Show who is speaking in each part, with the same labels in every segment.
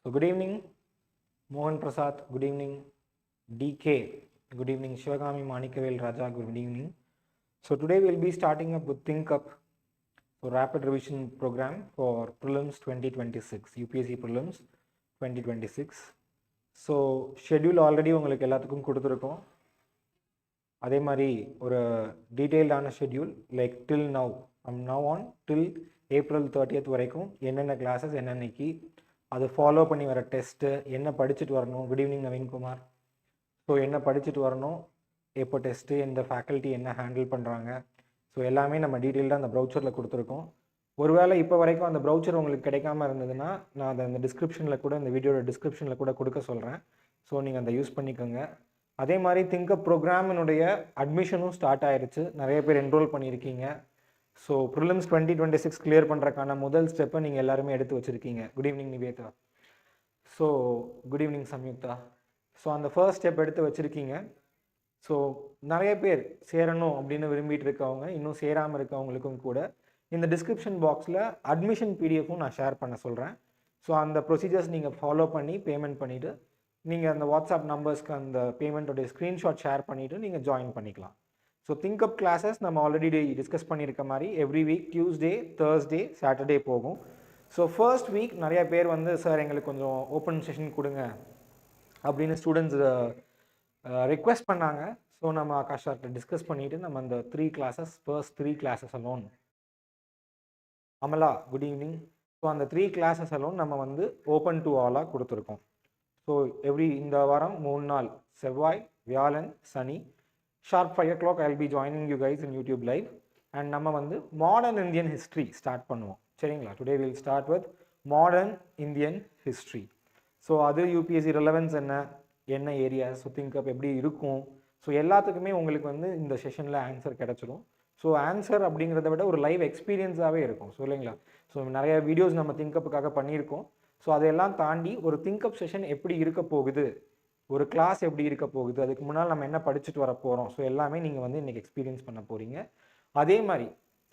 Speaker 1: So good evening, Mohan Prasad. Good evening, DK. Good evening, Shivagami Manikavel Raja. Good evening. So today we'll be starting up with Think Up, so rapid revision program for prelims 2026, UPSC prelims 2026. So schedule already உங்களுக்கு எல்லாத்துக்கும் கொடுத்துருக்கோம். அதே மாதிரி ஒரு டீட்டெயில்டான schedule like till now now on till April 30th வரைக்கும் என்னென்ன classes என்னென்னைக்கு அது ஃபாலோ பண்ணி வர டெஸ்ட்டு என்ன படிச்சுட்டு வரணும். Good evening Naveenkumar. ஸோ என்ன படிச்சுட்டு வரணும், எப்போ டெஸ்ட்டு, இந்த ஃபேக்கல்ட்டி என்ன ஹேண்டில் பண்ணுறாங்க, ஸோ எல்லாமே நம்ம டீட்டெயில்டாக அந்த ப்ரௌச்சரில் கொடுத்துருக்கோம். ஒருவேளை இப்போ வரைக்கும் அந்த ப்ரௌச்சர் உங்களுக்கு கிடைக்காம இருந்ததுன்னா நான் அதை அந்த டிஸ்கிரிப்ஷனில் கூட இந்த வீடியோட டிஸ்கிரிப்ஷனில் கூட கொடுக்க சொல்கிறேன். ஸோ நீங்கள் அதை யூஸ் பண்ணிக்கோங்க. அதே மாதிரி திங்கப் ப்ரோக்ராமினுடைய அட்மிஷனும் ஸ்டார்ட் ஆயிடுச்சு. நிறைய பேர் என்ரோல் பண்ணியிருக்கீங்க. ஸோ ப்ரிலிம்ஸ் 2026 கிளியர் பண்ணுறக்கான முதல் ஸ்டெப்பை நீங்கள் எல்லாருமே எடுத்து வச்சுருக்கீங்க. Good evening Nivetha. So good evening Samyuktha. So அந்த ஃபர்ஸ்ட் ஸ்டெப் எடுத்து வச்சுருக்கீங்க. ஸோ நிறைய பேர் சேரணும் அப்படின்னு விரும்பிட்டு இருக்கவங்க, இன்னும் சேராமல் இருக்கவங்களுக்கும் கூட இந்த டிஸ்கிரிப்ஷன் பாக்ஸில் அட்மிஷன் பிடிஎஃப்பும் நான் ஷேர் பண்ண சொல்கிறேன். ஸோ அந்த ப்ரொசீஜர்ஸ் நீங்கள் ஃபாலோ பண்ணி பேமெண்ட் பண்ணிவிட்டு நீங்கள் அந்த வாட்ஸ்அப் நம்பர்ஸ்க்கு அந்த பேமெண்ட்டோடைய ஸ்க்ரீன்ஷாட் ஷேர் பண்ணிவிட்டு நீங்கள் ஜாயின் பண்ணிக்கலாம். ஸோ திங்கப் கிளாஸஸ் நம்ம ஆல்ரெடி டிஸ்கஸ் பண்ணியிருக்க மாதிரி every week Tuesday, Thursday, Saturday போகும். ஸோ ஃபர்ஸ்ட் வீக் நிறைய பேர் வந்து சார் எங்களுக்கு கொஞ்சம் ஓப்பன் செஷன் கொடுங்க அப்படின்னு ஸ்டூடெண்ட்ஸ் ரிக்வெஸ்ட் பண்ணாங்க. ஸோ நம்ம ஆகாஷ் சார்கிட்ட டிஸ்கஸ் பண்ணிவிட்டு நம்ம அந்த 3 classes first 3 classes alone. Amala good evening. So அந்த 3 classes அலோன் நம்ம வந்து ஓப்பன் டு ஆலாக கொடுத்துருக்கோம். ஸோ இந்த வாரம் 3 நாள், செவ்வாய், வியாழன், சனி, sharp 5 o'clock I will be joining you guys in YouTube live. And நம்ம வந்து மாடர்ன் இந்தியன் ஹிஸ்ட்ரி ஸ்டார்ட் பண்ணுவோம். சரிங்களா? Today will start with modern Indian history. So அது யூபிஎஸ்சி ரெலவன்ஸ் என்ன ஏரியா, ஸோ திங்கப் எப்படி இருக்கும், ஸோ எல்லாத்துக்குமே உங்களுக்கு வந்து இந்த செஷனில் ஆன்சர் கிடச்சிடும். ஸோ ஆன்சர் அப்படிங்கிறத விட ஒரு லைவ் எக்ஸ்பீரியன்ஸாகவே இருக்கும். ஸோ இல்லைங்களா? ஸோ நிறைய வீடியோஸ் நம்ம திங்கப்புக்காக பண்ணியிருக்கோம். ஸோ அதையெல்லாம் தாண்டி ஒரு திங்கப் செஷன் எப்படி இருக்க போகுது, ஒரு கிளாஸ் எப்படி இருக்க போகுது, அதுக்கு முன்னால் நம்ம என்ன படிச்சுட்டு வர போகிறோம், ஸோ எல்லாமே நீங்கள் வந்து இன்றைக்கி எக்ஸ்பீரியன்ஸ் பண்ண போகிறீங்க. அதே மாதிரி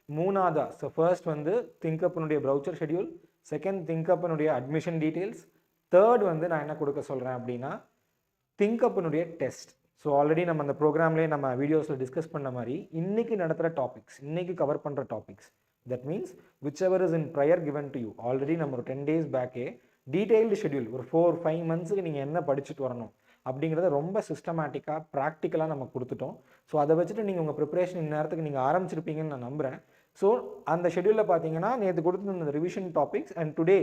Speaker 1: மூணாவதா, ஸோ ஃபர்ஸ்ட் வந்து திங்கப்பினுடைய ப்ரௌச்சர் ஷெட்யூல், செகண்ட் திங்கப்பினுடைய அட்மிஷன் டீட்டெயில்ஸ், தேர்ட் வந்து நான் என்ன கொடுக்க சொல்கிறேன் அப்படின்னா திங்கப்பினுடைய டெஸ்ட். ஸோ ஆல்ரெடி நம்ம அந்த ப்ரோக்ராம்லேயே நம்ம வீடியோஸில் டிஸ்கஸ் பண்ண மாதிரி இன்றைக்கி நடத்துகிற டாபிக்ஸ், இன்றைக்கி கவர் பண்ணுற topics, that means which ever is in prior given to you. Already நம்ம ஒரு 10 days பேக்கே டீட்டெயில்டு ஷெட்யூல் ஒரு 4-5 months நீங்கள் என்ன படிச்சுட்டு வரணும் அப்படிங்கிறத ரொம்ப சிஸ்டமேட்டிக்காக ப்ராக்டிக்கலாக நம்ம கொடுத்துட்டோம். ஸோ அதை வச்சுட்டு நீங்கள் உங்கள் ப்ரிப்பரேஷன் இந்நேரத்துக்கு நீங்கள் ஆரம்பிச்சிருப்பீங்கன்னு நான் நம்புகிறேன். ஸோ அந்த ஷெட்யூலில் பார்த்தீங்கன்னா நேற்று கொடுத்துருந்த ரிவிஷன் டாபிக்ஸ் அண்ட் டுடே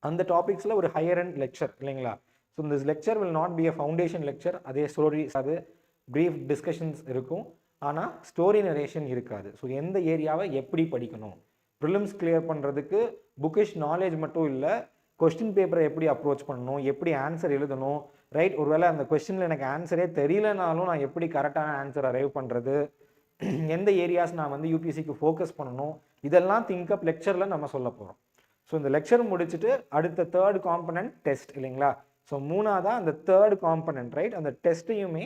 Speaker 1: அந்த டாபிக்ஸில் ஒரு ஹையர் அண்ட் லெக்சர் இல்லைங்களா? So this lecture will not be a foundation lecture. அதே ஸ்டோரிஸ், அது ப்ரீஃப் டிஸ்கஷன்ஸ் இருக்கும், ஆனால் ஸ்டோரி நரேஷன் இருக்காது. ஸோ எந்த ஏரியாவை எப்படி படிக்கணும், ப்ரிலிம்ஸ் கிளியர் பண்ணுறதுக்கு புக்கிஷ் நாலேஜ் மட்டும் இல்லை, கொஸ்டின் பேப்பரை எப்படி அப்ரோச் பண்ணணும், எப்படி ஆன்சர் எழுதணும், ரைட்? ஒருவேளை அந்த கொஸ்டினில் எனக்கு ஆன்சரே தெரியலனாலும் நான் எப்படி கரெக்டான ஆன்சர் அரைவ் பண்ணுறது, எந்த ஏரியாஸ் நான் வந்து யூபிஎஸ்சிக்கு ஃபோக்கஸ் பண்ணணும், இதெல்லாம் திங்கப் லெக்சரில் நம்ம சொல்ல போகிறோம். ஸோ இந்த லெக்சர் முடிச்சுட்டு அடுத்த தேர்ட் காம்பனன்ட் டெஸ்ட் இல்லைங்களா? ஸோ மூணாவதாக அந்த தேர்ட் காம்பனன்ட், ரைட்? அந்த டெஸ்ட்டையுமே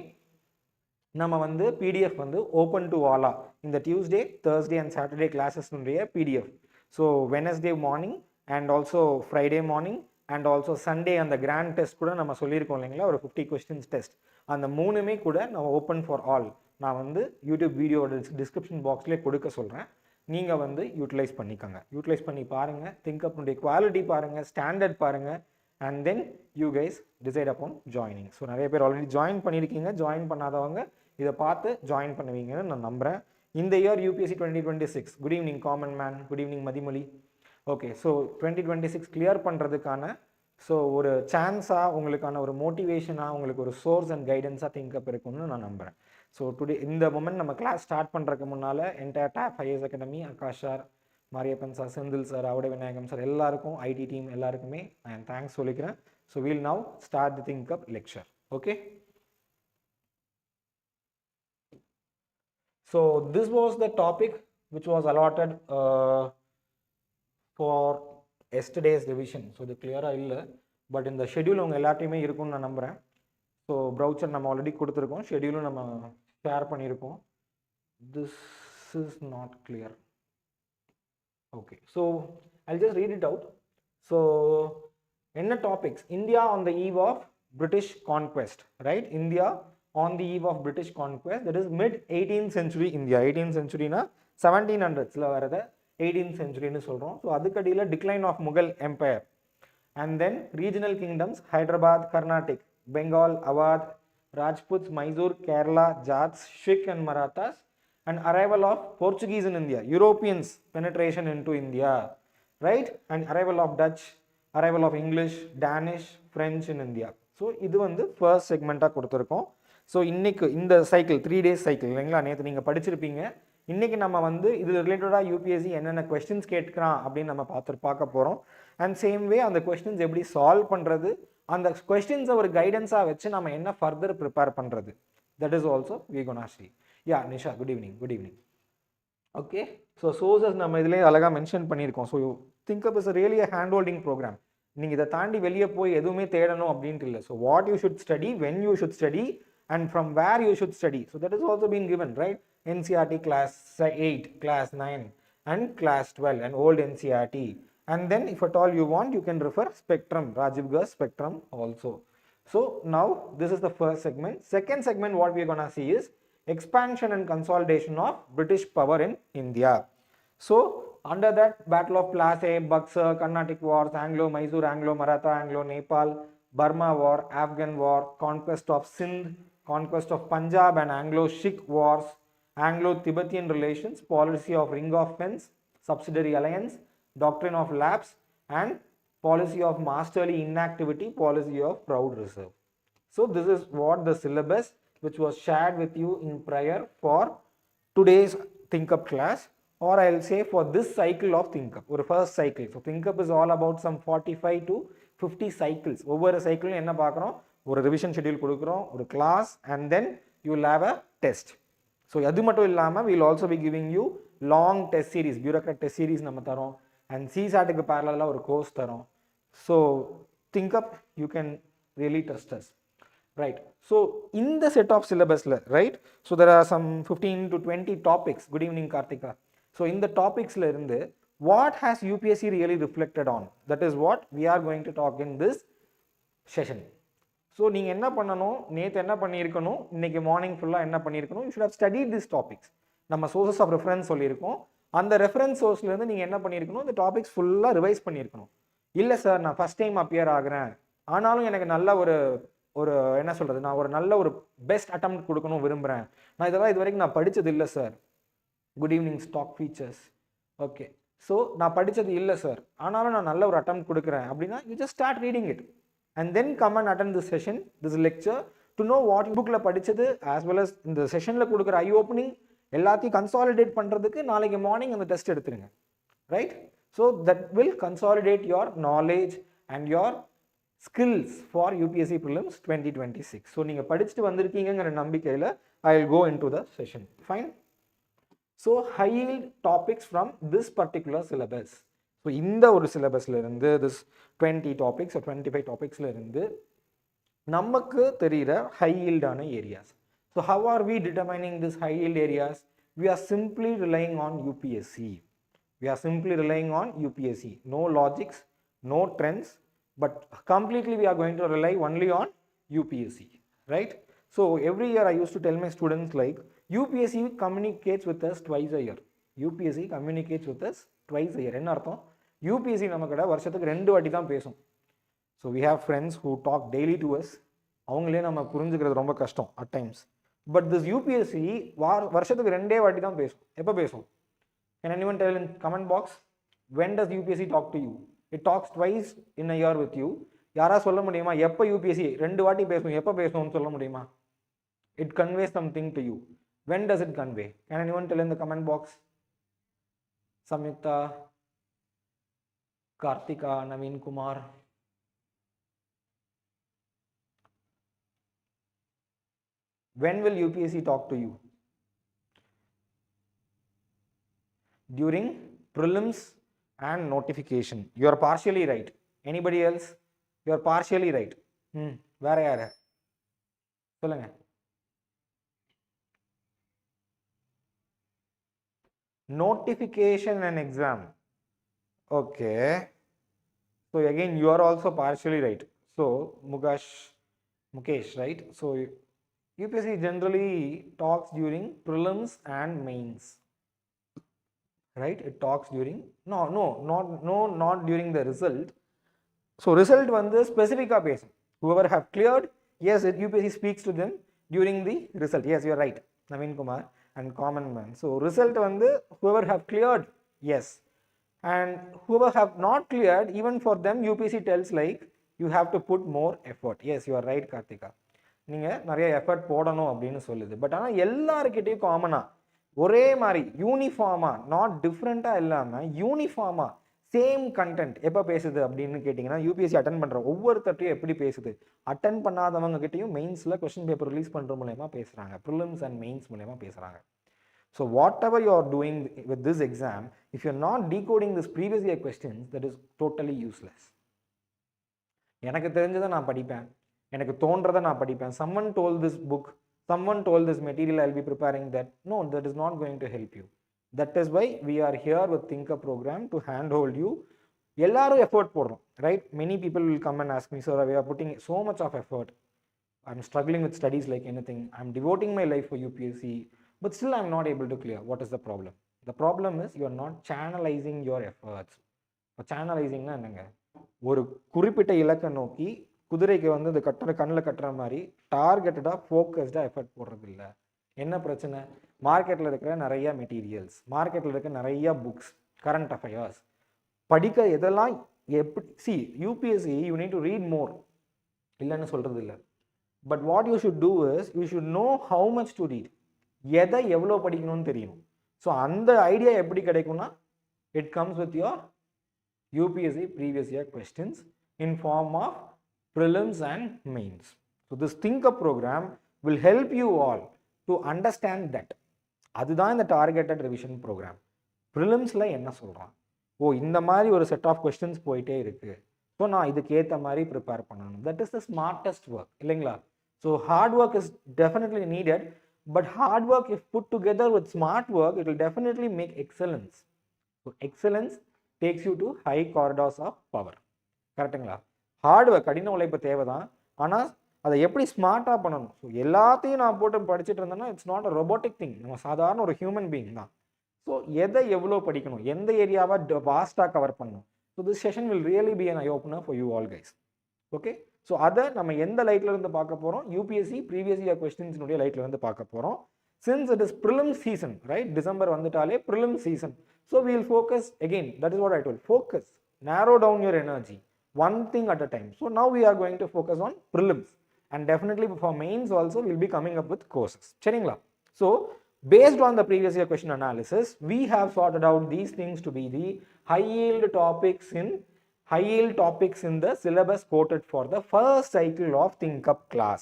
Speaker 1: நம்ம வந்து பிடிஎஃப் வந்து ஓப்பன் டு ஆலா இந்த டியூஸ்டே, தேர்ஸ்டே அண்ட் சாட்டர்டே கிளாஸஸ்னுடைய PDF. So Wednesday morning and also Friday morning and also Sunday அந்த கிராண்ட் டெஸ்ட் கூட நம்ம சொல்லியிருக்கோம் இல்லைங்களா, ஒரு 50 questions டெஸ்ட். அந்த மூணுமே கூட நம்ம ஓப்பன் ஃபார் ஆல் நான் வந்து யூடியூப் வீடியோட டிஸ்கிரிப்ஷன் பாக்ஸ்லேயே கொடுக்க சொல்கிறேன். நீங்கள் வந்து யூட்டிலைஸ் பண்ணிக்கோங்க, யூட்டிலைஸ் பண்ணி பாருங்கள், திங்கப்னுடைய குவாலிட்டி பாருங்கள், ஸ்டாண்டர்ட் பாருங்கள், and then you guys decide upon joining. So நிறைய பேர் ஆல்ரெடி ஜாயின் பண்ணியிருக்கீங்க, ஜாயின் பண்ணாதவங்க இதை பார்த்து ஜாயின் பண்ணுவீங்கன்னு நான் நம்புகிறேன். இந்த year UPSC 2026. Good evening common man, good evening Mathimozhi. Okay, so 2026 clear பண்ணுறதுக்கான ஸோ ஒரு சான்ஸாக, உங்களுக்கான ஒரு மோட்டிவேஷனாக, உங்களுக்கு ஒரு சோர்ஸ் அண்ட் கைடன்ஸாக திங்கப் இருக்கும்னு நான் நம்புகிறேன். ஸோ டுடே இந்த மொமெண்ட் நம்ம கிளாஸ் ஸ்டார்ட் பண்ணுறதுக்கு முன்னால் entire TAF IAS academy, Akash sir, Mariyappan sir, Senthil sir, அவட விநாயகம் சார் எல்லாருக்கும், ஐடி டீம் எல்லாருக்குமே நான் தேங்க்ஸ் சொல்லிக்கிறேன். So will now start the ThinkUp lecture. Okay, so this was the topic which was allotted for yesterday's revision. So இது கிளியராக இல்லை, but இந்த schedule உங்கள் எல்லாத்தையுமே இருக்கும்னு நான் நம்புகிறேன். ஸோ ப்ரௌச்சர் நம்ம ஆல்ரெடி கொடுத்துருக்கோம், ஷெட்யூலும் நம்ம ஷேர் பண்ணியிருக்கோம். This is not clear. Okay, so I'll just read it out. So என்ன topics? India on the eve of British conquest, right? India on the eve of British conquest, that is mid 18th century India. 18th century na 1700s la varada 18th century nu solrom. So adukadila decline of Mughal empire, and then regional kingdoms Hyderabad, Carnatic, Bengal, Awadh, Rajputs, Mysore, Kerala, Jats, Sikh and Marathas, and arrival of Portuguese in India, Europeans penetration into India, right? And arrival of Dutch, arrival of English, Danish, French in India. So இது வந்து first செக்மெண்ட்டாக கொடுத்துருக்கோம். So இன்னைக்கு இந்த cycle 3 days cycle இல்லைங்களா, நேற்று நீங்கள் படிச்சிருப்பீங்க. இன்னைக்கு நம்ம வந்து இது ரிலேட்டடாக யூபிஎஸ்சி என்னென்ன கொஸ்டின்ஸ் கேட்குறான் அப்படின்னு நம்ம பார்க்க போகிறோம். அண்ட் சேம் வே அந்த கொஸ்டின்ஸ் எப்படி சால்வ் பண்ணுறது, அந்த கொஸ்டின்ஸை ஒரு கைடன்ஸாக வச்சு நம்ம என்ன ஃபர்தர் ப்ரிப்பேர் பண்ணுறது, that is also we gonna see. Yeah Nisha, good evening. Good evening. Okay, so sources நம்ம இதிலே அழகாக மென்ஷன் பண்ணியிருக்கோம். So ThinkUp is really a hand holding programme. நீங்கள் இதை தாண்டி வெளியே போய் எதுவுமே தேடணும் அப்படின்ட்டு இல்லை. So what you should study, when you should study, and from where you should study. So that is also been given, right? NCERT class 8, class 9 and class 12 and old NCERT. And then if at all you want, you can refer Spectrum, Rajiv Garg Spectrum also. So now this is the first segment. Second segment what we are going to see is expansion and consolidation of British power in India. So under that, Battle of Plassey, Buxar, Carnatic Wars, Anglo-Mysore, Anglo-Maratha, Anglo-Nepal, Burma War, Afghan War, conquest of Sindh, conquest of Punjab and Anglo-Sikh Wars, Anglo-Tibetan relations, policy of ring of fence, subsidiary alliance, doctrine of lapse, and policy of masterly inactivity, policy of proud reserve. So this is what the syllabus which was shared with you in prior for today's ThinkUp class, or I'll say for this cycle of ThinkUp, or first cycle. So ThinkUp is all about some 45 to 50 cycles. ஒவ்வொரு சைக்கிளும் என்ன பார்க்குறோம், ஒரு revision schedule கொடுக்குறோம், ஒரு class, and then you will have a test. So அது மட்டும் இல்லாமல் we'll also be giving you long test series, bureaucrat test series நம்ம தரோம், and CSATக்கு parallel ஒரு கோர்ஸ் தரோம். So ThinkUp you can really trust us, right? So in the set of syllabusல, right, so there are some 15 to 20 topics. Good evening Karthika. So in the topicsல இருந்து what has UPSC really reflected on, that is what we are going to talk in this session. So நீங்கள் என்ன பண்ணணும், நேற்று என்ன பண்ணியிருக்கணும், இன்றைக்கி morning ஃபுல்லாக என்ன பண்ணியிருக்கணும், you should have studied this topics. நம்ம சோர்சஸ் ஆஃப் ரெஃபரன்ஸ் சொல்லியிருக்கோம். அந்த ரெஃபரன்ஸ் சோர்ஸ்லேருந்து நீங்கள் என்ன பண்ணியிருக்கணும், இந்த டாபிக்ஸ் ஃபுல்லாக ரிவைஸ் பண்ணியிருக்கணும். இல்லை சார் நான் ஃபஸ்ட் டைம் அப்பியர் ஆகிறேன், ஆனாலும் எனக்கு நல்ல ஒரு என்ன சொல்கிறது, நான் ஒரு நல்ல ஒரு பெஸ்ட் அட்டெம்ப்ட் கொடுக்கணும் விரும்புகிறேன், நான் இதெல்லாம் இது வரைக்கும் நான் படித்தது இல்லை sir. Good evening stock features. Okay, so நான் படித்தது இல்லை சார், ஆனாலும் நான் நல்ல ஒரு அட்டெம்ப்ட் கொடுக்குறேன் அப்படின்னா, you just start reading it and then come and attend this session, this lecture, to know what bookல படிச்சது as well as இந்த செஷன்ல கொடுக்குற ஐ ஓப்பனிங் எல்லாத்தையும் கன்சாலிடேட் பண்ணுறதுக்கு நாளைக்கு மார்னிங் அந்த டெஸ்ட் எடுத்துருங்க, right? So that will consolidate your knowledge and your skills for UPSC prelims 2026. So நீங்கள் படிச்சுட்டு வந்திருக்கீங்கிற நம்பிக்கையில் I will go in to the session. Fine. So high yield topics from this particular syllabus. So இந்த ஒரு சிலபஸில் இருந்து this 20 topics 25 டாபிக்ஸில் இருந்து நமக்கு தெரிகிற ஹை ஈல்டான ஏரியாஸ். So how are we determining this high yield areas? We are simply relying on UPSC. We are simply relying on UPSC. No logics, no trends, but completely we are going to rely only on UPSC, right? So every year I used to tell my students like UPSC communicates with us twice a year. UPSC communicates with us twice a year. என்ன அர்த்தம்? UPSC நமக்கிட்ட வருஷத்துக்கு 2 வாட்டி தான் பேசும். So we have friends who talk daily to us. அவங்களே நம்ம புரிஞ்சுக்கிறது ரொம்ப கஷ்டம் at times. But this UPSC வருஷத்துக்கு 2 வாட்டி தான் பேசும். எப்போ பேசும்? Can anyone tell in comment box? When does UPSC talk to you? It talks twice in a year with you. யாரா சொல்ல முடியுமா எப்போ UPSC 2 வாட்டி பேசும், எப்போ பேசும்னு சொல்ல முடியுமா? It conveys something to you. When does it convey? Can anyone tell in the comment box? Samyukta, Karthika, Naveen Kumar. When will UPSC talk to you? During prelims and notification. You are partially right. Anybody else? You are partially right. வேற யாரு சொல்லுங்க. Notification and exam. Okay. So again, you are also partially right. So Mukesh, right? So UPSC generally talks during prelims and mains, right? It talks during, not during the result. So result வந்து specific-ஆ பேசும். Whoever have cleared, yes, UPSC speaks to them during the result. Yes, you are right, Naveen Kumar and common man. So result வந்து whoever have cleared, yes. And whoever have not cleared, even for them, UPSC tells like, you have to put more effort. Yes, you are right, Karthika. நீங்கள் நிறைய effort போடணும் அப்படின்னு சொல்லுது. But ஆனால் எல்லாருக்கிட்டையும் காமனாக ஒரே மாதிரி யூனிஃபார்மாக, நாட் டிஃப்ரெண்ட்டாக இல்லாமல் யூனிஃபார்மாக சேம் கண்டென்ட் எப்போ பேசுது அப்படின்னு கேட்டிங்கன்னா, யூபிஎஸ்சி அட்டன் பண்ணுற ஒவ்வொருத்தட்டையும் எப்படி பேசுது, அட்டன் பண்ணாதவங்க கிட்டையும் மெயின்ஸில் கொஸ்டின் பேப்பர் ரிலீஸ் பண்ணுற மூலயமா பேசுகிறாங்க, ப்ரிலிம்ஸ் அண்ட் மெயின்ஸ் மூலயமா பேசுகிறாங்க. So what ever you are doing with this exam, if you are not decoding this previous year questions, that is totally useless. எனக்கு தெரிஞ்சதை நான் படிப்பேன், எனக்கு தோன்றதை நான் படிப்பேன். someone told this book, someone told this material, I'll be preparing that. No, that is not going to help you. That is why we are here with Think Up program to handhold you. எல்லாரும் effort போடுறோம், right? Many people will come and ask me, sir, we are putting so much of effort, I'm struggling with studies like anything, I'm devoting my life for UPSC, but still I'm not able to clear. What is the problem? The problem is you are not channelizing your efforts. இப்போ சேனலைசிங்னா என்னங்க, ஒரு குறிப்பிட்ட இலக்கை நோக்கி குதிரைக்கு வந்து இந்த கண்ணில் கட்டுற மாதிரி டார்கெட்டடாக ஃபோக்கஸ்டாக எஃபர்ட் போடுறது இல்லை. என்ன பிரச்சனை, மார்க்கெட்டில் இருக்கிற நிறைய மெட்டீரியல்ஸ், மார்க்கெட்டில் இருக்கிற நிறைய புக்ஸ், கரண்ட் அஃபேர்ஸ் படிக்க எதெல்லாம் எப்படி, C UPSC you need to read மோர், இல்லைன்னு சொல்கிறது இல்லை. But what you should do is, you should know how much to read, எதை எவ்வளோ படிக்கணும்னு தெரியணும். ஸோ அந்த ஐடியா எப்படி கிடைக்கும்னா, it comes with your UPSC previous year questions in form of prelims and mains. So this Think Up program will help you all to understand that. அதுதான் இந்த targeted revision program. Prelimsல என்ன சொல்றான், ஓ இந்த மாதிரி ஒரு set of questions போயிட்டே இருக்கு, so நான் இதுக்கு ஏற்ற மாதிரி ப்ரிப்பேர் பண்ணணும். That is the smartest work, இல்லைங்களா? So hard work is definitely needed, but hard work if put together with smart work, it will definitely make excellence. So excellence takes you to high corridors of power. கரெக்டுங்களா? Hard work, கடின உழைப்பு தேவை தான், ஆனால் அதை எப்படி ஸ்மார்ட்டாக பண்ணணும். ஸோ எல்லாத்தையும் நான் போட்டு படிச்சுட்டு இருந்தேன்னா it's not a robotic thing, நம்ம சாதாரண ஒரு ஹியூமன் பீயிங் தான். ஸோ எதை எவ்வளோ படிக்கணும், எந்த ஏரியாவை வாஸ்ட்டாக கவர் பண்ணணும். So this session will really be an I opener for you all guys. Okay, so அதை நம்ம எந்த லைட்ல இருந்து பார்க்க போகிறோம், யூபிஎஸ்சி ப்ரீவியஸ் இயர் கொஸ்டின்ஸினுடைய லைட்ல இருந்து பார்க்க போகிறோம். Since it is prelim season, right? December vanditaale prelim season. So we will focus again. That is what I told. Focus. Narrow down your energy. One thing at a time. So now we are going to focus on prelims. And definitely for mains also we will be coming up with courses. Cheringla. So based on the previous year question analysis, we have sorted out these things to be the high yield topics in the syllabus quoted for the first cycle of Think Up class.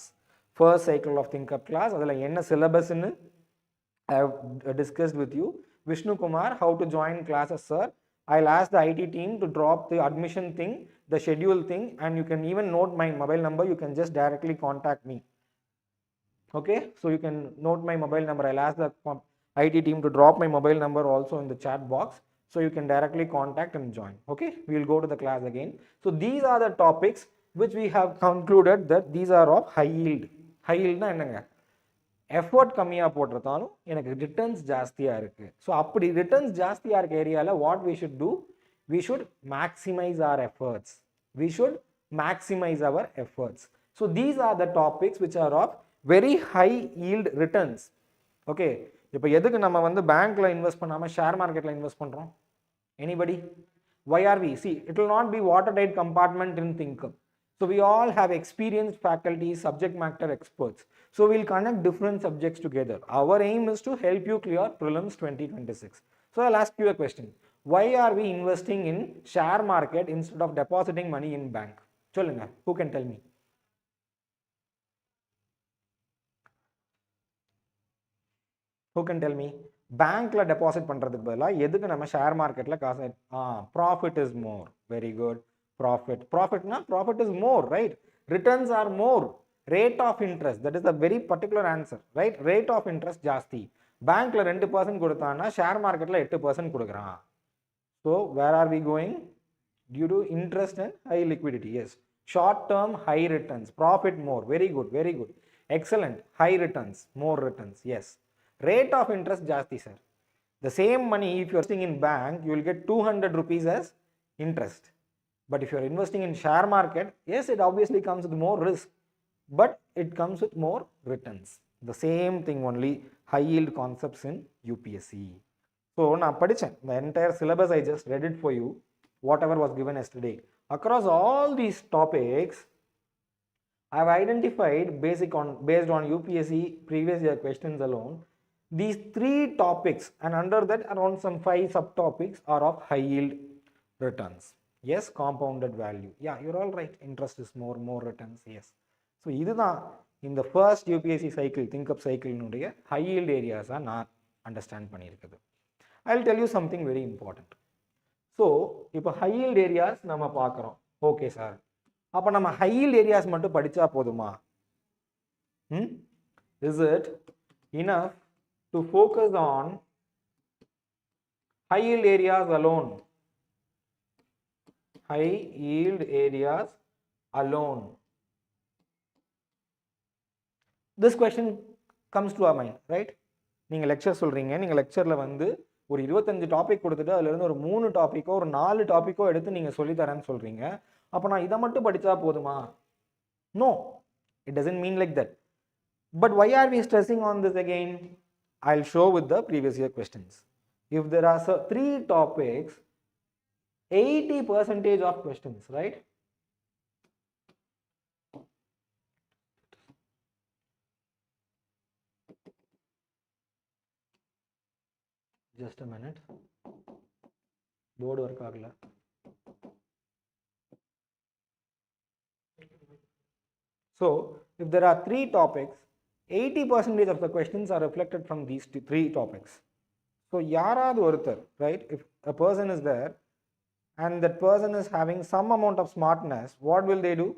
Speaker 1: First cycle of Think Up class. அதில் என்ன syllabusன்னு I have discussed with you. Vishnu Kumar, how to join classes, sir. I'll ask the IT team to drop the admission thing, the schedule thing, and you can even note my mobile number. You can just directly contact me. Okay, so you can note my mobile number. I'll ask the IT team to drop my mobile number also in the chat box, so you can directly contact and join. Okay, we will go to the class again. So these are the topics which we have concluded that these are of high yield. High yieldனா என்னங்க, effort கம்மியாக போட்டிருந்தாலும் எனக்கு returns ஜாஸ்தியாக இருக்குது. So அப்படி returns ஜாஸ்தியாக இருக்க ஏரியாவில் what we should do, we should maximise our efforts. We should maximise our efforts. So these are the topics which are of very high yield returns. Okay, இப்போ எதுக்கு நம்ம வந்து பேங்க்கில் இன்வெஸ்ட் பண்ணாமல் ஷேர் மார்க்கெட்டில் இன்வெஸ்ட் பண்ணுறோம்? Anybody? why are we? See, it will not be watertight compartment in Think Up. So we all have experienced faculty, subject matter experts. So we'll connect different subjects together. Our aim is to help you clear prelims 2026. So I'll ask you a question. Why are we investing in share market instead of depositing money in bank? Cholunga, who can tell me? Who can tell me? Bankla deposit பண்றதுக்கு பதிலா எதுக்கு நம்ம share மார்க்கெட்ல காசு, profit is more. Very good. Profit is more, right? Returns are more. Rate of interest, that is the very particular answer, right? Rate of interest ஜாஸ்தி. பேங்க்ல 2% கொடுத்தானா share மார்க்கெட்ல 8% கொடுக்குறான். So where are we going? Due to interest and high liquidity, yes. Short term, high returns, profit more, very good, very good, excellent. High returns, more returns, yes. Rate of interest jasti, sir. The same money, if you are investing in bank, you will get 200 rupees as interest. But if you are investing in share market, yes, it obviously comes with more risk, but it comes with more returns. The same thing only, high yield concepts in UPSC. So now padichen, the entire syllabus I just read it for you, whatever was given yesterday. Across all these topics, I have identified based on UPSC previous year questions alone, these 3 topics, and under that around some 5 subtopics are of high yield returns. Yes, compounded value. Yeah, you're all right. Interest is more returns. Yes. So இதுதான் in the first UPSC cycle, think up cycle நுடைய high yield areas நான் understand பண்ணியிருக்குது. I'll tell you something very important. So இப்போ high yield areas நம்ம பார்க்குறோம். Okay sir, அப்போ நம்ம high yield areas மட்டும் படித்தா போதுமா? Is it enough to focus on high yield areas alone? High yield areas alone. This question comes to our mind, right? நீங்கள் lecture சொல்கிறீங்க, நீங்கள் லெக்சரில் வந்து ஒரு 25 டாபிக் கொடுத்துட்டு அதுலேருந்து ஒரு 3 டாப்பிக்கோ ஒரு 4 டாப்பிக்கோ எடுத்து நீங்கள் சொல்லித்தரேன்னு சொல்கிறீங்க. அப்போ நான் இதை மட்டும் படித்தா போதுமா? No, it doesn't mean like that. But why are we stressing on this again? I'll show with the previous year questions. If there are 3 topics, 80% of questions, right? Just a minute. Board work agla. So, if there are 3 topics, 80% of the questions are reflected from these 3 topics. So, yarad oruthar, right? If a person is there and that person is having some amount of smartness, what will they do?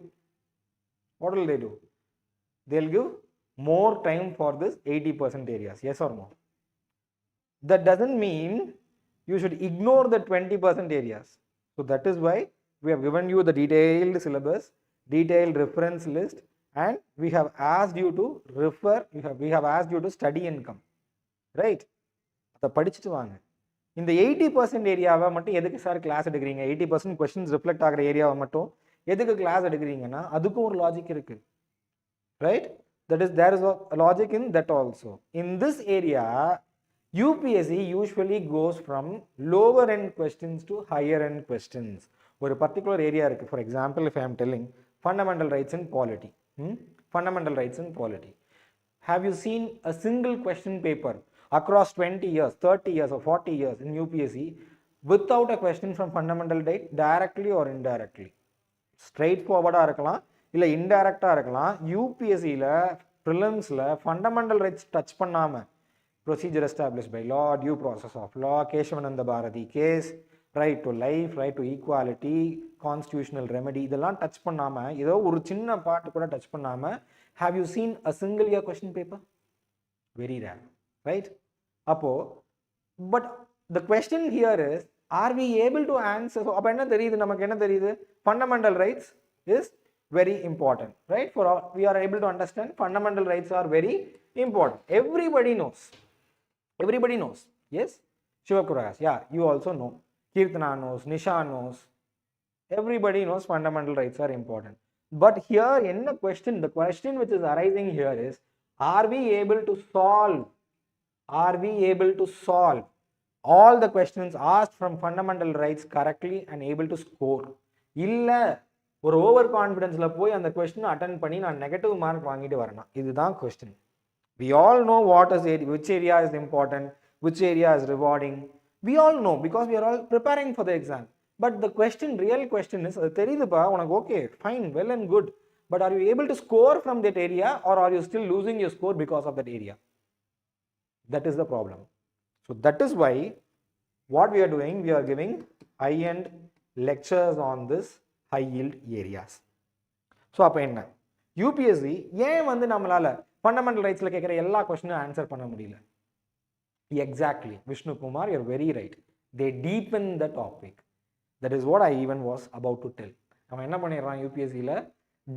Speaker 1: What will they do? They'll give more time for this 80% areas, yes or no? That doesn't mean you should ignore the 20% areas. So that is why we have given you the detailed syllabus, detailed reference list, and we have asked you to refer, we have asked you to study and come, right? அதை படிச்சுட்டு வாங்க. இந்த 80% ஏரியாவை மட்டும் எதுக்கு sir class எடுக்கிறீங்க? 80% questions reflect ஆகிற ஏரியாவை மட்டும் எதுக்கு கிளாஸ் எடுக்கிறீங்கன்னா அதுக்கும் ஒரு லாஜிக் இருக்கு, right? That is, there is a logic in that also. In this area, UPSC usually goes from lower end questions to higher end questions. ஒரு particular area இருக்கு. For example, if I am telling fundamental rights and polity, fundamental rights and polity, have you seen a single question paper across 20 years, 30 years or 40 years in UPSC without a question from fundamental right, directly or indirectly? Straightforward இருக்கலாம், இல்லை இன்டைரக்டா இருக்கலாம். UPSCல prelims-ல fundamental rights touch பண்ணாம procedure established by law, due process of law, Keshavananda Bharati case, right to life, right to equality, constitutional remedy, இதெல்லாம் touch பண்ணாம ஏதோ ஒரு சின்ன பார்ட் கூட டச் பண்ணாம have you seen a single year question paper? Very rare, right? அப்போ but the question here is, are we able to answer? So அப்ப என்ன தெரியுது, நமக்கு என்ன தெரியுது? Fundamental rights is very important, right? For all, we are able to understand fundamental rights are very important. Everybody knows. Everybody knows. Yes, Shivakuras, yeah, you also know. Kirtana knows, Nisha knows. Everybody knows fundamental rights are important. But here in the question, the question which is arising here is, are we able to solve? Are we able to solve all the questions asked from fundamental rights correctly and able to score? Illa ஒரு over கான்ஃபிடன்ஸ்ல போய் அந்த question attend பண்ணி நான் negative mark வாங்கிட்டு வரணும். இதுதான் question. We all know what is it, which area is important, which area is rewarding. We all know because we are all preparing for the exam. But the question, real question is, தெரியுதுப்பா உனக்கு, okay, fine, well and good. But are you able to score from that area or are you still losing your score because of that area? That is the problem. So that is why what we are doing, we are giving high-end lectures on this high yield areas. So அப்போ என்ன, UPSC ஏன் வந்து நம்மளால fundamental ரைட்ஸில் கேட்குற எல்லா கொஸ்டினும் answer பண்ண முடியல? Exactly, Vishnu Kumar, you are very right. They deepen the topic. That is what I even was about to tell. அவன் என்ன பண்ணிடுறான் யூபிஎஸ்சியில்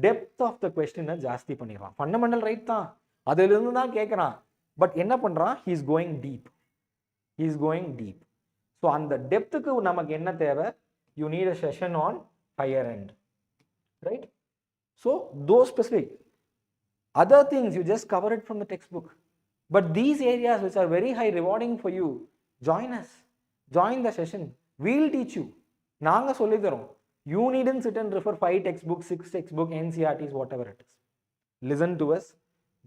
Speaker 1: டெப்த் ஆஃப் த கொஸ்டினை ஜாஸ்தி பண்ணிடுறான். ஃபண்டமெண்டல் ரைட் தான், அதிலிருந்து தான் கேட்குறான். பட் என்ன பண்ணுறான், he is going deep. So அந்த டெப்த்துக்கு நமக்கு என்ன தேவை, you need a session on higher end, right? So தோ specific other things you just cover it from the textbook, but these areas which are very high rewarding for you, join us, join the session, we'll teach you. நாங்க சொல்லி தரோம். You needn't sit and refer 5 textbooks, 6 textbooks, NCRTs, whatever it is. Listen to us,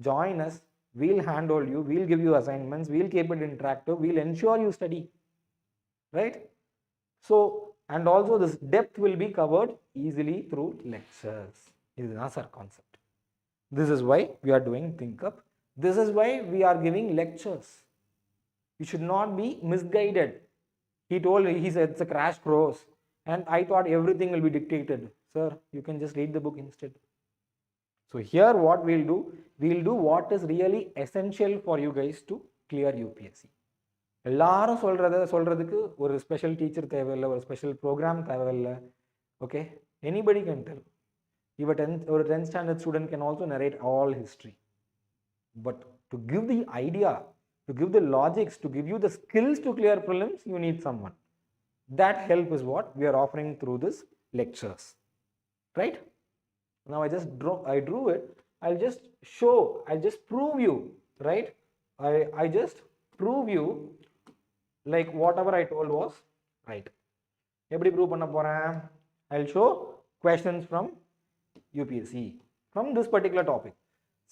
Speaker 1: join us, we'll handhold you, we'll give you assignments, we'll keep it interactive, we'll ensure you study, right? So, and also this depth will be covered easily through lectures. This is our concept. This is why we are doing Think Up. This is why we are giving lectures. You should not be misguided. He said it's a crash course and I thought everything will be dictated. Sir, you can just read the book instead. So here what we'll do what is really essential for you guys to clear UPSC. எல்லாரும் சொல்றதுக்கு ஒரு special teacher தேவையில்லை, ஒரு special program தேவையில்லை. Okay, anybody can tell. Even a 10th standard student can also narrate all history. But to give the idea, to give the logics, to give you the skills to clear prelims, you need someone. That help is what we are offering through this lectures, right? Now I drew it. I'll just show, I'll just prove you, right? I just prove you like whatever I told was right. எப்படி prove பண்ண போறேன்? I'll show questions from UPSC from this particular topic.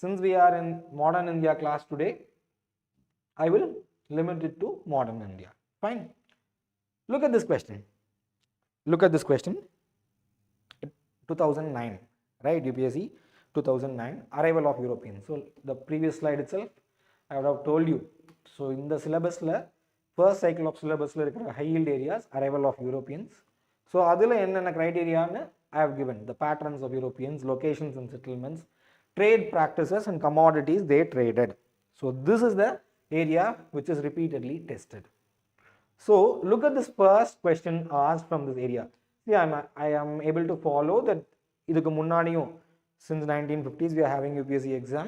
Speaker 1: Since we are in modern India class today, I will limit it to modern India. Fine. Look at this question. 2009, right? UPSC 2009, arrival of Europeans. So the previous slide itself I would have told you. So in the syllabus first cycle of syllabus high yield areas, arrival of Europeans. So adula enna criteria I have given the patterns of Europeans, locations and settlements, trade practices and commodities they traded. So this is the area which is repeatedly tested. So look at this first question asked from this area. See, I am able to follow that idukku munnadiyum since 1950s we are having UPSC exam.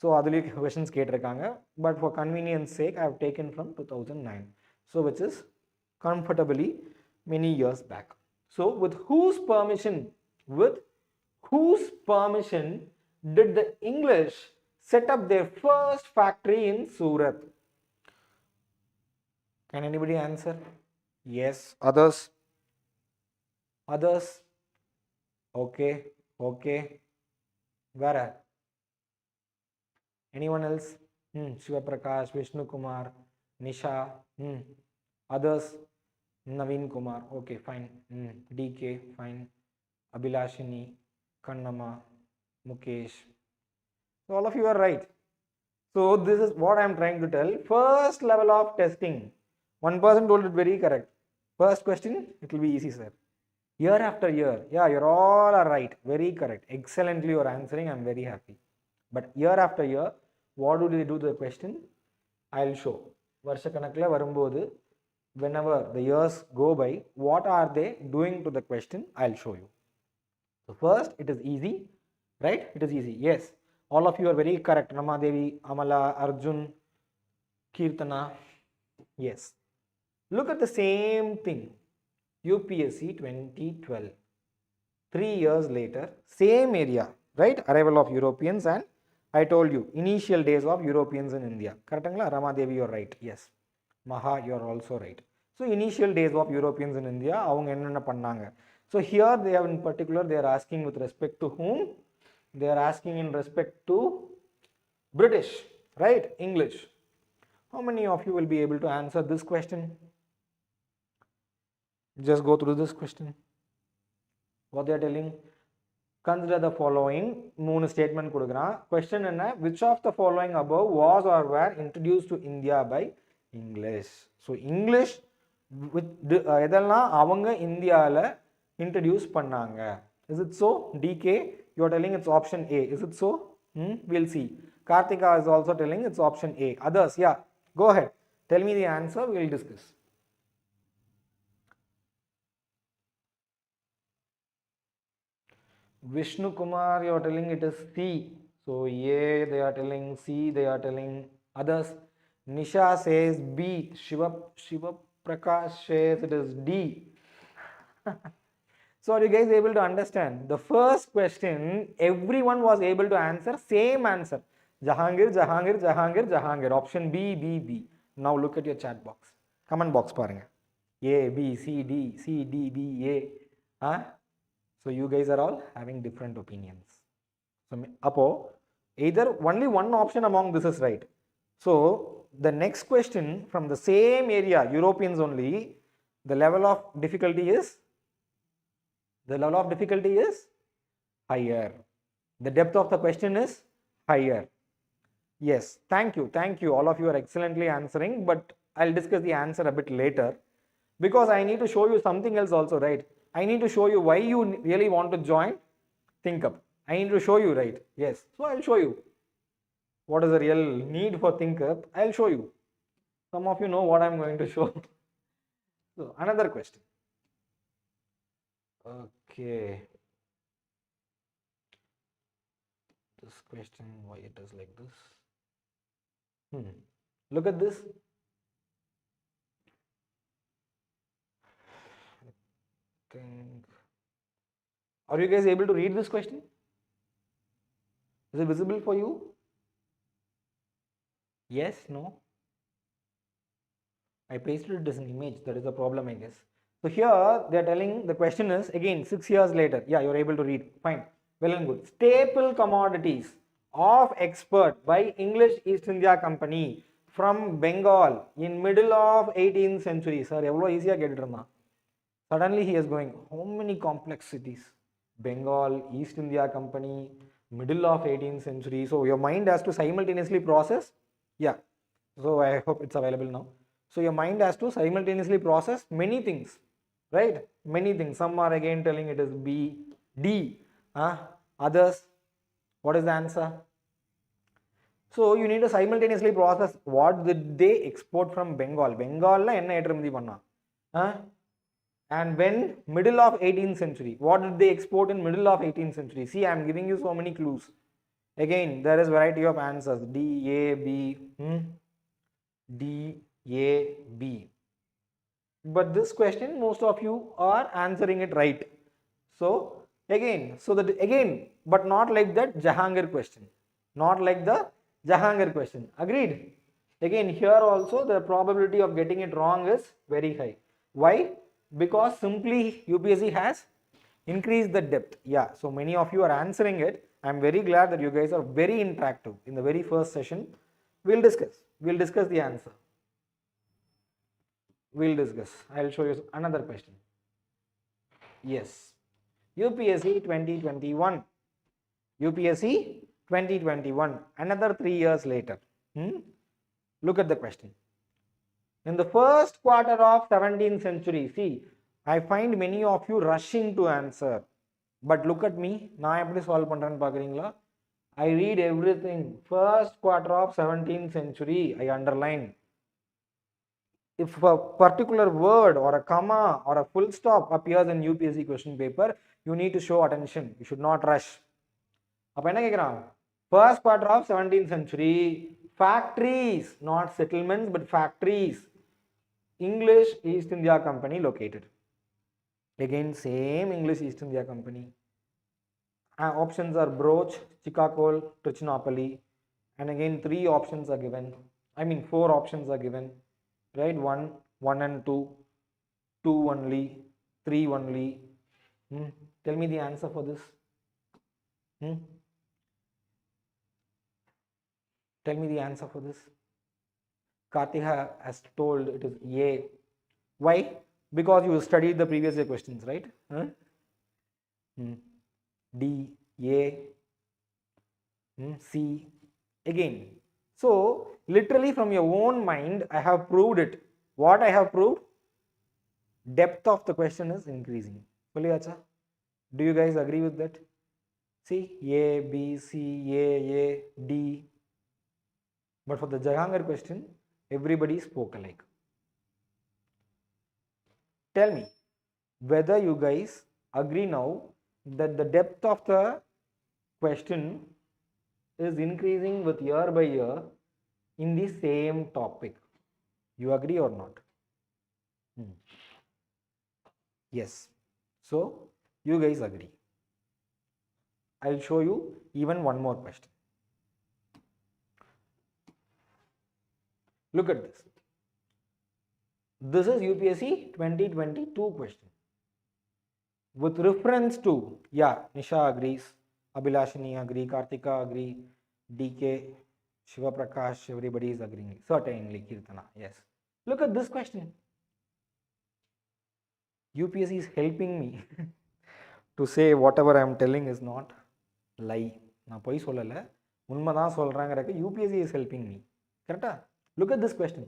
Speaker 1: So adile questions ketirukanga, but for convenience sake I have taken from 2009. So which is comfortably many years back. So with whose permission did the English set up their first factory in Surat? Can anybody answer? Yes. Others? Okay. Where? Anyone else? Shiva Prakash, Vishnu Kumar, Nisha. Others? Naveen Kumar, okay, fine. DK, fine. Abhilashini, Kannama, Mukesh. So all of you are right. So this is what I am trying to tell. First level of testing. One person told it very correct. First question, it will be easy, sir. Year after year, yeah, you're all are right. Very correct. Excellently you are answering. I'm very happy. But year after year, what do they do to the question? I'll show. Varshakanakla varumbodhu, whenever the years go by, what are they doing to the question? I'll show you. So first, it is easy, right? It is easy. Yes, all of you are very correct. Ramadevi, Amala, Arjun, Kirtana. Yes. Look at the same thing. UPSC 2012. 3 years later, same area, right? Arrival of Europeans, and I told you initial days of Europeans in India. Correct? Ramadevi, you're right. Yes. Maha, you are also right. So initial days of Europeans in India, avanga enna pannanga. So here they have in particular, they are asking with respect to whom? They are asking in respect to British, right? English. How many of you will be able to answer this question? Just go through this question. What they are telling? Consider the following. 3 statement கொடுக்குறான். Question என்ன? Which of the following above was or were introduced to India by English? So English எதெல்லாம் அவங்க இந்தியாவில் introduce பண்ணாங்க? Is it so? DK, you are telling it's option A. Is it so? We'll see. Karthika is also telling it's option A. Others, yeah, go ahead. Tell me the answer, we'll discuss. Vishnu Kumar, you are telling it is C. So A they are telling, C they are telling, others. Nisha says B. Shiva Prakash says it is D. So are you guys able to understand? The first question, everyone was able to answer same answer. Jahangir, Jahangir, Jahangir, Jahangir. Option B, B, B. Now look at your chat box. Comment box paranga. A, B, C, D, C, D, B, A. Huh? So you guys are all having different opinions. So Apo, either only one option among this is right. So the next question from the same area, Europeans only, the level of difficulty is higher. The depth of the question is higher. Yes, thank you. All of you are excellently answering, but I'll discuss the answer a bit later because I need to show you something else also, right? I need to show you why you really want to join ThinkUp. I need to show you, right? Yes, so I'll show you what is the real need for ThinkUp. I'll show you. Some of you know what I'm going to show. So another question. Okay. This question, why it is like this? Look at this. I think. Are you guys able to read this question? Is it visible for you? Yes? No? I pasted it as an image. That is the problem, I guess. So here they are telling the question is again 6 years later. Yeah, you are able to read. Fine. Well and good. Staple commodities of export by English East India Company from Bengal in middle of 18th century. Sir, evlo easy ah kettirna. Suddenly he is going, how many complexities? Bengal, East India Company, middle of 18th century. So your mind has to simultaneously process. Yeah. So I hope it's available now. So your mind has to simultaneously process many things, right? Many things. Some are again telling it is B, D. Others, what is the answer? So you need to simultaneously process what did they export from Bengal. Bengal la enna ஏற்றுமதி பண்ணா? And when middle of 18th century, what did they export in middle of 18th century? See, I am giving you so many clues. Again, there is variety of answers. D, A, B. D, A, B. But this question, most of you are answering it right. So again, but not like that Jahangir question. Not like the Jahangir question. Agreed? Again, here also the probability of getting it wrong is very high. Why? Because simply UPSC has increased the depth. Yeah, so many of you are answering it. I'm very glad that you guys are very interactive. In the very first session, we'll discuss the answer. We'll discuss. I'll show you another question. Yes, UPSC 2021. UPSC 2021. Another 3 years later. Look at the question. In the first quarter of 17th century, see, I find many of you rushing to answer. But look at me. I read everything. First quarter of 17th century, I underline. If a particular word or a comma or a full stop appears in UPSC question paper, you need to show attention. You should not rush. First quarter of 17th century, factories, not settlements, but factories. English East India Company located. Again, same English East India Company. Options are Broch, Chicago, Trichinopoly. And again, 3 options are given. 4 options are given. Right? 1, 1 and 2, 2 only, 3 only. Tell me the answer for this. Tell me the answer for this. Kartika has told it is A. Why? Because you studied the previous year questions, right? D, A, C. Again. So, literally from your own mind, I have proved it. What I have proved? Depth of the question is increasing. Do you guys agree with that? See, A, B, C, A, D. But for the Jahangir question, everybody spoke alike. Tell me whether you guys agree now that the depth of the question is increasing with year by year in the same topic. You agree or not? Yes. So you guys agree. I'll show you even one more question. Look at this. This is UPSC 2022 question. With reference to, yeah, Nisha agrees, Abhilashini agree, Kartika agree, DK, Shiva Prakash, everybody is agreeing. Certainly, Kirtana, yes. Look at this question. UPSC is helping me to say whatever I am telling is not lie. நான் போய் சொல்லலை, உண்மைதான் சொல்கிறாங்கிறக்கு UPSC is helping me. Correct? Look at this question.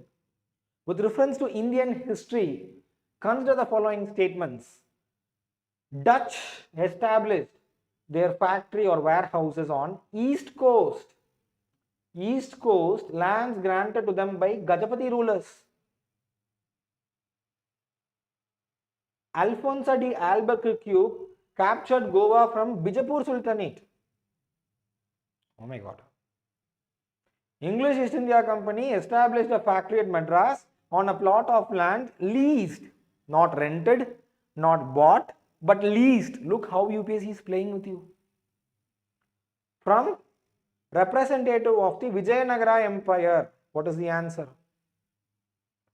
Speaker 1: With reference to Indian history, consider the following statements. Dutch established their factory or warehouses on East Coast. East Coast lands granted to them by Gajapati rulers. Alfonso de Albuquerque captured Goa from Bijapur Sultanate. Oh my God. English East India Company established a factory at Madras on a plot of land leased, not rented, not bought, but leased. Look how UPSC is playing with you. From representative of the Vijayanagara Empire. What is the answer?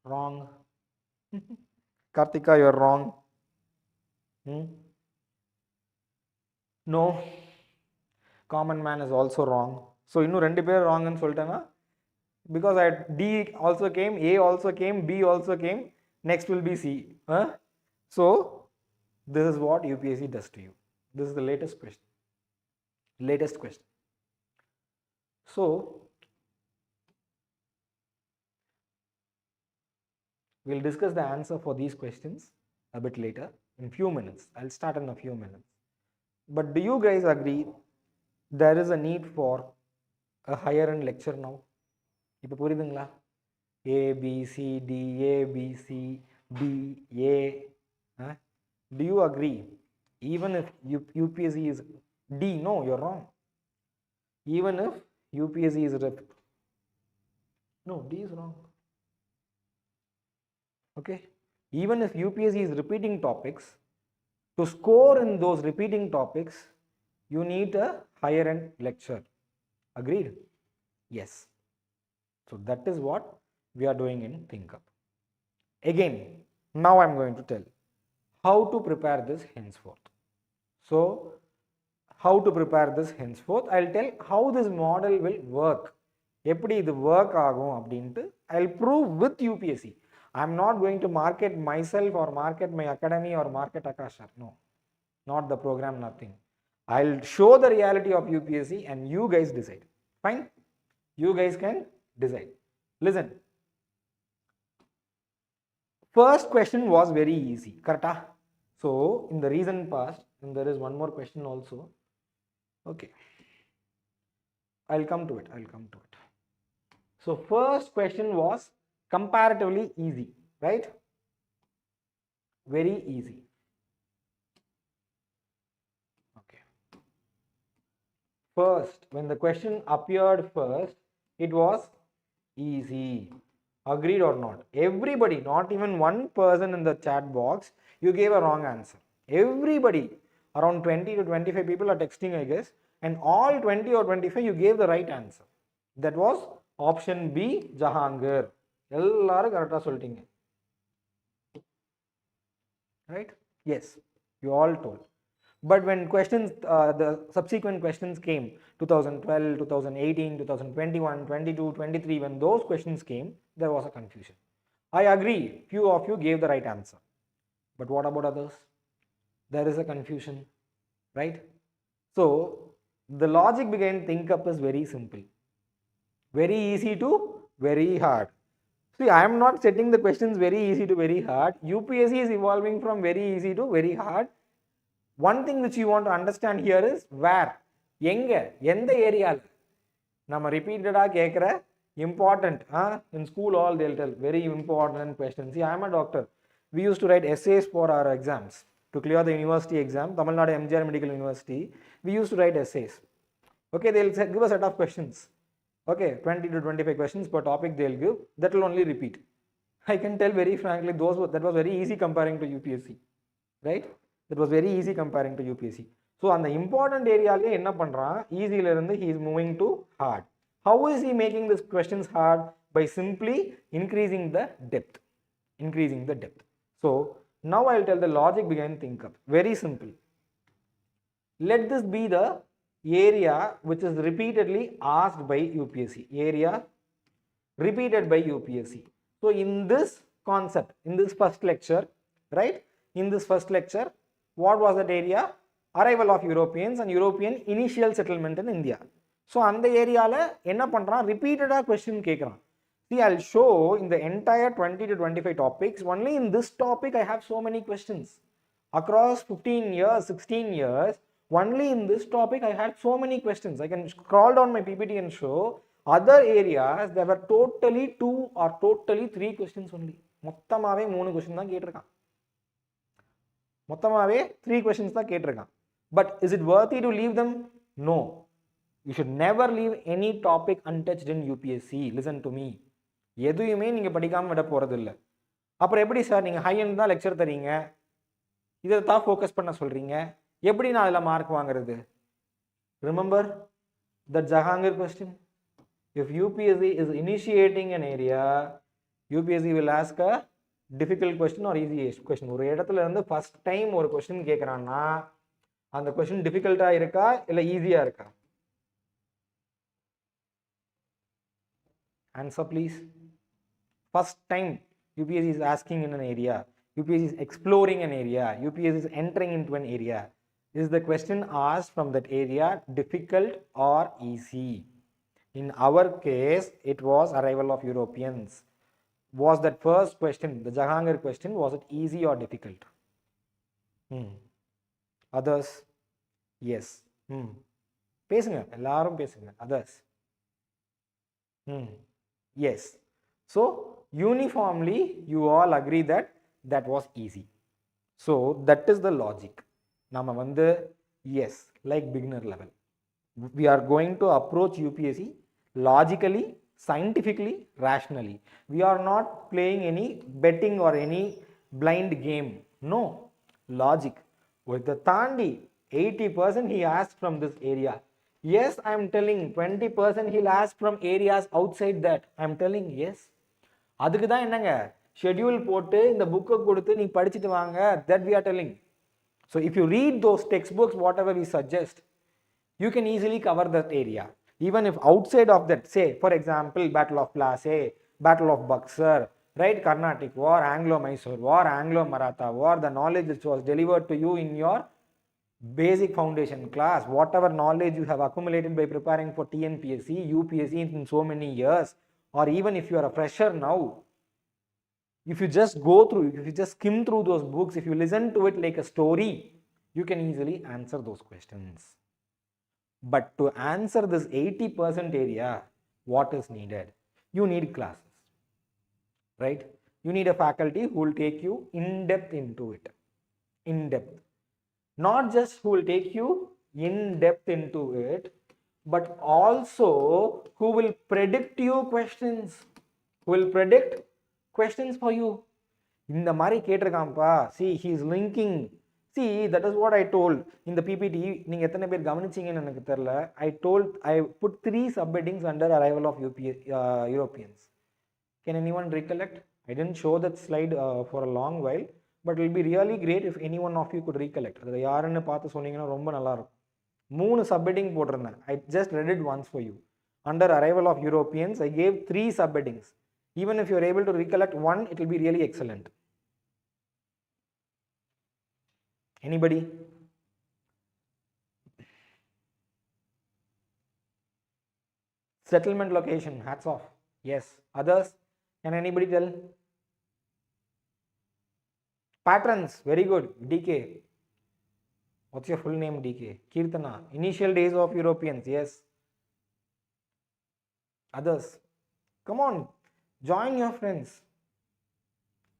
Speaker 1: Wrong. Kartika, you're wrong. No. Common man is also wrong. So, இன்னும் ரெண்டு பேர் wrong ன்னு சொல்லிட்டேனா, because D also came, A also came, B also came, next will be C. So, this is what UPSC does to you. This is the latest question. Latest question. So, we'll discuss the answer for these questions a bit later in few minutes. I'll start in a few minutes. But do you guys agree there is a need for a higher end lecture now? இப்போ புரியுதுங்களா? A, B, C, D, A, B, C, D, A. Do you agree? Even if UPSC is D, no, you're wrong. Even if UPSC is no, D is wrong. Okay? Even if UPSC is repeating topics, to score in those repeating topics, you need a higher end lecture. Agreed? Yes. So that is what we are doing in Think Up. Again, now I am going to tell how to prepare this henceforth. So, how to prepare this henceforth, I'll tell how this model will work. எப்படி இது work ஆகும் அப்படின்ட்டு I'll prove with UPSC. I'm not going to market myself or market my academy or market Akasha. No, not the program, nothing. I'll show the reality of UPSC and you guys decide. Fine? You guys can decide. Listen. First question was very easy. Correct? So, in the recent past, and there is one more question also. Okay. I'll come to it. So, first question was comparatively easy, right? Very easy. Okay. First, when the question appeared first, it was easy. Agreed or not? Everybody, not even one person in the chat box, you gave a wrong answer. Everybody, around 20 to 25 people are texting, I guess, and all 20 or 25 you gave the right answer. That was option B, Jahangir. எல்லாரும் கரெக்டாக சொல்லிட்டீங்க. Right? Yes, you all told. But when questions, the subsequent questions came, 2012, 2018, 2021, 22, 23, when those questions came, there was a confusion. I agree, few of you gave the right answer. But what about others? There is a confusion, right? So, the logic behind Think Up is very simple. Very easy to very hard. See, I am not setting the questions very easy to very hard. UPSC is evolving from very easy to very hard. One thing which you want to understand here is where, எந்த ஏரியால நம்ம repeatedா கேட்குற important, in school all they'll tell very important questions. See, I am a doctor. We used to write essays for our exams. To clear the university exam, Tamil Nadu MGR Medical University, we used to write essays. Okay, they'll give a set of questions. Okay, 20 to 25 questions per topic they'll give. That will only repeat. I can tell very frankly, that was very easy comparing to UPSC, right? That was very easy comparing to UPSC. So on the important area, enna pandran, easy la irundhu he is moving to hard. How is he making these questions hard? By simply increasing the depth. Increasing the depth. So now I'll tell the logic behind think up. Very simple. Let this be the area which is repeatedly asked by UPSC. Area repeated by UPSC. So in this concept, in this first lecture, right? In this first lecture, what was that area? Arrival of Europeans and European initial settlement in India. So on the area la enna pandran repeated question kekran. See, I'll show in the entire 20 to 25 topics, only in this topic I have so many questions. Across 15 years, 16 years, only in this topic I had so many questions. I can scroll down my PPT and show other areas there were totally 2 or totally 3 questions only. மொத்தமாவே 3 questions தான் கேட்டிருக்கான். மொத்தமாவே 3 questions தான் கேட்டிருக்கான். But is it worthy to leave them? No. You should never leave any topic untouched in UPSC. Listen to me. எதுவுமே நீங்க படிக்காம விட போறது இல்ல. அப்புறம் எப்படி சார் நீங்க ஹை எண்ட் தான் லெக்சர் தரீங்க, இதை தான் ஃபோக்கஸ் பண்ண சொல்றீங்க, எப்படி நான் அதில் மார்க் வாங்குறது? Remember the Jahangir question. If UPSC is initiating an area, UPSC will ask a difficult question or easy question. ஒரு இடத்துல இருந்து ஃபர்ஸ்ட் டைம் ஒரு கொஸ்டின் கேட்குறான்னா அந்த கொஸ்டின் டிஃபிகல்ட்டா இருக்கா இல்லை ஈஸியா இருக்கா? Answer please. First time UPSC is asking in an area, UPSC is exploring an area, UPSC is entering into an area. Is the question asked from that area difficult or easy? In our case, it was arrival of Europeans. Was that first question, the Jahangir question, was it easy or difficult? Others? Yes. பேசுங்க, எல்லாரும் பேசுங்க. Others? Yes. So uniformly you all agree that that was easy. So that is the logic. Nama vandu yes, like beginner level, we are going to approach UPSC logically, scientifically, rationally. We are not playing any betting or any blind game. No, logic. With the Thandi 80% he asked from this area. Yes, I am telling 20% he'll ask from areas outside that. I am telling yes. அதுக்கு தான் என்னங்க schedule போட்டு இந்த புக்கை கொடுத்து நீ படிச்சுட்டு வாங்க, that we are telling. So if you read those textbooks, whatever we suggest, you can easily cover that area. Even if outside of that, say for example Battle of Plassey, Battle of Buxar, right, Carnatic War, Anglo-Mysore War, Anglo-Maratha War, the knowledge which was delivered to you in your basic foundation class, whatever knowledge you have accumulated by preparing for TNPSC, UPSC in so many years, or even if you are a fresher now, if you just go through, if you just skim through those books, if you listen to it like a story, you can easily answer those questions. But to answer this 80% area, what is needed? You need classes, right? You need a faculty who will take you in depth into it. In depth. Not just who will take you in depth into it, but also who will predict you questions. Who will predict questions for you. இந்த மாதிரி கேட்டிருக்காம்பா. See, he is linking. See, that is what I told in the PPT. நீங்க எத்தனை பேர் கவனிச்சீங்கன்னு எனக்கு தெரியல. I put 3 subheadings under arrival of Europeans. Can anyone recollect? I didn't show that slide for a long while, but it will be really great if any one of you could recollect. அது யாருன்னு பார்த்து சொன்னீங்கன்னா ரொம்ப நல்லா இருக்கும். 3 subheading போட்டிருந்தேன். I just read it once for you. Under arrival of Europeans, I gave 3 subheadings. Even if you are able to recollect one, it will be really excellent. Anybody? Settlement location, hats off. Yes. Others? Can anybody tell? Patterns, very good. DK. What's your full name, DK? Kirtana. Initial days of Europeans, yes. Others? Come on, join your friends.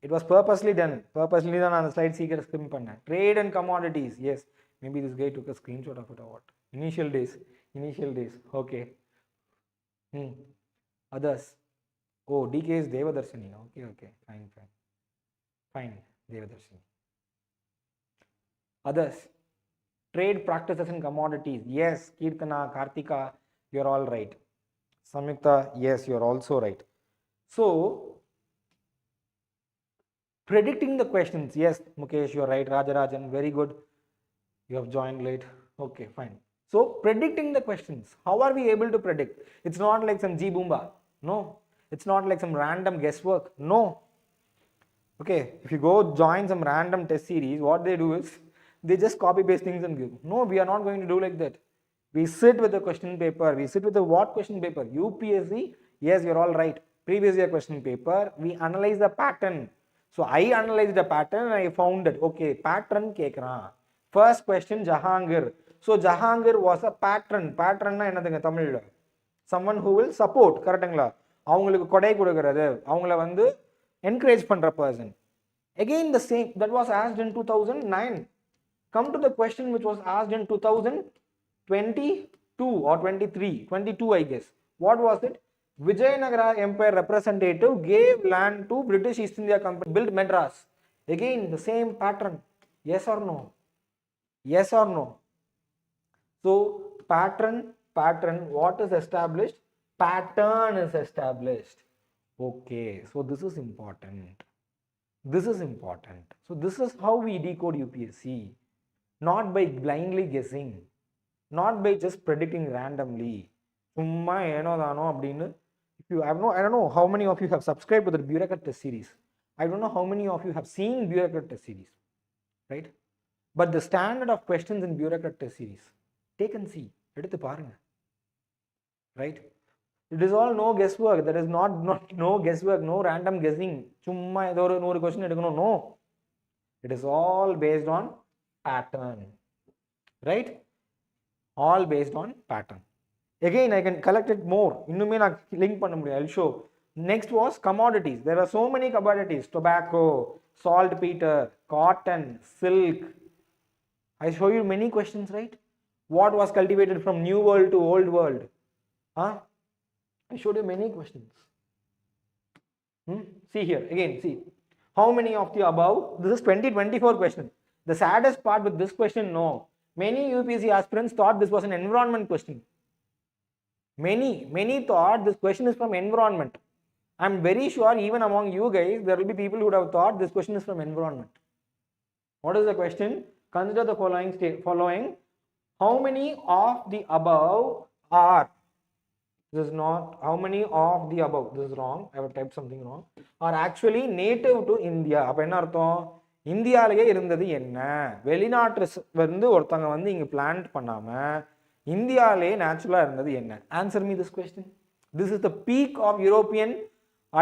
Speaker 1: It was purposely done on the slide seeker screen panna. Trade and commodities. Yes, maybe this guy took a screenshot of it or what. Initial days. Okay. Others. Oh, DK is Devadarshini. Okay. Fine. Devadarshini. Others. Trade practices in commodities. Yes, Kirtana, Kartika, you're all right. Samyukta, yes, you're also right. So, predicting the questions. Yes, Mukesh, you're right. Rajarajan, very good. You have joined late. Okay, fine. So, predicting the questions. How are we able to predict? It's not like some G Boomba. No. It's not like some random guesswork. No. Okay, if you go join some random test series, what they do is, they just copy paste things and give. No, we are not going to do like that. We sit with the question paper. We sit with the what question paper? UPSC. Yes, you're all right. Previous year question paper. We analyze the pattern. So I analyzed the pattern and I found it. Okay, pattern kekran. First question, Jahangir. So Jahangir was a patron. Patron na enadunga Tamil. Someone who will support. Correctangla. அவங்களுக்கு கொடை கொடுக்கிறது. அவங்கள வந்து encourage பண்ற person. Again the same. That was asked in 2009. Come to the question which was asked in 2022 or 22 I guess. What was it? Vijayanagara Empire representative gave land to British East India Company, built Madras. Again the same pattern. Yes or no? Yes or no? So pattern, what is established? Pattern is established. Okay, so this is important. So this is how we decode UPSC. Not by blindly guessing, not by just predicting randomly. If you have I don't know how many of you have subscribed to the bureaucrat test series. I don't know how many of you have seen bureaucrat test series, right? But the standard of questions in bureaucrat test series, take and see, right? It is all no guesswork. There is not no guesswork, no random guessing. No question. No, it is all based on pattern, right? All based on pattern. Again, I can collect it more. Innume na link panna mudiyum. I'll show. Next was commodities. There are so many commodities: tobacco, saltpeter, cotton, silk. I show you many questions, right? What was cultivated from New World to Old World? I showed you many questions. See here again. See how many of the above. This is 2024 question. The saddest part with this question, no. Many UPSC aspirants thought this was an environment question. Many thought this question is from environment. I'm very sure even among you guys, there will be people who would have thought this question is from environment. What is the question? Consider the following. How many of the above are, this is not, how many of the above, this is wrong, I have typed something wrong, are actually native to India. அப்ப என்ன அர்த்தம்? இந்தியாலயே இருந்தது என்ன? வெளிநாட்டு வந்து ஒருத்தங்க வந்து இங்க பிளான்ட் பண்ணாம இந்தியாலயே நேச்சுரலா இருந்தது என்ன? Answer me this question. This is the peak of European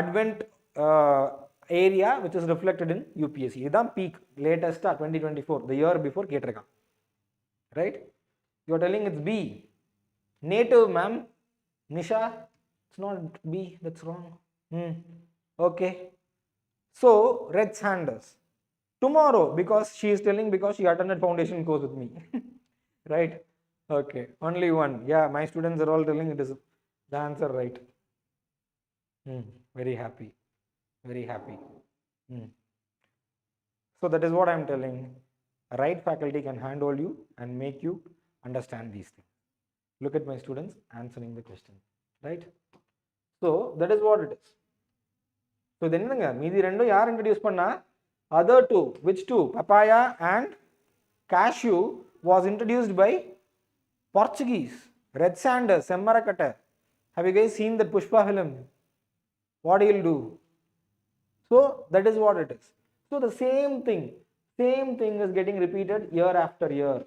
Speaker 1: advent area which is reflected in UPSC. இதுதான் peak, latest 2024, the year before கேட்டிருக்கான். Right? You are telling it's B. Native, ma'am. Nisha, it's not B, that's wrong. Okay. So, Red Sanders. Tomorrow, because she is telling, because she attended foundation course with me. Right? Okay. Only one. Yeah, my students are all telling it is the answer right. Very happy. Very happy. So, that is what I am telling. A right faculty can handhold you and make you understand these things. Look at my students answering the question, right? So that is what it is. So then meedi rendu yaar introduce panna? Other two. Which two? Papaya and cashew was introduced by Portuguese. Red Sanders, Semmarakata. Have you guys seen that Pushpa film? What he'll do? So that is what it is. So the same thing is getting repeated year after year.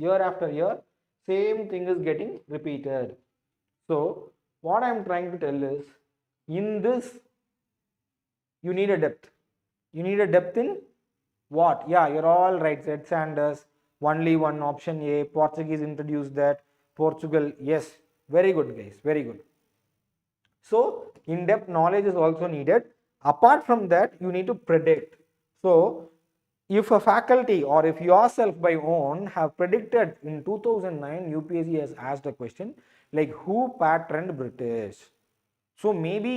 Speaker 1: Year after year, same thing is getting repeated. So what I am trying to tell is, in this you need a depth. You need a depth in what? Yeah, you're all right. Red Sanders, only one, option A. Portuguese introduced that. Portugal, yes. Very good guys, very good. So in-depth knowledge is also needed. Apart from that, you need to predict. So if a faculty or if yourself by own have predicted in 2009 UPSC has asked a question like who patterned British. So maybe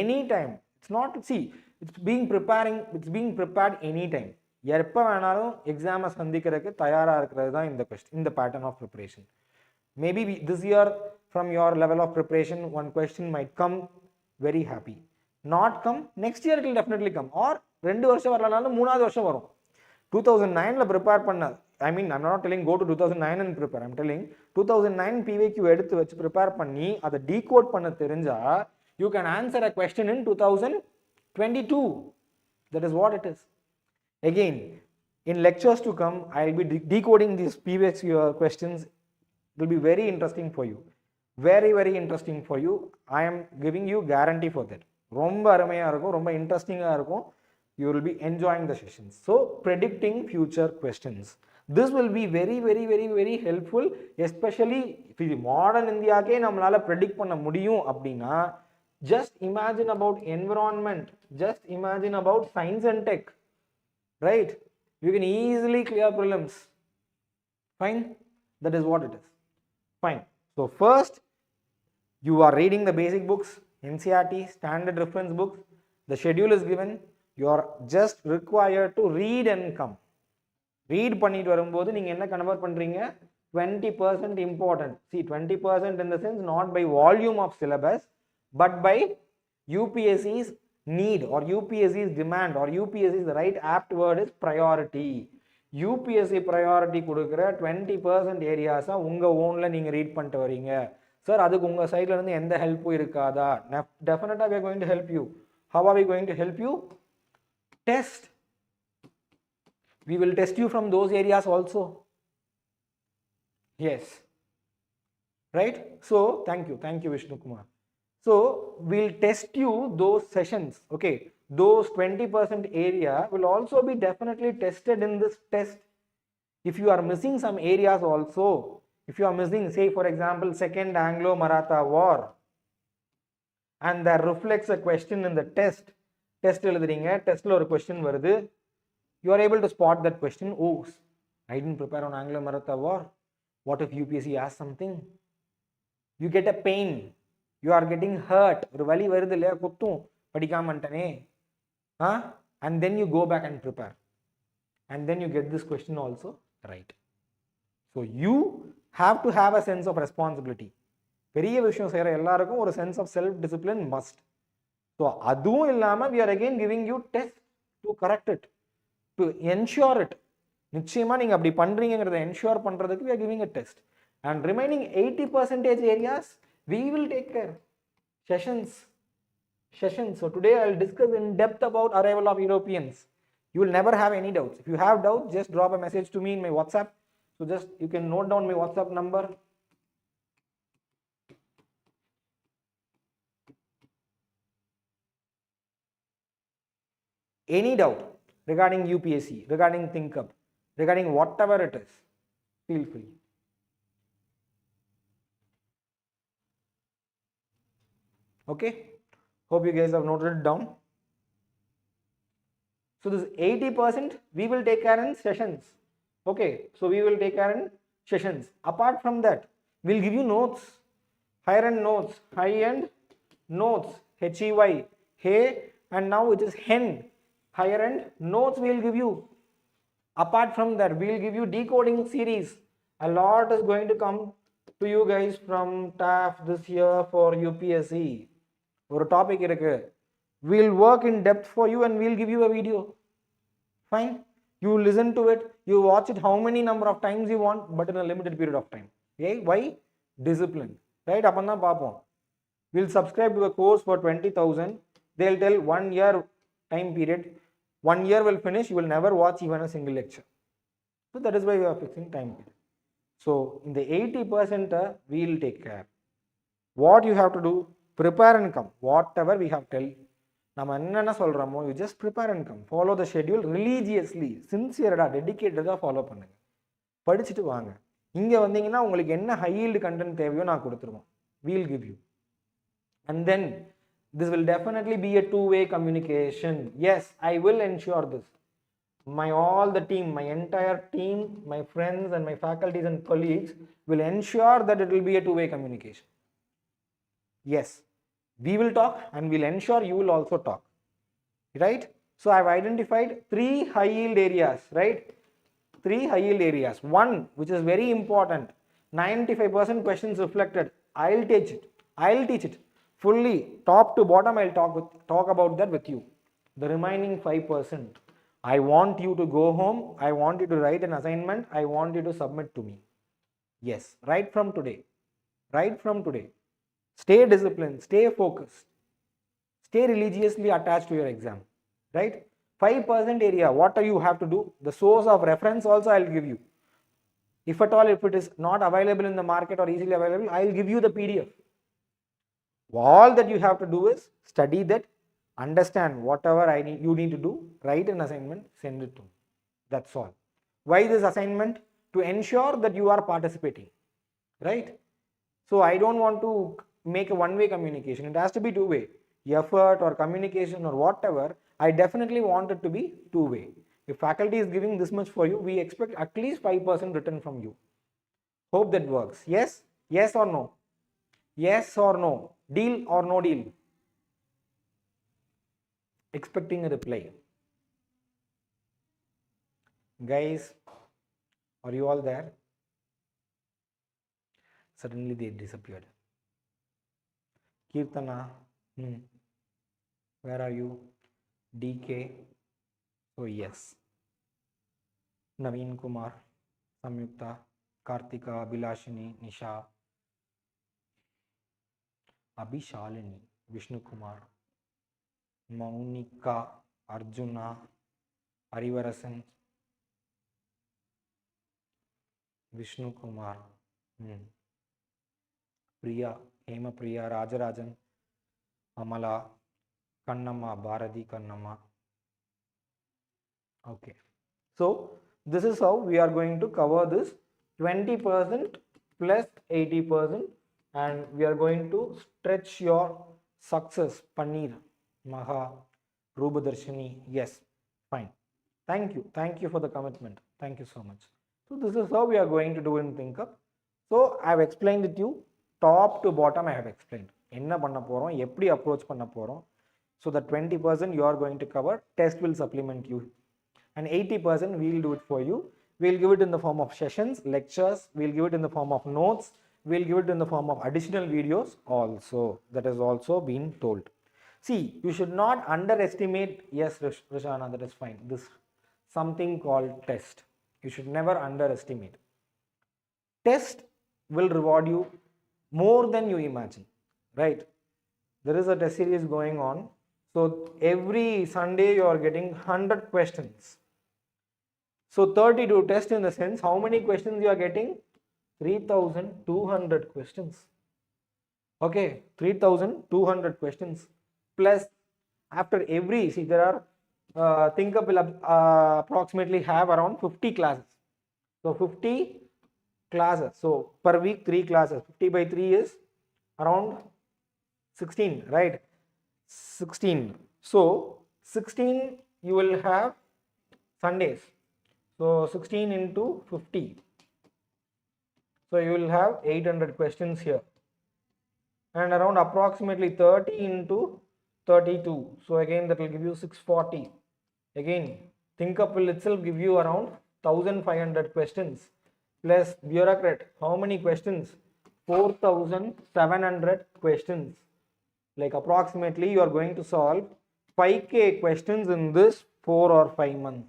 Speaker 1: anytime, it's not, see, it's being prepared anytime. எப்போ வேணாலும் எக்ஸாமை சந்திக்கிறதுக்கு தயாராக இருக்கிறது தான் இந்த கொஸ்டின், இந்த pattern of preparation. Maybe this year from your level of preparation one question might come, very happy. Not come, next year it will definitely come. Or 2 வருஷம் வரலனாலும் 3வது வருஷம் வரும். 2009ல ப்ரிப்பேர் பண்ண, I mean I'm not telling go to 2009 and prepare, I'm telling 2009 PYQ எடுத்து வச்சு prepare பண்ணி அதை டீகோட் பண்ண தெரிஞ்சா you can answer a question in 2022. That is what it is. Again, in lectures to come I will be decoding these PYQ questions. It will be very interesting for you, very very interesting for you. I am giving you guarantee for that. ரொம்ப அருமையா இருக்கும், ரொம்ப இன்ட்ரெஸ்டிங்கா இருக்கும். You will be enjoying the sessions. So predicting future questions, this will be very very very very helpful, especially if the modern Indiaக்கே நம்மளால predict பண்ண முடியும் அப்படின்னா, just imagine about environment, just imagine about science and tech, right? You can easily clear prelims. Fine, that is what it is. Fine. So first you are reading the basic books, NCERT standard reference books. The schedule is given. You are just required to read and come. Read பண்ணிட்டு வரும்போது நீங்க என்ன convert பண்றீங்க, 20% important. See, 20% in the sense not by volume of syllabus but by UPSC's need or UPSC's demand or UPSC's, the right apt word is priority. UPSC priority கொடுக்கிற 20% ஏரியாஸா உங்க ஓன்ல நீங்க read பண்ணிட்டு வரீங்க. சார் அதுக்கு உங்க சைட்ல இருந்து எந்த ஹெல்ப்பும் இருக்காதா? Definitely we are going to help you. How are we going to help you? Test. We will test you from those areas also. Yes, right? So thank you Vishnu Kumar. So we'll test you those sessions. Okay, those 20% area will also be definitely tested in this test. If you are missing some areas also, if you are missing, say for example Second Anglo-Maratha War, and that reflects a question in the test எழுதுறீங்க, டெஸ்ட்ல ஒரு question வருது, you are able to spot that question. Oh, I didn't prepare on Anglo-Maratha War. What if UPSC asks something? You get a pain, you are getting hurt, ஒரு வலி வருது இல்லையா, குத்தும் படிக்காமட்டனே, and then you go back and prepare, and then you get this question also right. So you have to have a sense of responsibility. பெரிய விஷயம் செய்யற எல்லாருக்கும் ஒரு sense of self discipline must. So அதுவும் இல்லாம we are again giving you test to correct it, to ensure it. நிச்சயமா நீங்க அப்படி பண்றீங்கங்கறத ensure பண்றதுக்கு we are giving a test, and remaining 80% areas we will take care. Sessions. So today I will discuss in depth about arrival of Europeans. You will never have any doubts. If you have doubts, just drop a message to me in my WhatsApp. So just you can note down my WhatsApp number. Any doubt regarding UPSC, regarding ThinkUp, regarding whatever it is, feel free. Okay, hope you guys have noted it down. So this 80% we will take care in sessions. Okay, so we will take care in sessions. Apart from that, we'll give you notes, higher end notes, high-end notes, HEY, hey, and now it is hen, higher end notes we will give you. Apart from that, we will give you decoding series. A lot is going to come to you guys from TAF this year for UPSC. ஒரு topic இருக்கு, we'll work in depth for you and we'll give you a video. Fine, you listen to it, you watch it how many number of times you want, but in a limited period of time. Okay, why? Discipline, right? அப்பன்னா பாப்போம். We'll subscribe to a course for 20,000. They'll tell 1 year time period, 1 year will finish, you will never watch even a single lecture. So that is why we are fixing time period. So in the 80% we will take care. What you have to do, prepare and come. Whatever we have tell, நம்ம என்னென்ன சொல்றோமோ, you just prepare and come. Follow the schedule religiously, சின்சியரா, டெடிகேட்டடா follow பண்ணுங்க. படிச்சுட்டு வாங்க. இங்க வந்தீங்கன்னா உங்களுக்கு என்ன ஹை ஈல்டு கண்டென்ட் தேவையோ நான் கொடுத்துருவோம். We'll give you. And then This will definitely be a two-way communication. Yes, I will ensure this. All the team, my entire team, my friends and my faculties and colleagues will ensure that it will be a two-way communication. Yes, we will talk and we'll ensure you will also talk, right? So I've identified 3 high yield areas, right? 3 high yield areas. One, which is very important, 95% questions reflected. I'll teach it fully, top to bottom. I'll talk about that with you. The remaining 5%, I want you to go home. I want you to write an assignment. I want you to submit to me. Yes, right from today. Right from today. Stay disciplined, stay focused, stay religiously attached to your exam, right? 5% area, what do you have to do? The source of reference also I'll give you. If at all, if it is not available in the market or easily available, I'll give you the PDF. All that you have to do is study that, understand whatever you need to do, write an assignment, send it to me. That's all. Why this assignment? To ensure that you are participating, right? So I don't want to make a one-way communication. It has to be two-way. Effort or communication or whatever, I definitely want it to be two-way. If faculty is giving this much for you, we expect at least 5% written from you. Hope that works. Yes? Yes or no? Yes or no? Deal or no deal? Expecting a reply. Guys, are you all there? Suddenly they disappeared. Kirtana, where are you? DK, so yes. Naveen Kumar, Samyukta, Kartika, Bilashini, Nisha, Abhishalini, Vishnu Kumar, Maunika, Arjuna, Arivarasan, Vishnu Kumar, Priya, Hema Priya, Rajarajan, Amala, Kannamma, Bharati Kannamma. Okay. So this is how we are going to cover this 20% plus 80%, and we are going to stretch your success. Paneer, Maha, Rubadarshini. Yes, fine. Thank you for the commitment. Thank you so much. So this is how we are going to do in Think Up. So I have explained it to you top to bottom. I have explained enna panna porom, eppadi approach panna porom. So the 20% you are going to cover, test will supplement you, and 80% we will do it for you. We will give it in the form of sessions, lectures, we will give it in the form of notes, we will give it in the form of additional videos also. That has also been told. See, you should not underestimate. Yes, Rishana, that is fine. This something called test. You should never underestimate. Test will reward you more than you imagine, right? There is a test series going on. So every Sunday you are getting 100 questions. So 32 tests, in the sense, how many questions you are getting? 3,200 questions. Okay, 3,200 questions. Plus, after every, see, there are, Think Up will approximately have around 50 classes. So 50 classes. So per week 3 classes. 50 by 3 is around 16, right? 16. So 16 you will have Sundays. So 16 into 50. So you will have 800 questions here. And around approximately 30 into 32. So again that will give you 640. Again, Think Up will itself give you around 1500 questions. Plus bureaucrat, how many questions? 4700 questions. Like approximately you are going to solve 5k questions in this 4 or 5 months.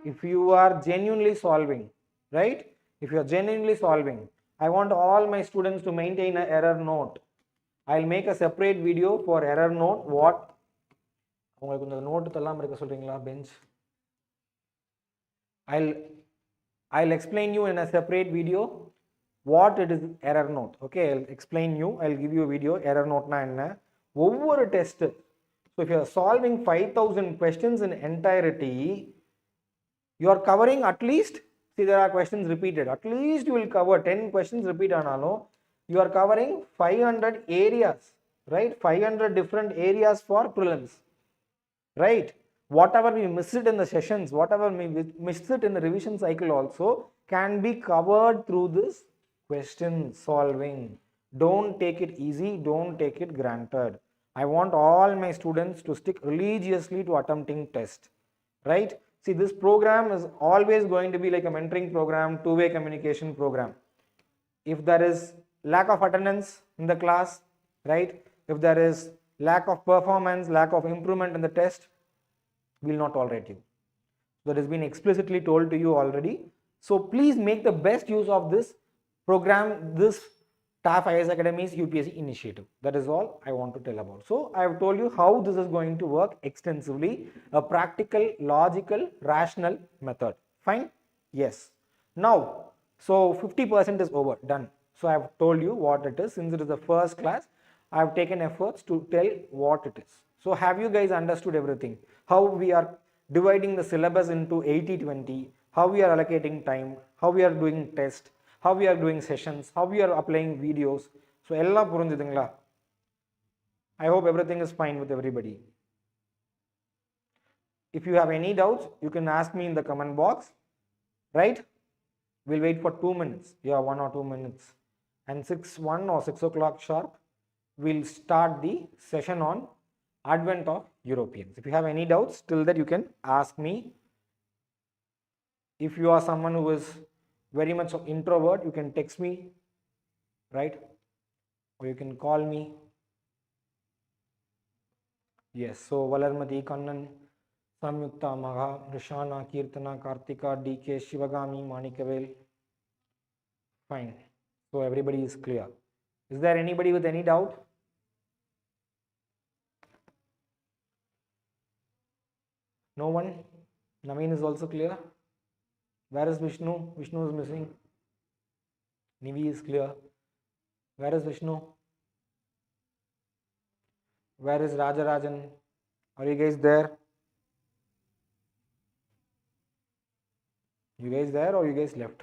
Speaker 1: If you are genuinely solving, right? If you are genuinely solving, I want all my students to maintain an error note. I'll make a separate video for error note. What? Bench. I'll explain you in a separate video what it is error note. Okay, I'll explain you. I'll give you a video. Error note na enna. Over a test. So if you are solving 5,000 questions in entirety, you are covering at least, see, there are questions repeated. At least you will cover 10 questions repeat analo. You are covering 500 areas. right? 500 different areas for prelims, right? Whatever we missed it in the sessions, whatever we missed it in the revision cycle also can be covered through this question solving. Don't take it easy, don't take it granted. I want all my students to stick religiously to attempting test, right? See, this program is always going to be like a mentoring program, two-way communication program. If there is lack of attendance in the class, right? If there is lack of performance, lack of improvement in the test, we will not tolerate you. That has been explicitly told to you already. So please make the best use of this program, this TAF IAS Academy's UPSC initiative. That is all I want to tell about. So I have told you how this is going to work extensively, a practical, logical, rational method. Fine? Yes. Now, so 50% is over, done. So I have told you what it is. Since it is the first class, I have taken efforts to tell what it is. So have you guys understood everything? How we are dividing the syllabus into 80-20, how we are allocating time, how we are doing test, how we are doing sessions, how we are applying videos. So ella purinjudungla. I hope everything is fine with everybody. If you have any doubts, you can ask me in the comment box, right? We'll wait for 2 minutes. Yeah, 1 or 2 minutes. And 1 or 6 o'clock sharp, we'll start the session on advent of Europeans. If you have any doubts, till that you can ask me. If you are someone who is very much of introvert, you can text me, right? Or you can call me. Yes, so Valarmati, Kannan, Samyukta, Magha, Rishana, Kirtana, Kartika, DK, Shivagami, Manikavel. Fine. So everybody is clear. Is there anybody with any doubt? No one? Naveen is also clear. Where is Vishnu? Vishnu is missing. Nivi is clear. Where is Vishnu? Where is Rajarajan? Are you guys there? You guys there or you guys left?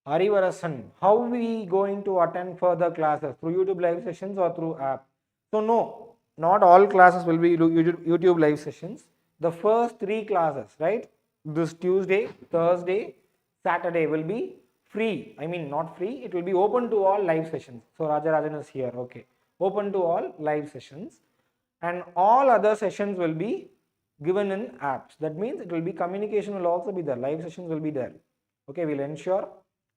Speaker 1: Arivarasan, how we going to attend further classes? Through YouTube live sessions or through app? So no, not all classes will be YouTube live sessions. The first 3 classes, right? This Tuesday, Thursday, Saturday will be free. I mean not free, it will be open to all live sessions. So Rajarajan is here, okay. Open to all live sessions. And all other sessions will be given in apps. That means it will be communication will also be there. Live sessions will be there. Okay, we'll ensure.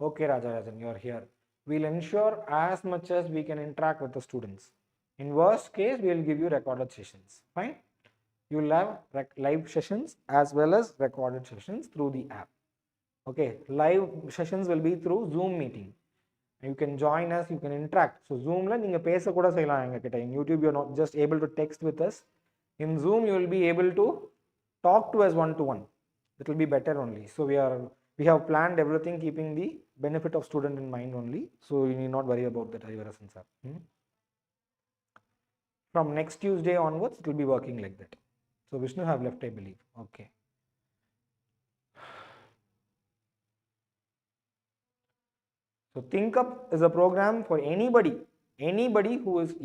Speaker 1: Okay, Rajarajan, you are here. We'll ensure as much as we can interact with the students. In worst case, we will give you recorded sessions. Fine. You will have live sessions as well as recorded sessions through the app. Okay, live sessions will be through Zoom meeting. You can join us, you can interact. So Zoom la neenga pesa kuda seiyalam enga kitta. In YouTube you are not just able to text with us. In Zoom you will be able to talk to us one to one. It will be better only. So we have planned everything keeping the benefit of student in mind only. So you need not worry about that, Arivarasan sir. From next Tuesday onwards, it will be working like that. So Vishnu have left, I believe. Okay. So Think Up is a program for anybody who is,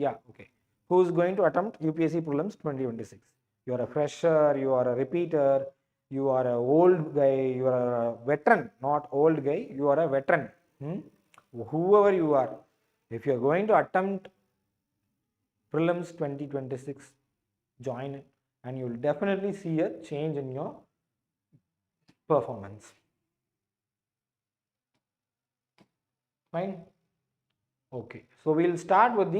Speaker 1: who is going to attempt UPSC prelims 2026. You are a fresher, you are a repeater, you are an old guy, you are a veteran, not old guy, you are a veteran. Whoever you are, if you are going to attempt prelims 2026, join it and you will definitely see a change in your performance. Fine. Okay, so we'll start with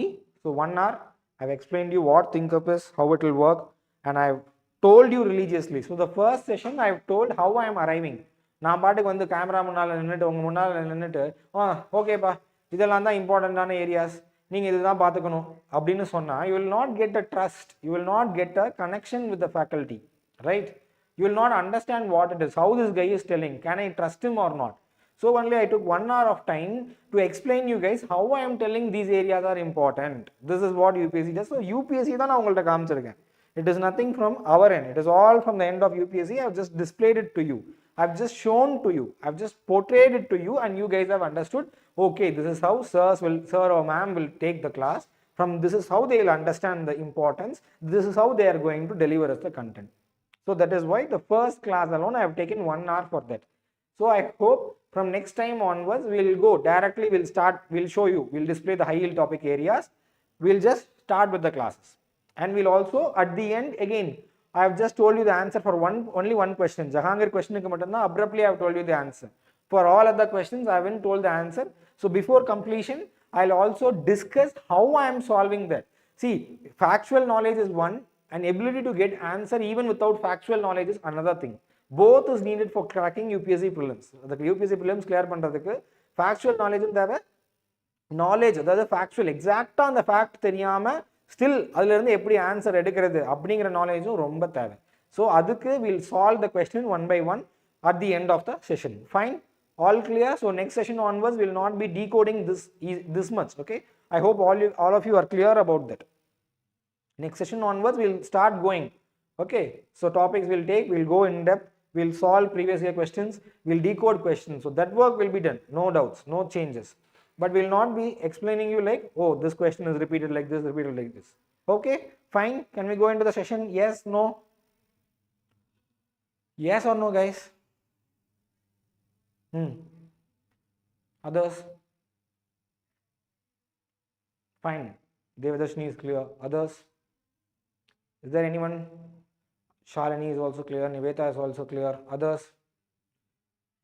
Speaker 1: so 1 hour. I've explained you what Think Up is, how it will work, and I've told you religiously. So the first session I've told how I am arriving. நான் பாட்டுக்கு வந்து camera முன்னால் நின்றுட்டு உங்கள் முன்னால் நின்றுட்டு ஓகேப்பா இதெல்லாம் தான் இம்பார்ட்டண்ட்டான ஏரியாஸ் நீங்கள் இதுதான் பார்த்துக்கணும் அப்படின்னு சொன்னால் you will not get a trust, you will not get a connection with the faculty, right? You will not understand what it is, how this guy is telling, can I trust him or not? So only I took 1 hour of time to explain you guys how I am telling these areas are important. This is what UPSC does. So UPSC தான் நான் உங்கள்கிட்ட காமிச்சிருக்கேன். It is nothing from our end. It is all from the end of UPSC. I have just displayed it to you. I have just shown to you. I have just portrayed it to you, and you guys have understood. Okay, this is how sir or ma'am will take the class. From this is how they will understand the importance. This is how they are going to deliver us the content. So that is why the first class alone I have taken 1 hour for that. So I hope from next time onwards we will go directly. We'll show you. We'll display the high yield topic areas. We'll just start with the classes. And we'll also at the end again, I have just told you the answer for only one question. Jahangir question abruptly I have told you the answer. For all other questions I haven't told the answer. So before completion I'll also discuss how I am solving that. See, factual knowledge is one, and ability to get answer even without factual knowledge is another thing. Both is needed for cracking UPSC prelims. The UPSC prelims clear பண்றதுக்கு factual knowledge தேவை, knowledge அதாவது factual exact அந்த fact தெரியாம still அதுல இருந்து எப்படி answer எடுக்கிறது அப்படிங்கிற நாலேஜும் ரொம்ப தேவை. So அதுக்கு we'll solve the question one by one at the end of the session. Fine, all clear. So next session onwards we will not be decoding this much. Okay, I hope all of you are clear about that. Next session onwards we'll start going. Okay, so topics we'll take, we'll go in depth, we'll solve previous year questions, we'll decode questions. So that work will be done, no doubts, no changes. But we'll not be explaining you like, oh, this question is repeated like this, repeated like this. Okay, fine. Can we go into the session? Yes, no? Yes or no, guys? Others? Fine. Devadarshini is clear. Others? Is there anyone? Shalini is also clear. Niveta is also clear. Others?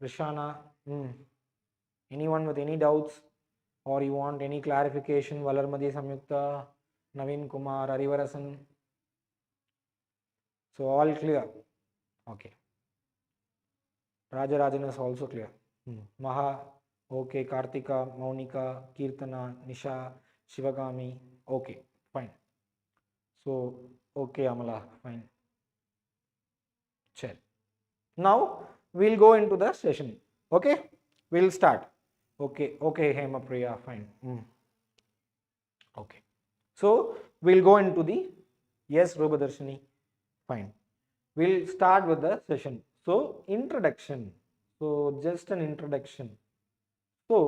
Speaker 1: Rishana? Anyone with any doubts? Or you want any clarification? Valarmadi Samyukta, Naveen Kumar, Arivarasan. So all clear. Okay. Rajarajan is also clear. Maha, okay. Kartika, Maunika, Kirtana, Nisha, Shivagami. Okay, fine. So, okay, Amala, fine. Sure. Now we'll go into the session. Okay, we'll start. Okay, Hemapriya, fine. Okay, so we'll go into the, yes, Rubadarshini, fine. We'll start with the session. So introduction. So just an introduction. So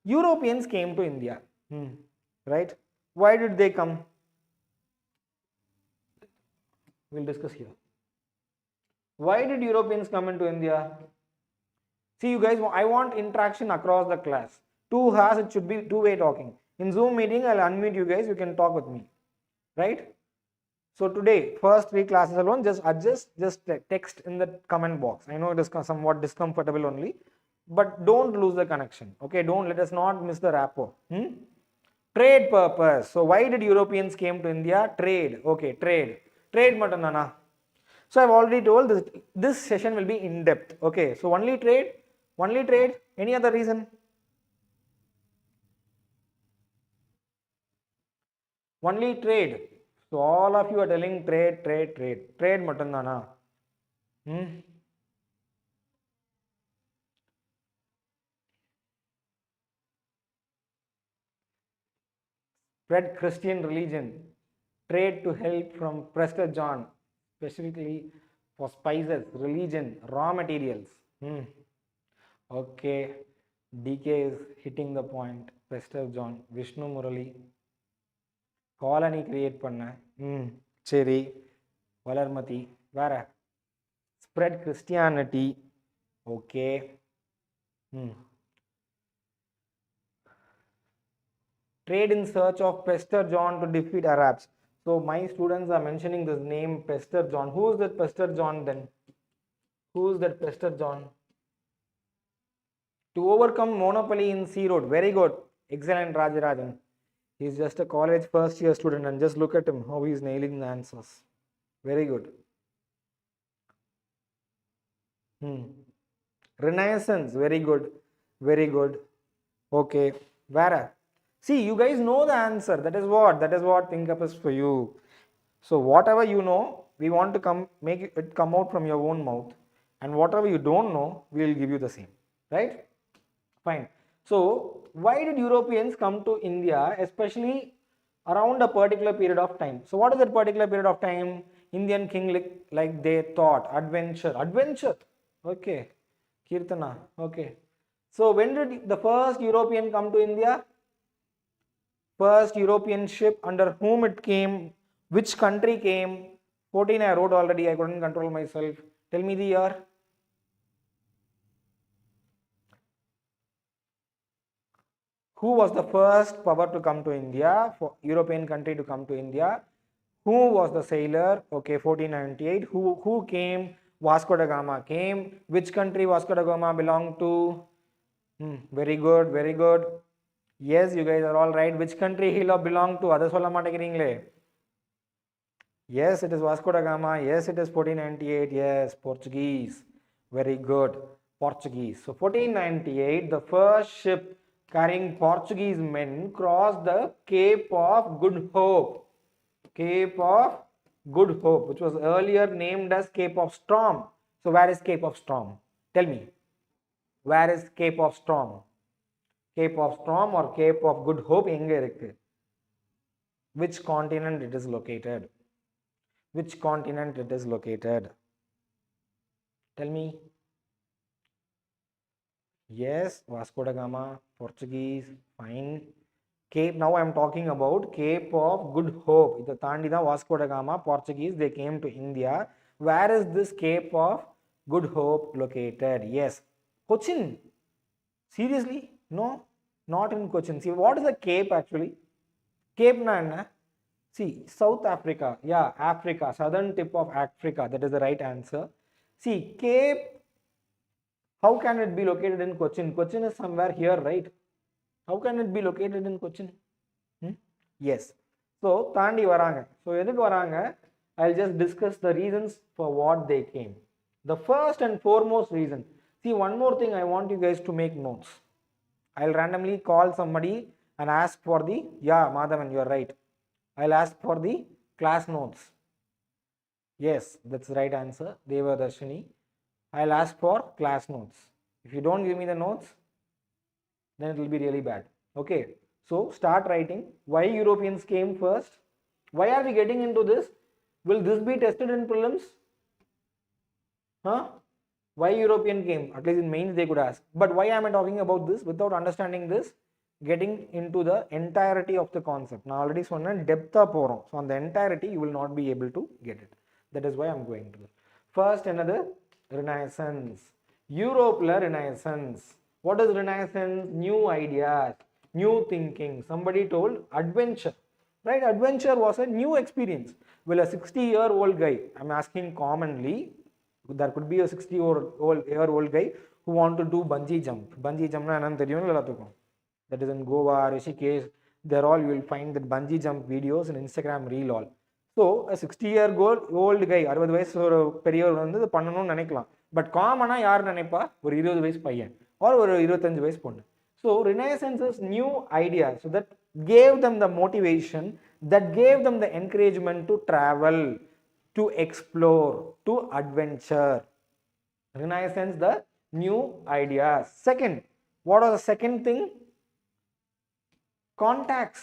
Speaker 1: Europeans came to India, right? Why did they come? We'll discuss here. Why did Europeans come into India? See, you guys, I want interaction across the class. 2 hours, it should be two-way talking. In Zoom meeting, I'll unmute you guys, you can talk with me, right? So today, first 3 classes alone, just adjust, just text in the comment box. I know it is somewhat discomfortable only, but don't lose the connection, okay? Let us not miss the rapport. Trade purpose. So why did Europeans came to India? Trade, okay, trade matannana. So I've already told this session will be in depth, okay? So only trade, any other reason? Only trade. So all of you are telling trade matannana. Spread Christian religion, trade to help from Prester John, specifically for spices, religion, raw materials. Okay, DK is hitting the point. Prester John, Vishnu Murali, colony create panna. Cherry, Valarmati, Vara, spread Christianity. Okay. Trade in search of Prester John to defeat Arabs. So my students are mentioning this name, Prester John. Who is that Prester John then? Who is that Prester John? To overcome monopoly in Sea Road. Very good. Excellent, Rajarajan. He's just a college first year student, and just look at him, how he's nailing the answers. Very good. Renaissance. Very good. Very good. Okay. Vara. See, you guys know the answer. That is what Think Up is for you. So whatever you know, we want to make it come out from your own mouth, and whatever you don't know, we will give you the same, right? Fine. So why did Europeans come to India, especially around a particular period of time? So what is that particular period of time? Indian king like they thought. Adventure. Okay. Kirtana. Okay. So when did the first European come to India? First European ship, under whom it came, which country came? 14 I wrote already, I couldn't control myself. Tell me the year. Who was the first power to come to India, for European country to come to India? Who was the sailor? Okay, 1498. Who came? Vasco da Gama came. Which country Vasco da Gama belonged to? Very good, very good. Yes, you guys are all right. Which country he belonged to? Adu solla maatengringle. Yes, it is Vasco da Gama. Yes, it is 1498. Yes, Portuguese. Very good. Portuguese. So 1498, the first ship carrying Portuguese men crossed the Cape of Good Hope. Cape of Good Hope, which was earlier named as Cape of Storm. So where is Cape of Storm? Tell me. Where is Cape of Storm? Cape of Storm or Cape of Good Hope enga irukku? Which continent it is located? Which continent it is located? Tell me. Yes, Vasco da Gama, Portuguese, fine. Cape, now I am talking about Cape of Good Hope. Idu taandi da Vasco da Gama, Portuguese, they came to India. Where is this Cape of Good Hope located? Yes, Cochin. Seriously? No, not in Cochin. See, what is a cape actually? Cape na enna? See, South Africa. Yeah, Africa, southern tip of Africa. That is the right answer. See, Cape, how can it be located in Cochin? Cochin is somewhere here, right? How can it be located in Cochin? Yes. So, Tandi varanga. So, eduk varanga? I'll just discuss the reasons for what they came. The first and foremost reason. See, one more thing I want you guys to make notes. I'll randomly call somebody and ask for the, yeah, Madhavan, you're right. I'll ask for the class notes. Yes, that's the right answer. Deva Darshini. I'll ask for class notes. If you don't give me the notes, then it will be really bad. Okay, so start writing. Why Europeans came first? Why are we getting into this? Will this be tested in prelims? Huh? Why European came? At least in mains they could ask. But why am I talking about this? Without understanding this, getting into the entirety of the concept. Now already சொன்னேன் depth போறோம். So on the entirety you will not be able to get it. That is why I am going to. First another Renaissance. Europe Renaissance. What is Renaissance? New ideas, new thinking. Somebody told adventure, right? Adventure was a new experience. Well, a 60-year-old guy, I'm asking commonly, there could be a 60-year-old guy who want to do bungee jump. Bungee jump na enna theriyum ellathukkum. That is in Goa, Rishikesh. There all you will find that bungee jump videos in Instagram reel all. So a 60-year-old guy, 60 வயசு ஒரு பெரியவர் வந்து இது பண்ணணும்னு நினைக்கலாம். But காமனா யார் நினைப்பா? ஒரு 20 வயசு பையன் or ஒரு 25 வயசு பொண்ணு. So Renaissance is new idea. So that gave them the motivation, that gave them the encouragement to travel, to explore, to adventure. Renaissance, the new ideas. Second, what was the second thing? Contacts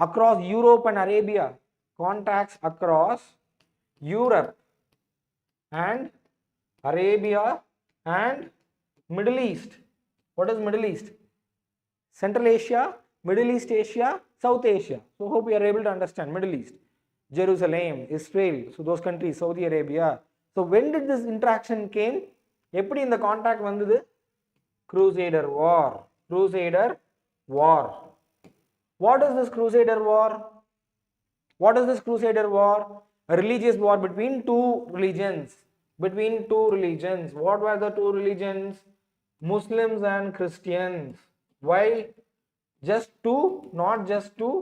Speaker 1: across Europe and Arabia. Contacts across Europe and Arabia and Middle East. What is Middle East? Central Asia, Middle East Asia, South Asia. So hope you are able to understand Middle East. Jerusalem, Israel, so those countries, Saudi Arabia. So when did this interaction came? எப்படி இந்த contact வந்தது? Crusader War. Crusader War. What is this Crusader War? What is this Crusader War? A religious war between two religions. Between two religions. What were the two religions? Muslims and Christians. Why? Just two? Not just two.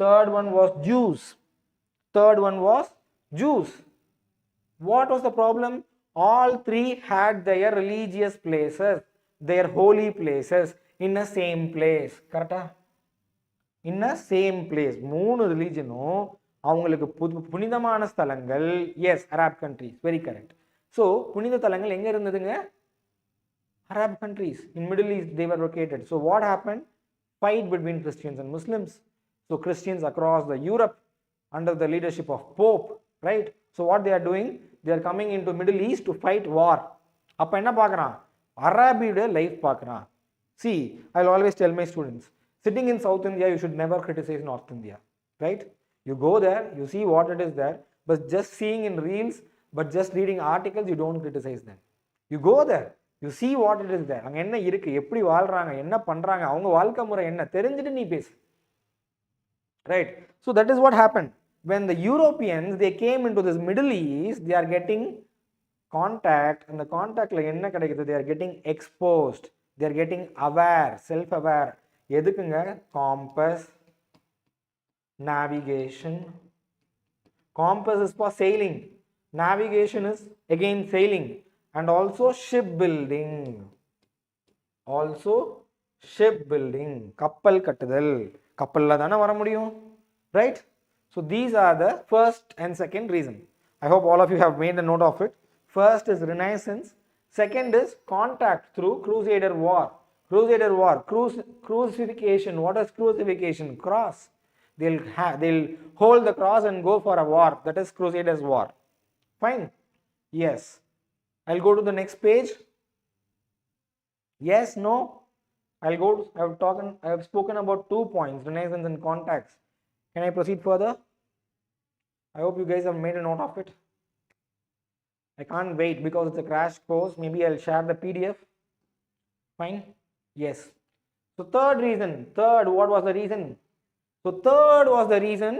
Speaker 1: Third one was Jews. Third one was Jews. What was the problem? All three had their religious places, their holy places in the same place. Correct? In the same place. மூணு ரிலீஜனும் அவங்களுக்கு புனிதமான ஸ்தலங்கள். Yes, Arab countries. Very correct. So புனித தலங்கள் எங்கே இருந்ததுங்க? Arab countries. In Middle East they were located. So what happened? Fight between Christians and Muslims. So Christians across the Europe under the leadership of Pope, right? So what they are doing, they are coming into Middle East to fight war. அப்ப என்ன பார்க்கறான், அரபியோட life பார்க்கறான். See, I'll always tell my students, sitting in South India, you should never criticize North India, right? You go there, you see what it is there, but just seeing in reels, but just reading articles, you don't criticize them. You go there, you see what it is there. அங்க என்ன இருக்கு, எப்படி வாழ்றாங்க, என்ன பண்றாங்க, அவங்க வாழ்க்கை முறை என்ன தெரிஞ்சிட்டு நீ பேசு, right? So that is what happened. When the Europeans, they came into this Middle East, they are getting contact, and the contact la enna kedaikudhu, they are getting exposed, they are getting aware, self aware. எதுக்குங்க, compass, navigation. Compass is for sailing, navigation is again sailing, and also shipbuilding. Also shipbuilding, kappal kattudal, kappalla dana vara mudiyum, right? So these are the first and second reason. I hope all of you have made a note of it. First is Renaissance, second is contact through Crusader War. Crusader War, crucifixion. What is crucifixion? Cross. They'll hold the cross and go for a war. That is Crusaders War. Fine. Yes. I'll go to the next page. Yes, no. I have spoken about 2 points, Renaissance and contacts. Can I proceed further? I hope you guys have made a note of it. I can't wait because it's a crash course. Maybe I'll share the PDF. Fine. Yes. So third reason. What was the reason? So third was the reason,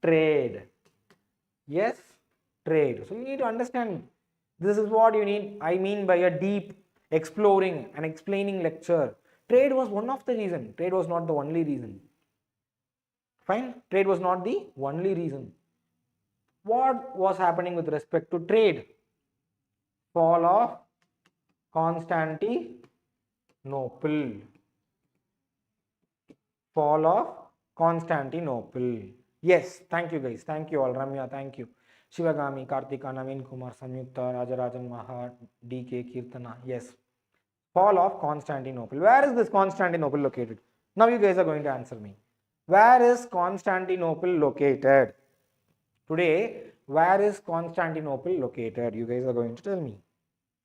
Speaker 1: trade. Yes, trade. So you need to understand, this is what you need. I mean by a deep exploring and explaining lecture. Trade was one of the reason. Trade was not the only reason. Fine. Trade was not the only reason. What was happening with respect to trade? Fall of Constantinople. Fall of Constantinople. Yes, thank you guys. Thank you all. Ramya, thank you. Shivagami, Kartika, Naveen Kumar, Samyukta, Rajarajan Maha, DK, Kirtana. Yes. Fall of Constantinople. Where is this Constantinople located? Now you guys are going to answer me. Where is Constantinople located? Today, where is Constantinople located? You guys are going to tell me.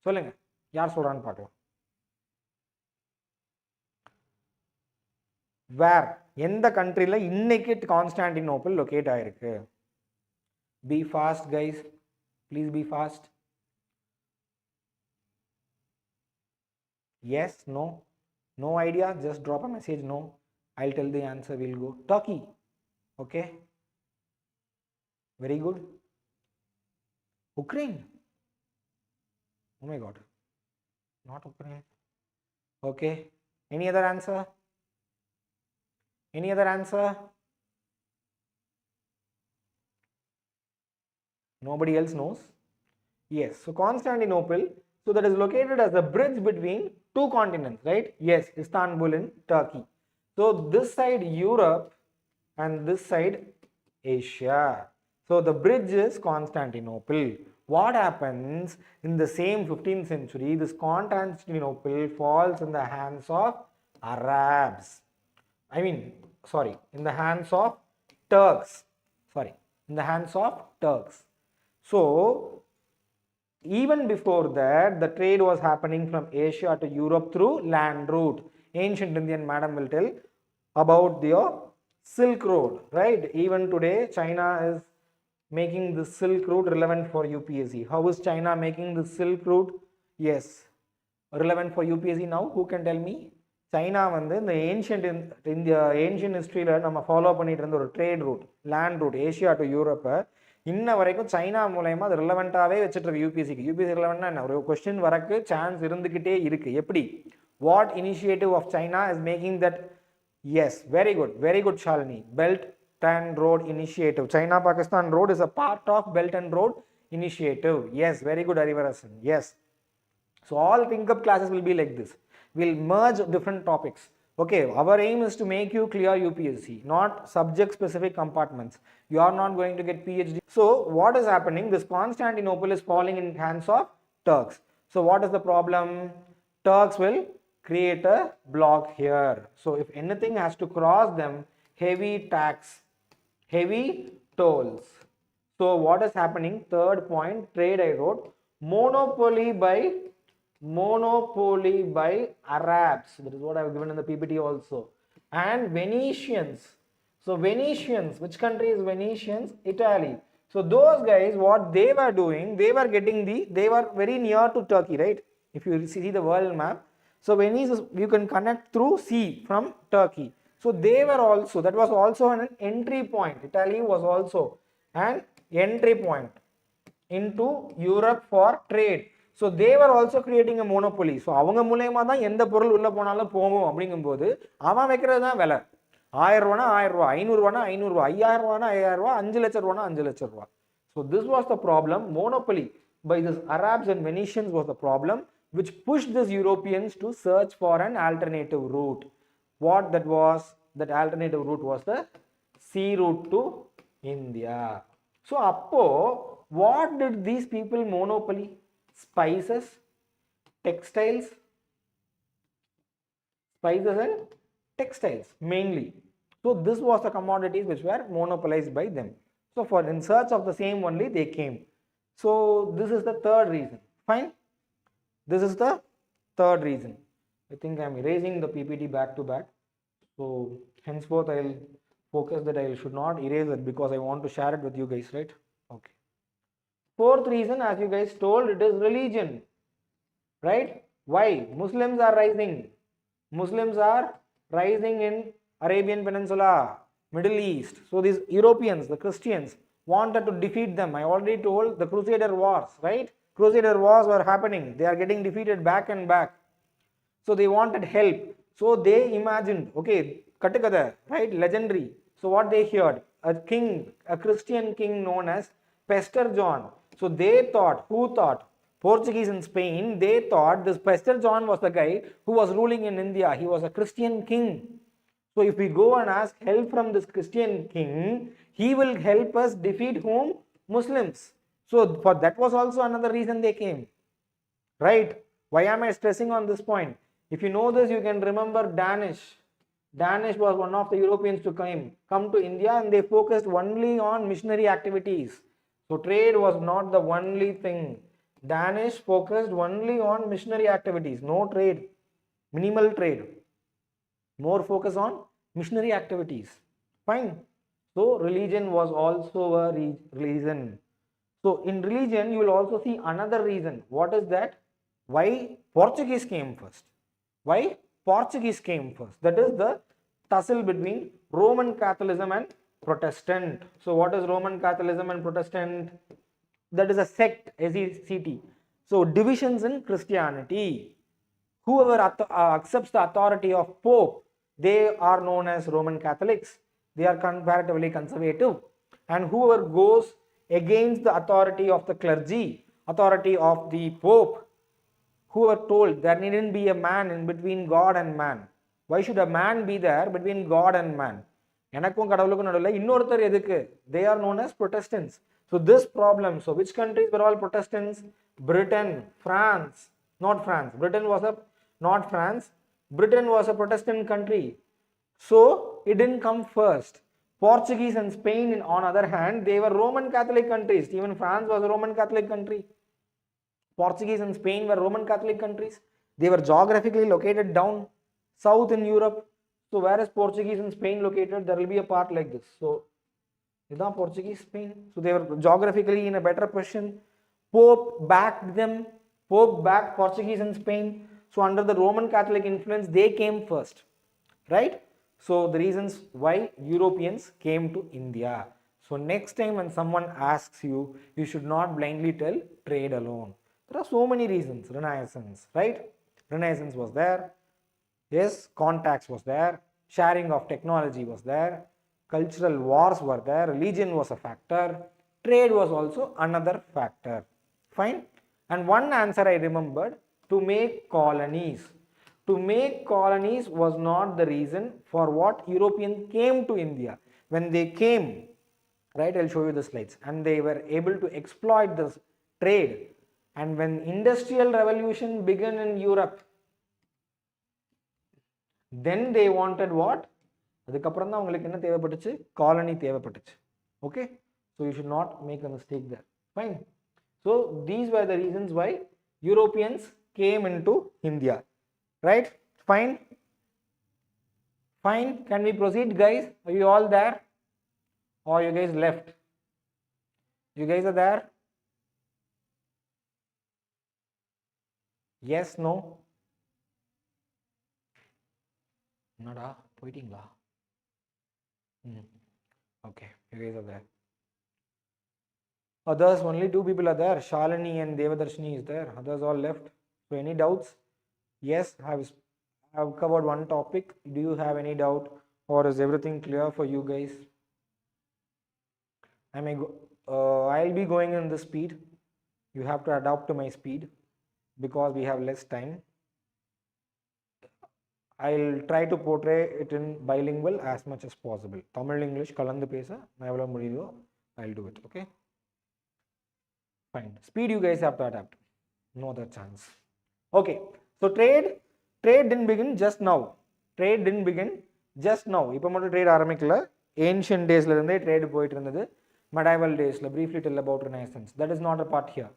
Speaker 1: சொல்லுங்க, யார் சொல்றான்னு பார்க்கலாம். Where, எந்த கண்ட்ரில இன்னைக்கு Constantinople locate ஆயிருக்கு? Be fast guys, please be fast. Yes, no, no idea, just drop a message. No, I'll tell the answer. We'll go Turkey. Okay, very good. Ukraine. Oh my god, not Ukraine. Okay, any other answer? Any other answer? Nobody else knows? Yes, so Constantinople, so that is located as a bridge between two continents, right? Yes, Istanbul in Turkey. So this side Europe and this side Asia. So the bridge is Constantinople. What happens in the same 15th century, this Constantinople falls in the hands of Arabs. In the hands of Turks. In the hands of Turks. So even before that, the trade was happening from Asia to Europe through land route. Ancient Indian madam will tell about the Silk Road, right? Even today, China is making the Silk Route relevant for UPSC. How is China making the Silk Route? Yes, relevant for UPSC now. Who can tell me? China வந்து இந்த ancient ஹிஸ்ட்ரியில் நம்ம follow பண்ணிட்டு இருந்த ஒரு trade route, land route, Asia to யூரோப்பை இன்ன வரைக்கும் சைனா மூலயமா அது ரிலவெண்ட்டாகவே வச்சுட்டு இருக்கு யூபிஎஸ்சிக்கு. யூபிஎஸ்சி ரிலவெண்ட்னா என்ன, ஒரு கொஸ்டின் வரக்கு சான்ஸ் இருந்துக்கிட்டே இருக்கு. எப்படி? What initiative of China is making that? Yes, very good Shalini. Belt and road initiative. China Pakistan road is a part of Belt and Road Initiative. Yes, very good Arivarasan. Yes. So all think up classes will be like this. We'll merge different topics. Okay, our aim is to make you clear UPSC, not subject specific compartments. You are not going to get PhD. So what is happening? This Constantinople is falling in hands of Turks. So what is the problem? Turks will create a block here. So if anything has to cross them, heavy tolls. So what is happening? Third point, trade I wrote. Monopoly by Arabs. That is what I have given in the PPT also. And Venetians. So Venetians, which country is Venetians? Italy. So those guys, what they were doing, they were very near to Turkey, right? If you see the world map. So Venice, you can connect through sea from Turkey. So they were also, that was also an entry point. Italy was also an entry point into Europe for trade. So they were also creating a monopoly. So அவங்க மூலமா தான் எந்த பொருள் உள்ள போனாலும் போகும் அப்படிங்கும்போது அவன் வைக்கிறது தான் விலை. 1000 ரூபானா 1000 ரூபாய், 500 ரூபானா 500 ரூபாய், 5000 ரூபானா 5000 ரூபாய், 5 லட்சம் ரூபானா 5 லட்சம் ரூபாய். So this was the problem. Monopoly by this Arabs and Venetians was the problem, which pushed these Europeans to search for an alternative route. What that was? That alternative route was the sea route to India. So appo what did these people monopoly? Spices, textiles, and textiles mainly. So this was the commodities which were monopolized by them. So for in search of the same only they came. So this is the third reason. Fine. This is the third reason. I think I am erasing the PPT back to back. So henceforth I will focus that I should not erase it because I want to share it with you guys, right? Okay. Fourth reason, as you guys told, it is religion, right? Why? Muslims are rising. Muslims are rising in Arabian Peninsula, Middle East. So these Europeans, the Christians, wanted to defeat them. I already told the Crusader Wars, right? Crusader Wars were happening. They are getting defeated back and back. So they wanted help. So they imagined, okay, Katakada, right? Legendary. So what they heard? A king, a Christian king known as Pastor John. So they thought, who thought? Portuguese in Spain, they thought this Pastor John was the guy who was ruling in India. He was a Christian king. So if we go and ask help from this Christian king, he will help us defeat whom? Muslims. So for that was also another reason they came. Right? Why am I stressing on this point? If you know this, you can remember Danish. Danish was one of the Europeans to come to India, and they focused only on missionary activities. So trade was not the only thing. Danish focused only on missionary activities, no trade, minimal trade, more focus on missionary activities. Fine. So religion was also a reason. So in religion, you will also see another reason. What is that? Why Portuguese came first? Why Portuguese came first? That is the tussle between Roman Catholicism and Protestant. So what is Roman Catholicism and Protestant? That is a sect, S-E-C-T. So divisions in Christianity. Whoever accepts the authority of Pope, they are known as Roman Catholics. They are comparatively conservative. And whoever goes against the authority of the clergy, authority of the Pope, whoever told there needn't be a man in between God and man. Why should a man be there between God and man? எனக்கும் கடவுளுக்கும் நடுவில் இன்னொருத்தர் எதுக்கு? They are known as Protestants. So this problem, so which countries were all Protestants? Britain, France, not France. Britain was a Protestant country. So it didn't come first. Portuguese and Spain, on other hand, they were Roman Catholic countries. Even France was a Roman Catholic country. Portuguese and Spain were Roman Catholic countries. They were geographically located down south in Europe. So where is Portuguese and Spain located? There will be a part like this. So is that Portuguese, Spain? So they were geographically in a better position. Pope backed them. Pope backed Portuguese and Spain. So under the Roman Catholic influence, they came first, right? So the reasons why Europeans came to India. So next time when someone asks you, you should not blindly tell trade alone. There are so many reasons. Renaissance, right? Renaissance was there. Yes, contacts was there. Sharing of technology was there. Cultural wars were there. Religion was a factor. Trade was also another factor. Fine. And one answer I remembered, to make colonies. To make colonies was not the reason for what Europeans came to India. When they came, right, I'll show you the slides, and they were able to exploit this trade. And when industrial revolution began in Europe, then they wanted what? அதுக்கப்புறம் தான் உங்களுக்கு என்ன தேவைப்பட்டுச்சு? Colony தேவைப்பட்டுச்சு. Okay, So you should not make a mistake there. Fine. So these were the reasons why Europeans came into India. Right? Fine. Fine. Can we proceed, guys? Are you all there? Or you guys left? You guys are there? Yes, no? Nada, poitingla. Okay, you guys are there. Others, only 2 people are there. Shalini and Devadarshini is there. Others all left. So any doubts? Yes, I've covered one topic. Do you have any doubt, or is everything clear for you guys? I'll be going in the speed. You have to adapt to my speed because we have less time. I'll try to portray it in bilingual as much as possible. Tamil English kalandu pesa evlo mudiyudho I'll do it. Okay, fine. Speed you guys have to adapt. No other chance. Okay, so trade didn't begin just now. Trade didn't begin just now. Ipo mattum trade ஆரம்பிக்கல. Ancient days la irundhe trade போயிட்டு இருந்தது. Medieval days la briefly tell about Renaissance. That is not a part here.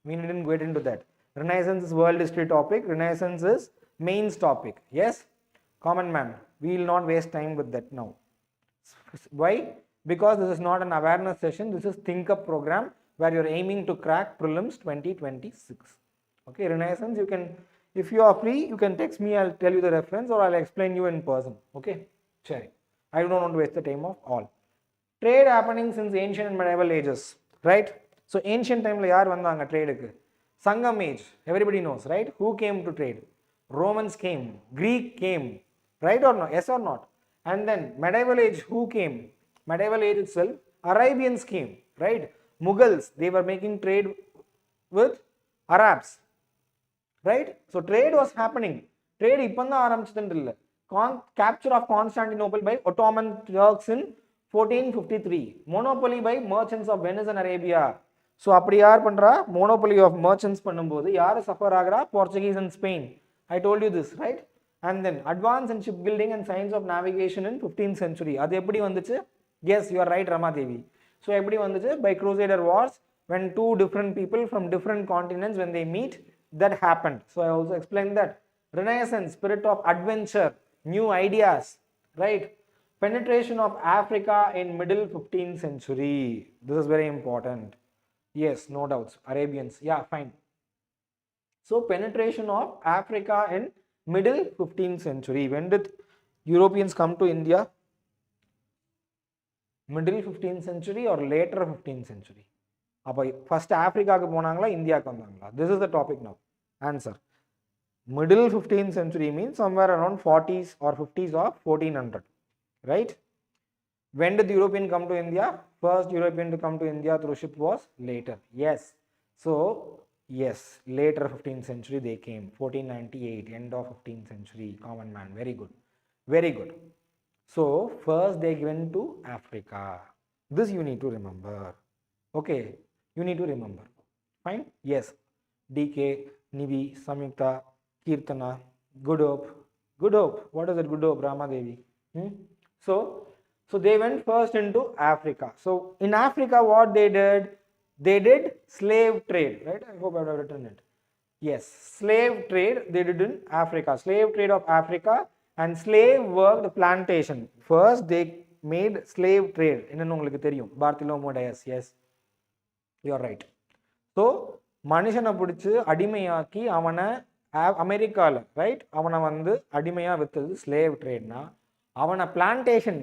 Speaker 1: We didn't get into that. Renaissance is world history topic. Renaissance is mains topic. Yes, common man, we will not waste time with that now. Why? Because this is not an awareness session. This is think up program where you are aiming to crack prelims 2026. Okay, Renaissance, you can, if you are free, you can text me. I'll tell you the reference, or I'll explain you in person. Okay, sure. I don't want to waste the time of all. Trade happening since ancient and medieval ages, right? So ancient time la yaar vandanga trade ku? Sangam age, everybody knows, right? Who came to trade? Romans came, Greek came, right or not? Yes or not? And then medieval age, who came? Medieval age itself, Arabians came, right? Mughals, they were making trade with Arabs, right? So trade was happening. Trade ippanda aarambichadilla. Capture of Constantinople by Ottoman Turks in 1453. Monopoly by merchants of Venice and Arabia. So அப்படி யார் பண்றா? Monopoly of merchants பண்ணும்போது யார் suffer ஆகுறா? Portuguese and Spain. I told you this, right? And then advance in shipbuilding and science of navigation in 15th century. அது எப்படி வந்துச்சு? Yes, you are right, Ramadevi. So எப்படி வந்துச்சு? By Crusader wars, when two different people from different continents, when they meet, that happened. So I also explained that. Renaissance, spirit of adventure, new ideas, right? Penetration of Africa in middle 15th century. This is very important. Yes, no doubts. Arabians, yeah, fine. So penetration of Africa in middle 15th century. When did Europeans come to India? Middle 15th century or later 15th century? First Africa ku ponangala, India ku vandangala? This is the topic now. Answer. Middle 15th century means somewhere around 40s or 50s of 1400, right? When did the European come to India? First European to come to India through ship was later. Yes. So yes, later 15th century they came. 1498, end of 15th century. Common man. Very good. Very good. So first they went to Africa. This you need to remember. Okay, you need to remember. Fine? Yes. DK, Nivi, Samyukta, Kirtana, Good Hope. Good Hope. What is it? Good Hope, Ramadevi. So they went first into Africa. So in Africa, what they did? They did slave trade, right? I hope I have written it. Yes, slave trade they did in Africa. Slave trade of Africa, and slave worked plantation. First they made slave trade. Enna ungalku theriyum, Bartholomew Dias. Yes, you are right. So மனுஷனை பிடிச்சி அடிமையாக்கி அவனை அமெரிக்காவில், right, அவனை வந்து அடிமையாக விற்றது slave ட்ரேட்னா, அவனை plantation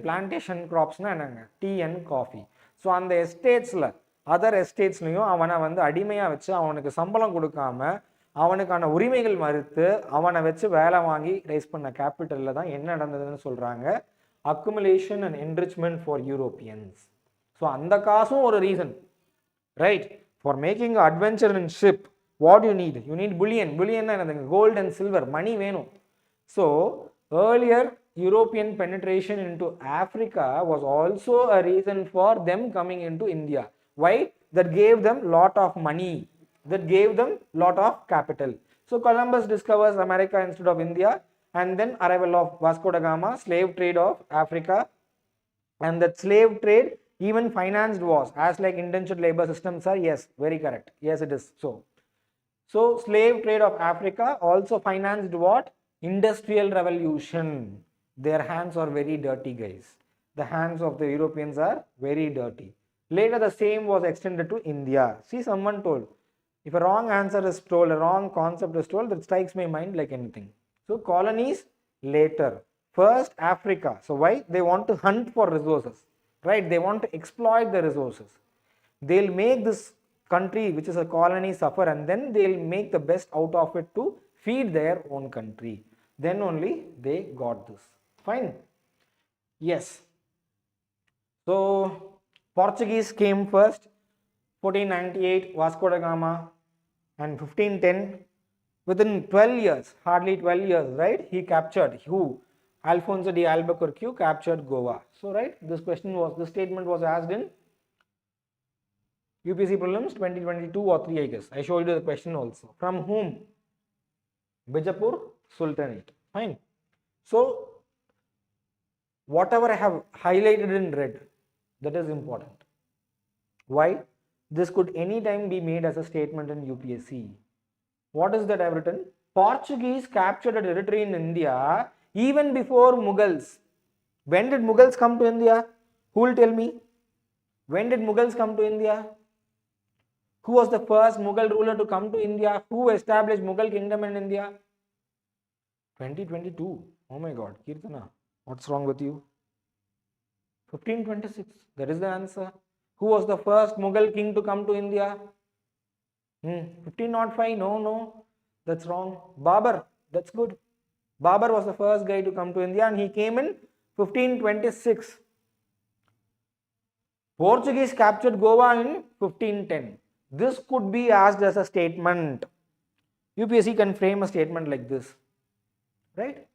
Speaker 1: கிராப்ஸ்னால் என்னங்க? Tea and coffee. So அந்த எஸ்டேட்ஸில், அதர் எஸ்டேட்ஸ்லையும் அவனை வந்து அடிமையாக வச்சு அவனுக்கு சம்பளம் கொடுக்காம அவனுக்கான உரிமைகள் மறுத்து அவனை வச்சு வேலை வாங்கி ரைஸ் பண்ண கேபிட்டலில் தான் என்ன நடந்ததுன்னு சொல்கிறாங்க? Accumulation and enrichment for Europeans. So அந்த காசும் ஒரு reason, right? For making an adventure in ship, what you need? You need bullion. Bullion na enadhu? Gold and silver, money venum. So earlier European penetration into Africa was also a reason for them coming into India. Why? That gave them lot of money, that gave them lot of capital. So Columbus discovers America instead of India, and then arrival of Vasco da Gama, slave trade of Africa, and that slave trade even financed wars as like indentured labor systems are? Yes, very correct. Yes, it is so. So slave trade of Africa also financed what? Industrial revolution. Their hands are very dirty, guys. The hands of the Europeans are very dirty. Later the same was extended to India. See, someone told, if a wrong answer is told, a wrong concept is told, that strikes my mind like anything. So colonies later. First Africa. So why? They want to hunt for resources, right? They want to exploit the resources. They'll make this country which is a colony suffer, and then they'll make the best out of it to feed their own country. Then only they got this. Fine. Yes. So Portuguese came first, 1498 Vasco da Gama, and 1510, within 12 years, hardly 12 years, right, he captured, who? Alfonso de Albuquerque captured Goa. So right, this statement was asked in UPSC prelims 2022 or 3, I guess. I showed you the question also. From whom? Bijapur Sultanate. Fine. So whatever I have highlighted in red, that is important. Why? This could anytime be made as a statement in UPSC. What is that I have written? Portuguese captured a territory in India even before Mughals. When did Mughals come to India? Who will tell me? When did Mughals come to India? Who was the first Mughal ruler to come to India? Who established Mughal kingdom in India? 2022. Oh my God, Kirtana, what's wrong with you? 1526. That is the answer. Who was the first Mughal king to come to India? 1505. No, that's wrong. Babur. That's good. Babur was the first guy to come to India, and he came in 1526. Portuguese captured Goa in 1510. This could be asked as a statement. UPSC can frame a statement like this, right?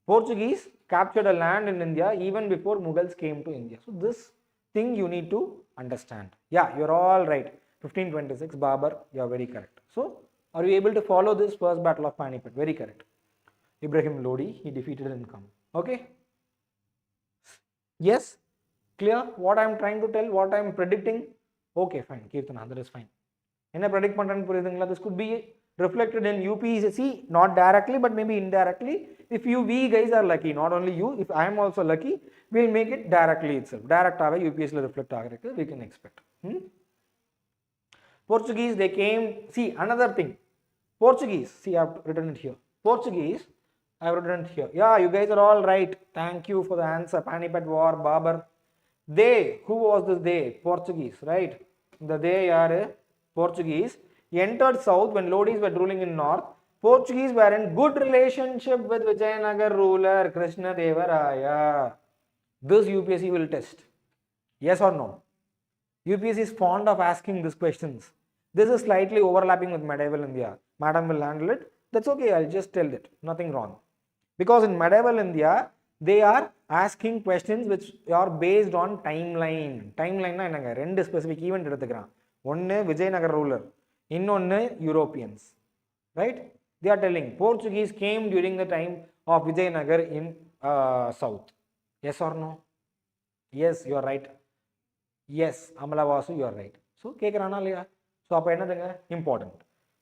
Speaker 1: Portuguese captured a land in India even before Mughals came to India. So this thing you need to understand. Yeah, you're all right. 1526, Babur, you're very correct. So are you able to follow this first battle of Panipat? Very correct. Ibrahim Lodi, he defeated income. Okay? Yes? Clear what I am trying to tell, what I am predicting? Okay, fine. Kirtana, that is fine. In a predict pantan, this could be reflected in UPSC, not directly, but maybe indirectly. If we guys are lucky, not only you, if I am also lucky, we will make it directly itself. Direct UPSC reflect, we can expect. Portuguese, they came. See, another thing. Portuguese, see, I have written it here. Portuguese, I have written it here. Yeah, you guys are all right. Thank you for the answer. Panipat War, Babur. They, who was this they? Portuguese, right? The they are Portuguese. Entered south when Lodis were ruling in north. Portuguese were in good relationship with Vijayanagar ruler Krishna Deva Raya. This UPSC will test. Yes or no? UPSC is fond of asking these questions. This is slightly overlapping with medieval India. Madam will handle it. That's okay, I'll just tell it. Nothing wrong. Because in medieval India, they are asking questions which are based on timeline. Timeline na enanga? Rendu specific event eduthukuran. Onnu Vijayanagar ruler, innonnu Europeans. Right? They are telling Portuguese came during the time of Vijayanagar in south. Yes or no? Yes, you are right. Yes, Amalavasu, you are right. So, kekrana liya. So, appo enadunga? Important.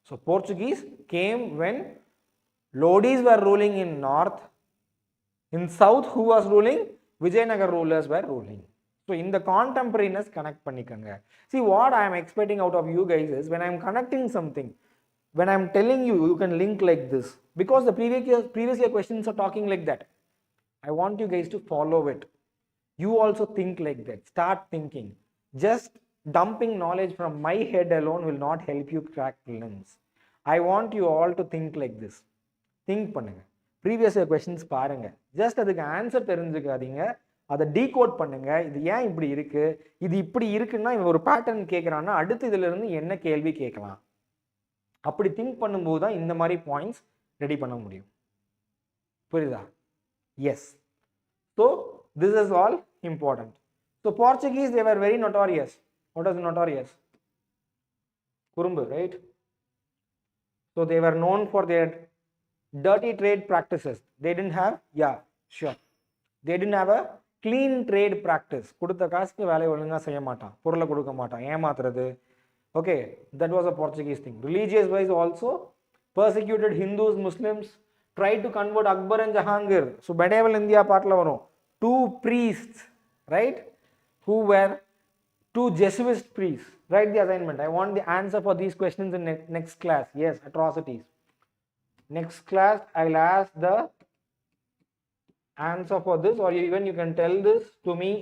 Speaker 1: So, Portuguese came when Lodis were ruling in north. In south, who was ruling? Vijayanagar rulers were ruling. So, in the contemporaneous connect pannikanga. See, what I am expecting out of you guys is when I am connecting something, when I am telling you, you can link like this. Because the previous year questions are talking like that. I want you guys to follow it. You also think like that. Start thinking. Just dumping knowledge from my head alone will not help you crack prelims. I want you all to think like this. Think pannunga. Previous year questions parunga. Just adukku answer therinjukadinga. அதை decode பண்ணுங்க. இது ஏன் இப்படி இருக்கு, இது இப்படி இருக்குன்னா இவன் ஒரு பேட்டர்ன் கேட்குறான்னா அடுத்து இதுல இருந்து என்ன கேள்வி கேட்கலாம், அப்படி திங்க் பண்ணும்போது தான் இந்த மாதிரி பாயிண்ட்ஸ் ரெடி பண்ண முடியும். புரியுதா? Yes. So this is all important. So Portuguese they were very notorious. What is notorious? குறும்பு, right? So they were known for their dirty trade practices. They didn't have, yeah, sure. They didn't have a clean trade practice. கொடுத்த காசுக்கு வேலையை ஒழுங்கா செய்ய மாட்டான், பொருளை கொடுக்க மாட்டான், ஏமாத்துறது. Okay, that was a Portuguese thing. Religious wise also, persecuted Hindus, Muslims, tried to convert Akbar and Jahangir. So medieval India partla varum. Two priests, right, who were two Jesuit priests. Write the assignment. I want the answer for these questions in next class. Yes, atrocities. Next class I'll ask the answer for this, or even you can tell this to me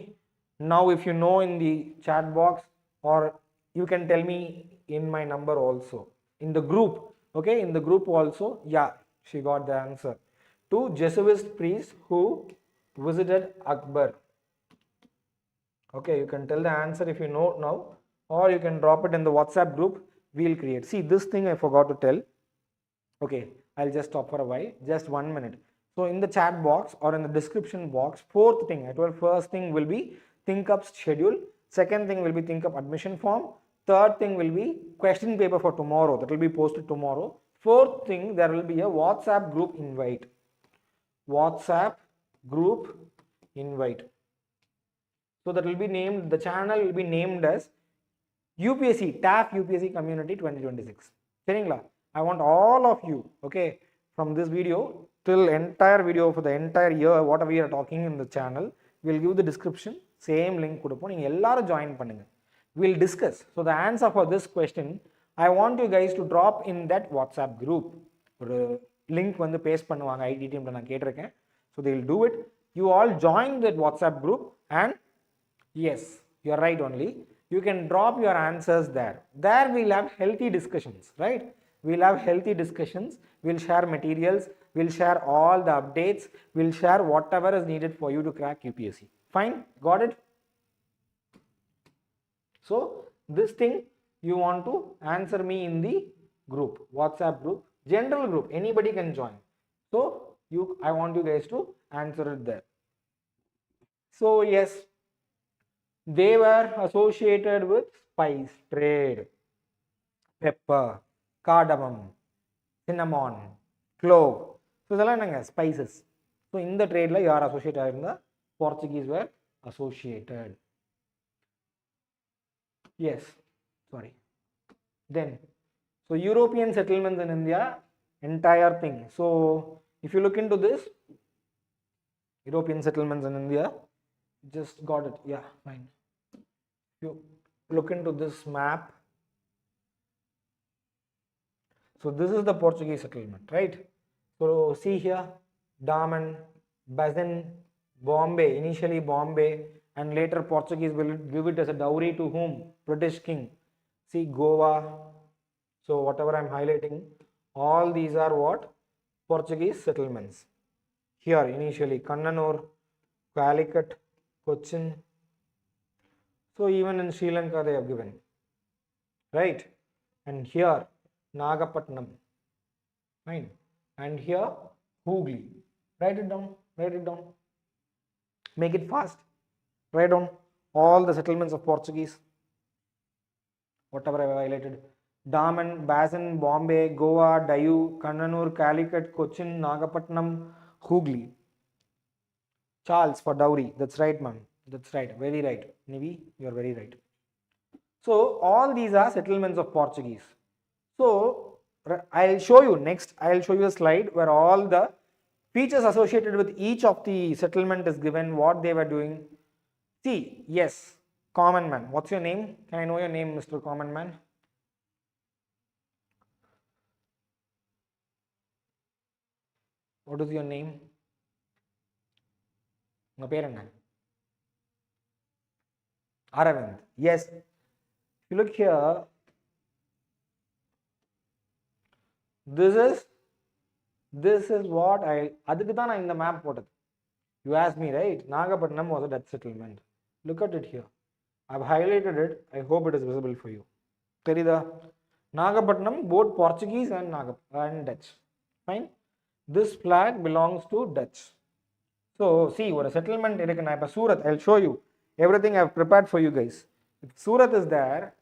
Speaker 1: now if you know in the chat box, or you can tell me in my number also, in the group. Okay, in the group also. Yeah, she got the answer. Two Jesuit priests who visited Akbar. Okay, you can tell the answer if you know now, or you can drop it in the WhatsApp group. We'll create. See, this thing I forgot to tell. Okay, I'll just stop for a while, just 1 minute. So in the chat box or in the description box, fourth thing I told, first thing will be ThinkUp schedule, second thing will be ThinkUp admission form, third thing will be question paper for tomorrow, that will be posted tomorrow. Fourth thing, there will be a WhatsApp group invite. WhatsApp group invite. So that will be named, the channel will be named as UPSC, TAF UPSC Community 2026. Seringla, I want all of you, okay, from this video till entire video for the entire year, whatever we are talking in the channel, we'll give the description, same link கொடுப்போம், நீங்க எல்லாரும் join பண்ணுங்க. We'll discuss. So the answer for this question, I want you guys to drop in that WhatsApp group. ஒரு link வந்து paste பண்ணுவாங்க, IT teamல நான் கேட்டிருக்கேன். So they will do it. You all join that WhatsApp group, and yes, you are right only. You can drop your answers there. There we'll have healthy discussions, right? We'll have healthy discussions. We'll share materials. We'll share all the updates. We'll share whatever is needed for you to crack UPSC. Fine? Got it? So this thing you want to answer me in the group, WhatsApp group, general group. Anybody can join. So I want you guys to answer it there. So yes, they were associated with spice trade, pepper, cardamom, cinnamon, clove. So இதெல்லாம் என்னங்க spices. So இந்த tradeல யார் associate ஆயிருந்தா? Portuguese were associated. Yes, sorry. Then, so European settlements in India, entire thing. So if you look into this, European settlements in India, just got it. Yeah, fine. You look into this map. So this is the Portuguese settlement, right? So see here, Daman, Basin, Bombay, initially Bombay, and later Portuguese will give it as a dowry to whom? British king. See Goa. So whatever I'm highlighting, all these are what? Portuguese settlements. Here initially Kannanur, Calicut, Cochin. So even in Sri Lanka they have given, right? And here Nagapattinam, fine. And here Hooghly. Write it down, write it down. Make it fast. Write down all the settlements of Portuguese, whatever I have highlighted. Daman, Basin, Bombay, Goa, Dayu, Kannanur, Calicut, Cochin, Nagapattinam, Hooghly. Charles for dowry. That's right, ma'am. That's right. Very right. Nivi, you are very right. So all these are settlements of Portuguese. So I'll show you next. I'll show you a slide where all the features associated with each of the settlement is given, what they were doing. See, yes, common man. What's your name? Can I know your name, Mr. Common Man? What is your name? Unga per enna? Aravind. Yes. If you look here, this is what adukku dhaan na indha map potadhu. You asked me, right? Nagapattinam was a Dutch settlement. Look at it here. I've highlighted it. I hope it is visible for you. Terida, Nagapattinam, both Portuguese and Dutch. Fine. This flag belongs to Dutch. So see, what a settlement irukku na ipa Surat. I'll show you everything I've prepared for you guys. If Surat is there,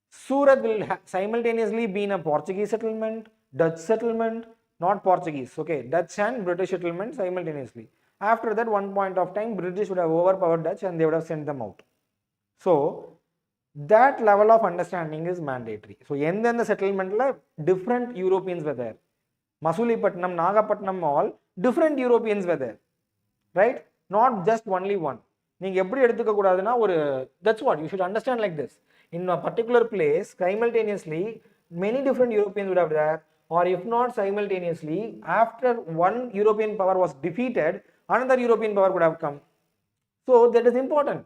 Speaker 1: Surat will simultaneously be in a Portuguese settlement, Dutch settlement, not Portuguese. Okay, Dutch and British settlement simultaneously. After that, one point of time, British would have overpowered Dutch and they would have sent them out. So that level of understanding is mandatory. So the settlement different Europeans were there. Masulipatinam, Nagapatnam, all different Europeans were there, right? Not just only one. That's what you should understand like this. In a particular place, simultaneously, many different Europeans would have there, or if not simultaneously, after one European power was defeated, another European power would have come. So that is important.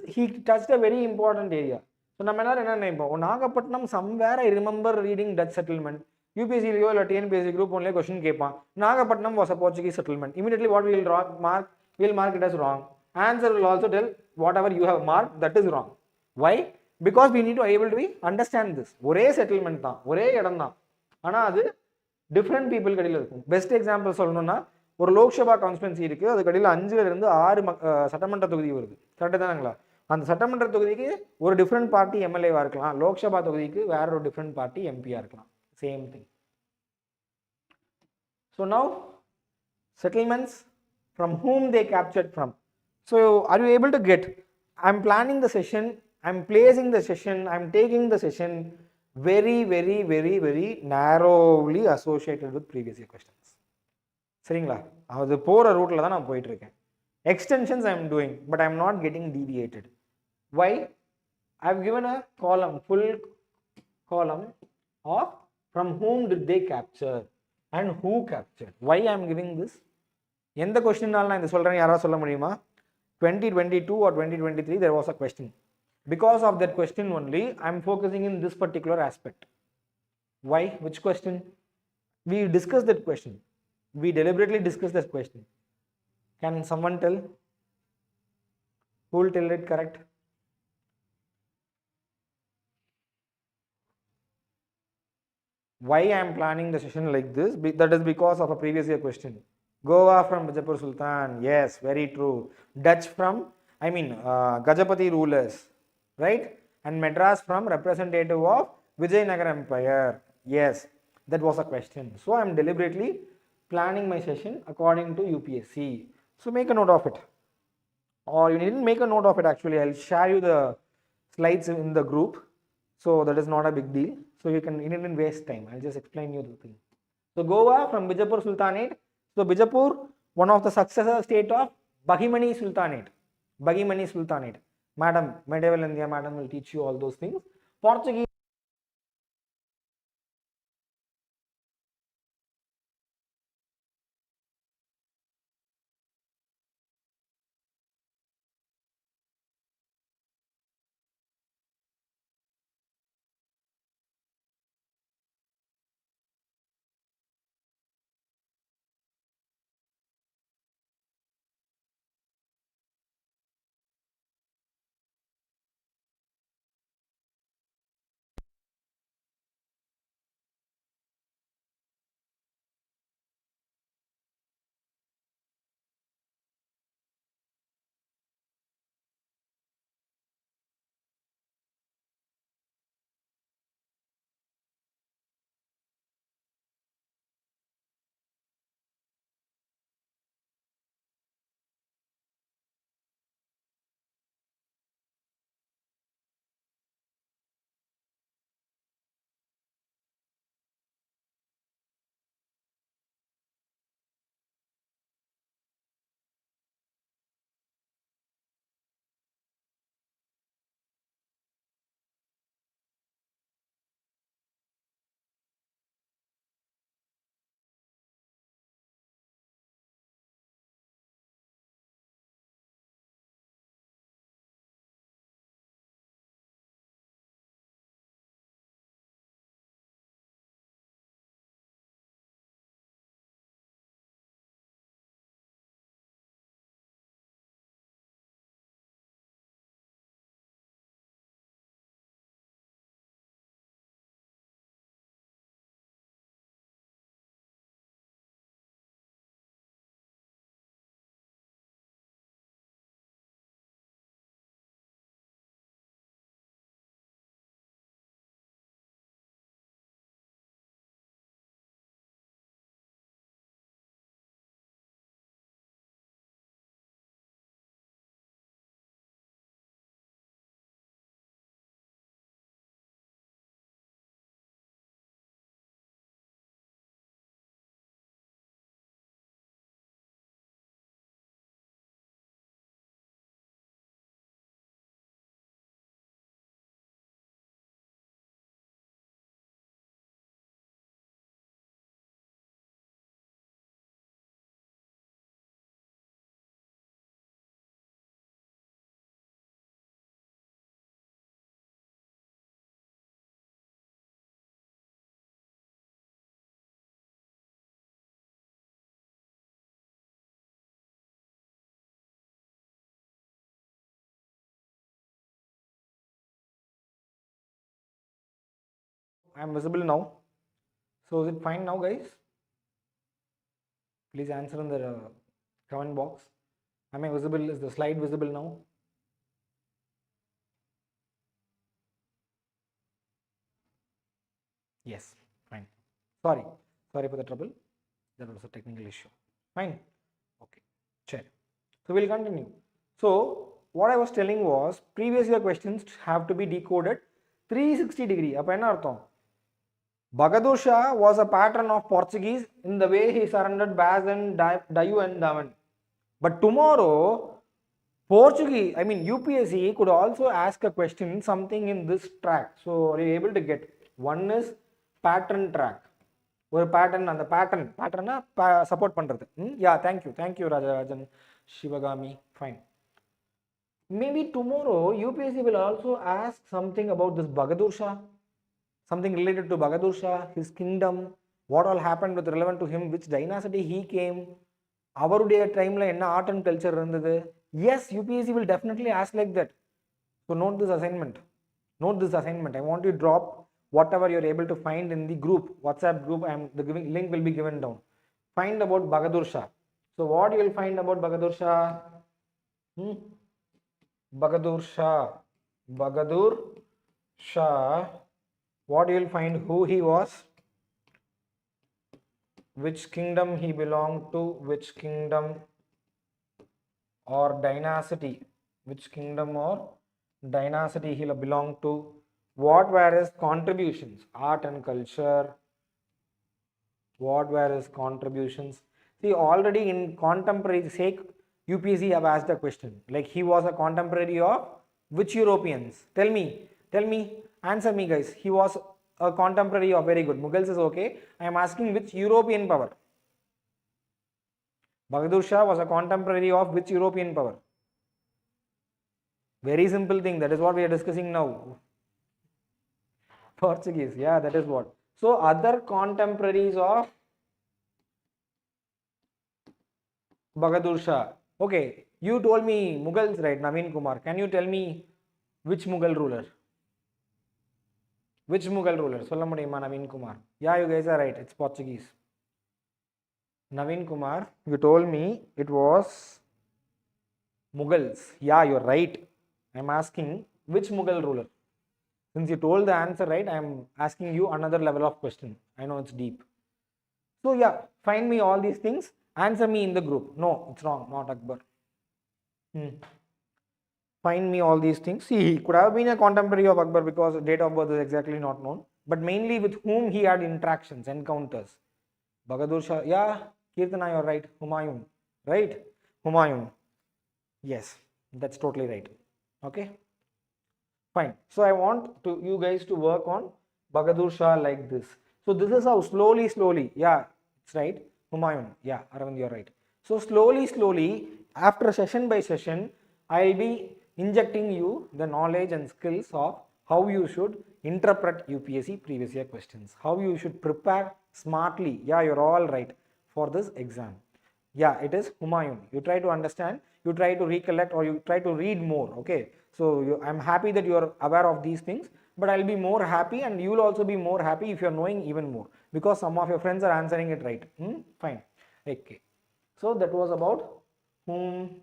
Speaker 1: He touched a very important area. So Nagapatnam, somewhere I remember reading Dutch settlement. UPSC or TNPSC group only question kepa. Nagapatnam was a Portuguese settlement. Immediately what we will mark it as wrong. Answer will also tell whatever you have marked, that is wrong. Why? Because we need to able to understand this. One settlement தான், ஒரே இடம் தான். ஆனா அது different people கடியில இருக்கும். Best example சொல்லணும்னா ஒரு Lok Sabha constituency இருக்கு, அது கடியில 5ல இருந்து 6 சட்டமன்ற தொகுதி வருது. கரெக்ட் தானங்களா? அந்த சட்டமன்ற தொகுதிக்கு ஒரு டிஃபரண்ட் பார்ட்டி எம்எல்ஏவா இருக்கலாம், லோக்சபா தொகுதிக்கு வேற ஒரு டிஃபரண்ட் பார்ட்டி எம்பியா இருக்கலாம். Same thing. So now settlements, from whom they captured from. So are you able to get? I'm planning the session, I'm placing the session, I'm taking the session very narrowly associated with previous year questions. சரிங்களா? அது போற ரூட்ல தான் நான் போயிட்டு இருக்கேன். Extensions I am doing, but I am not getting deviated. Why? I have given a column, full column of from whom did they capture and who captured. Why I am giving this? எந்த கொஸ்டின்னால நான் இதை சொல்றேன் யாராவது சொல்ல முடியுமா? 2022 or 2023 there was a question. Because of that question only I am focusing in this particular aspect. Why? Which question? We discussed that question. We deliberately discussed this question. Can someone tell? Who will tell it correct? Why I am planning the session like this? That is because of a previous year question. Goa from Bijapur Sultan. Yes, very true. Dutch from, Gajapati rulers, right? And Madras from representative of Vijayanagar Empire. Yes, that was a question. So I am deliberately planning my session according to UPSC. So make a note of it. Or you needn't make a note of it actually. I'll share you the slides in the group. So that is not a big deal. So you needn't waste time. I'll just explain you the thing. So Goa from Bijapur Sultanate. So Bijapur, one of the successor state of Bahimani Sultanate. Bahimani Sultanate. Madam, medieval India madam will teach you all those things. Portuguese I am visible now. So is it fine now, guys? Please answer in the comment box. Am I visible? Is the slide visible now? Yes, fine. Sorry for the trouble. There was a technical issue. Fine. Okay, sure. So we'll continue. So what I was telling was previous year questions have to be decoded 360 degree. Appa enna artham? Bahadur Shah was a patron of Portuguese in the way he surrendered Baz and Dayu and Daman. But tomorrow, Portuguese, I mean UPSC could also ask a question something in this track. So are you able to get? One is pattern track. Or pattern and the pattern support pandrathu. Yeah, thank you Rajan Shivagami. Fine. Maybe tomorrow UPSC will also ask something about this Bahadur Shah. Something related to Bahadur Shah, his kingdom, what all happened with relevant to him, which dynasty he came, avaruடைய டைம்ல என்ன art and culture இருந்தது. Yes, UPSC will definitely ask like that. So note this assignment. I want you to drop whatever you are able to find in the group, WhatsApp group. The link will be given down. Find about Bahadur Shah. So what you will find about Bahadur Shah? Bahadur Shah. What you will find? Who he was, which kingdom he belonged to, which kingdom or dynasty, he belonged to, what were his contributions, art and culture, what were his contributions. See, already in contemporary sake, UPSC have asked a question, like he was a contemporary of which Europeans? Tell me, answer me guys. He was a contemporary of, very good, Mughals is okay. I am asking which European power? Bahadur Shah was a contemporary of which European power? Very simple thing, that is what we are discussing now. Portuguese, yeah, that is what. So other contemporaries of Bahadur Shah. Okay, you told me Mughals, right, Naveen Kumar. Can you tell me which Mughal ruler? Solla mudiyuma Naveen Kumar. Yeah, you guys are right, it's Portuguese. Naveen Kumar, you told me it was Mughals. Yeah, you're right. I'm asking which Mughal ruler? Since you told the answer right, I'm asking you another level of question. I know it's deep. So yeah, find me all these things. Answer me in the group. No, it's wrong, not Akbar. Find me all these things. See, he could have been a contemporary of Akbar because date of birth is exactly not known. But mainly with whom he had interactions, encounters. Bahadur Shah, yeah, Kirtana, you're right. Humayun, right? Humayun. Yes, that's totally right. Okay, fine. So I want you guys to work on Bahadur Shah like this. So this is how slowly, yeah, it's right. Humayun, yeah, Aravind, you're right. So slowly, after session by session, I'll be injecting you the knowledge and skills of how you should interpret UPSC previous year questions, how you should prepare smartly. Yeah, you're all right for this exam. Yeah, it is Humayun. You try to understand, you try to recollect, or you try to read more. Okay, so I'm happy that you are aware of these things, but I'll be more happy and you will also be more happy if you're knowing even more, because some of your friends are answering it right. Fine. Okay, so that was about whom.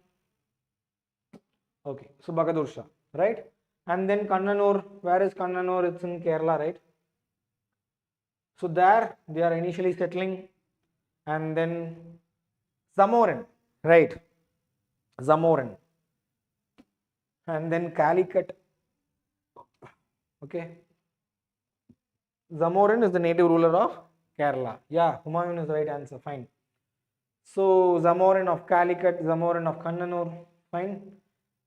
Speaker 1: Okay, so Bahadur Shah, right? And then Kannanur, where is Kannanur? It's in Kerala, right? So there they are initially settling, and then Zamorin, right? Zamorin, and then Calicut. Okay, Zamorin is the native ruler of Kerala. Yeah, Humayun is the right answer. Fine. So Zamorin of Calicut, Zamorin of Kannanur. Fine.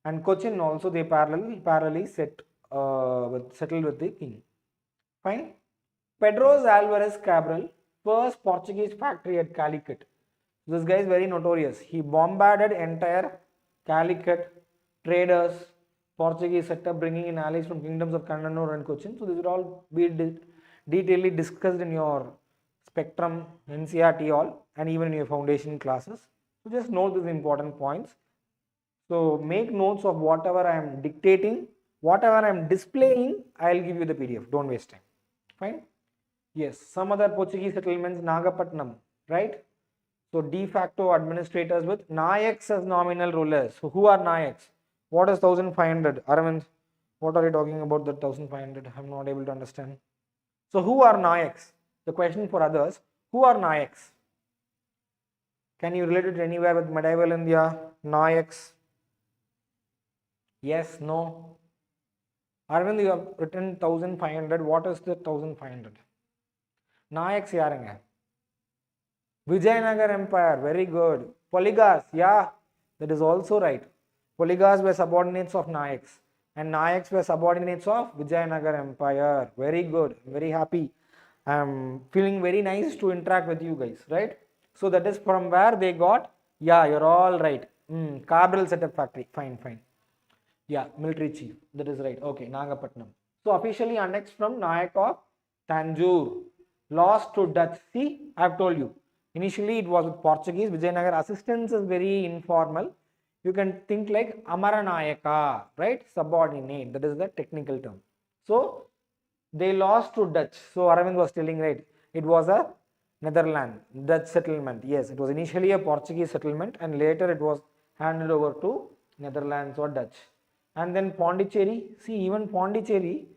Speaker 1: And Cochin also, they parallelly settled with the king. Fine. Pedro Alvarez Cabral, first Portuguese factory at Calicut. This guy is very notorious. He bombarded entire Calicut, traders, Portuguese setup, bringing in allies from kingdoms of Kannanur and Cochin. So this will all be detailedly discussed in your spectrum, NCRT all, and even in your foundation classes. So just note these important points. So make notes of whatever I am dictating, whatever I am displaying, I will give you the PDF. Don't waste time. Fine. Yes, some other Portuguese settlements, Nagapattinam, right? So de facto administrators with Nayaks as nominal rulers. So who are Nayaks? What is 1500? Aravind, what are you talking about that 1500? I'm not able to understand. So who are Nayaks? The question for others, who are Nayaks? Can you relate it anywhere with medieval India? Nayaks? Yes, no? Aravind, you have written 1500. What is the 1500? Nayaks yaranga? Vijayanagar Empire, very good. Poligas, yeah, that is also right. Poligas were subordinates of Nayaks, and Nayaks were subordinates of Vijayanagar Empire. Very good, very happy. I'm feeling very nice to interact with you guys, right? So that is from where they got, yeah, you're all right. Cabral Setup Factory, fine, fine. Yeah, military chief, that is right. Okay, Nagapattinam. So officially annexed from Nayak of Tanjore, lost to Dutch. See, I have told you. Initially it was with Portuguese. Vijayanagar assistance is very informal. You can think like Amaranayaka, right? Subordinate, that is the technical term. So they lost to Dutch. So Aravind was telling, right, it was a Netherlands, Dutch settlement. Yes, it was initially a Portuguese settlement and later it was handed over to Netherlands or Dutch. And then Pondicherry, see, even Pondicherry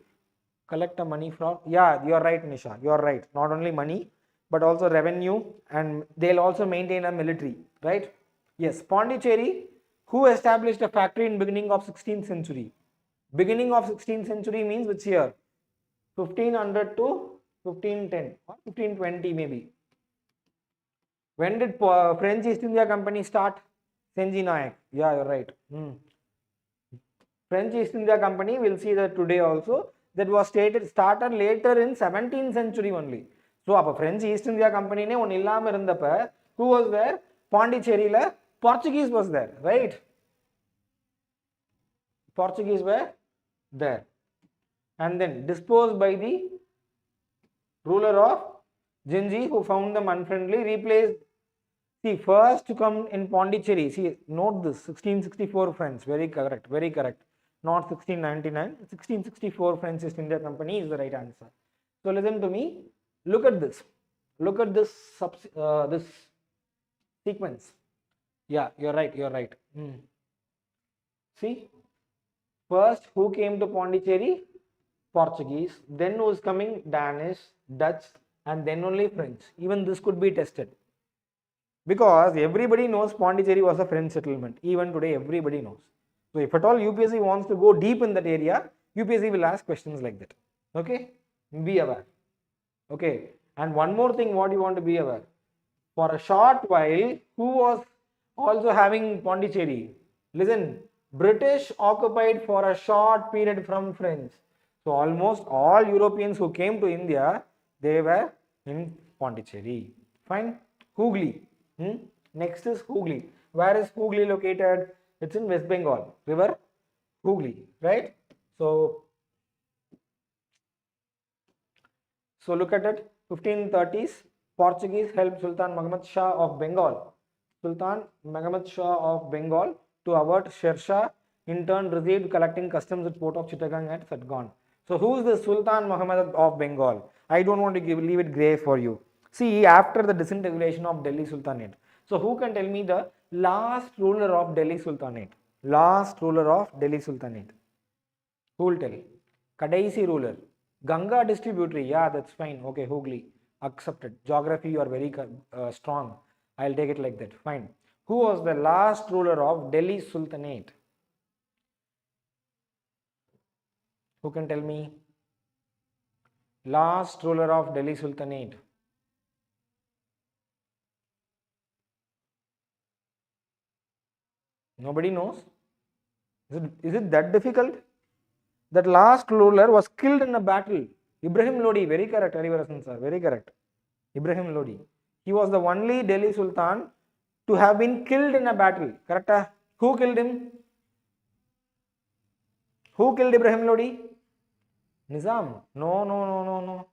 Speaker 1: collect the money from, yeah, you're right, Nisha, you're right. Not only money, but also revenue, and they'll also maintain a military, right? Yes, Pondicherry, who established a factory in beginning of 16th century? Beginning of 16th century means which year? 1500 to 1510 or 1520 maybe. When did French East India Company start? Senji Nayak. Yeah, you're right. French East India Company, we'll see that today also, that was started later in 17th century only. So, அப்போ French East India Company ne ஒன்று இல்லாமல் இருந்தப்ப, who was there? Pondicherry la Portuguese was there, right? Portuguese were there. And then disposed by the ruler of Ginji, who found them unfriendly, replaced. See, first to come in Pondicherry, see, note this, 1664 friends, very correct, very correct. Not 1699, 1664 French East India Company is the right answer. So listen to me, look at this this sequence. Yeah, you're right. See, first who came to Pondicherry? Portuguese, then was coming Danish, Dutch, and then only French. Even this could be tested, because everybody knows Pondicherry was a French settlement. Even today everybody knows. So if at all UPSC wants to go deep in that area, UPSC will ask questions like that. Okay, be aware. Okay, and one more thing what you want to be aware, for a short while who was also having Pondicherry? Listen, British occupied for a short period from French. So almost all Europeans who came to India, they were in Pondicherry. Fine. Hooghly. Next is Hooghly. Where is Hooghly located? It's in West Bengal. River Hooghly, right? So look at it. 1530s, Portuguese helped Sultan Muhammad Shah of Bengal. Sultan Muhammad Shah of Bengal to avert Sher Shah, in turn received collecting customs at port of Chittagong at Satgaon. So who is the Sultan Muhammad of Bengal? I don't want to leave it grey for you. See, after the disintegration of Delhi Sultanate, so who can tell me the last ruler of Delhi Sultanate? Last ruler of Delhi Sultanate. Who will tell? Kadaisi ruler. Ganga distributory. Yeah, that's fine. Okay, Hooghly. Accepted. Geography, you are very strong. I'll take it like that. Fine. Who was the last ruler of Delhi Sultanate? Who can tell me? Last ruler of Delhi Sultanate. Nobody knows? Is it that difficult? That last ruler was killed in a battle. Ibrahim Lodi, very correct, Harivarasan sir, very correct. Ibrahim Lodi. He was the only Delhi Sultan to have been killed in a battle. Correct? Who killed him? Who killed Ibrahim Lodi? Nizam. No.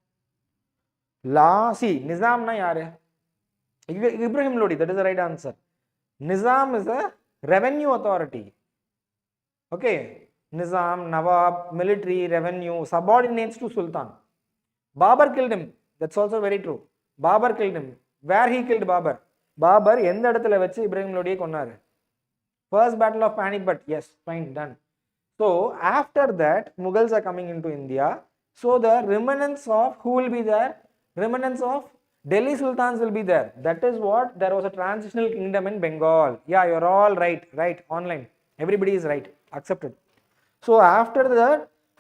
Speaker 1: See, Nizam na yaar. Ibrahim Lodi, that is the right answer. Nizam is a revenue authority. Okay. Nizam, Nawab, military, revenue, subordinates to Sultan. Babur killed him. That's also very true. Babar killed him. Where he killed Babar? Babar எந்த இடத்துல வச்சு Ibrahim லோடியை கொன்னாரு? First battle of Panipat. Yes, fine, done. So after that, Mughals are coming into India. So the remnants of who will be there? Remnants of Delhi Sultans will be there. That is what, there was a transitional kingdom in Bengal. Yeah, you're all right, online. Everybody is right, accepted. So after the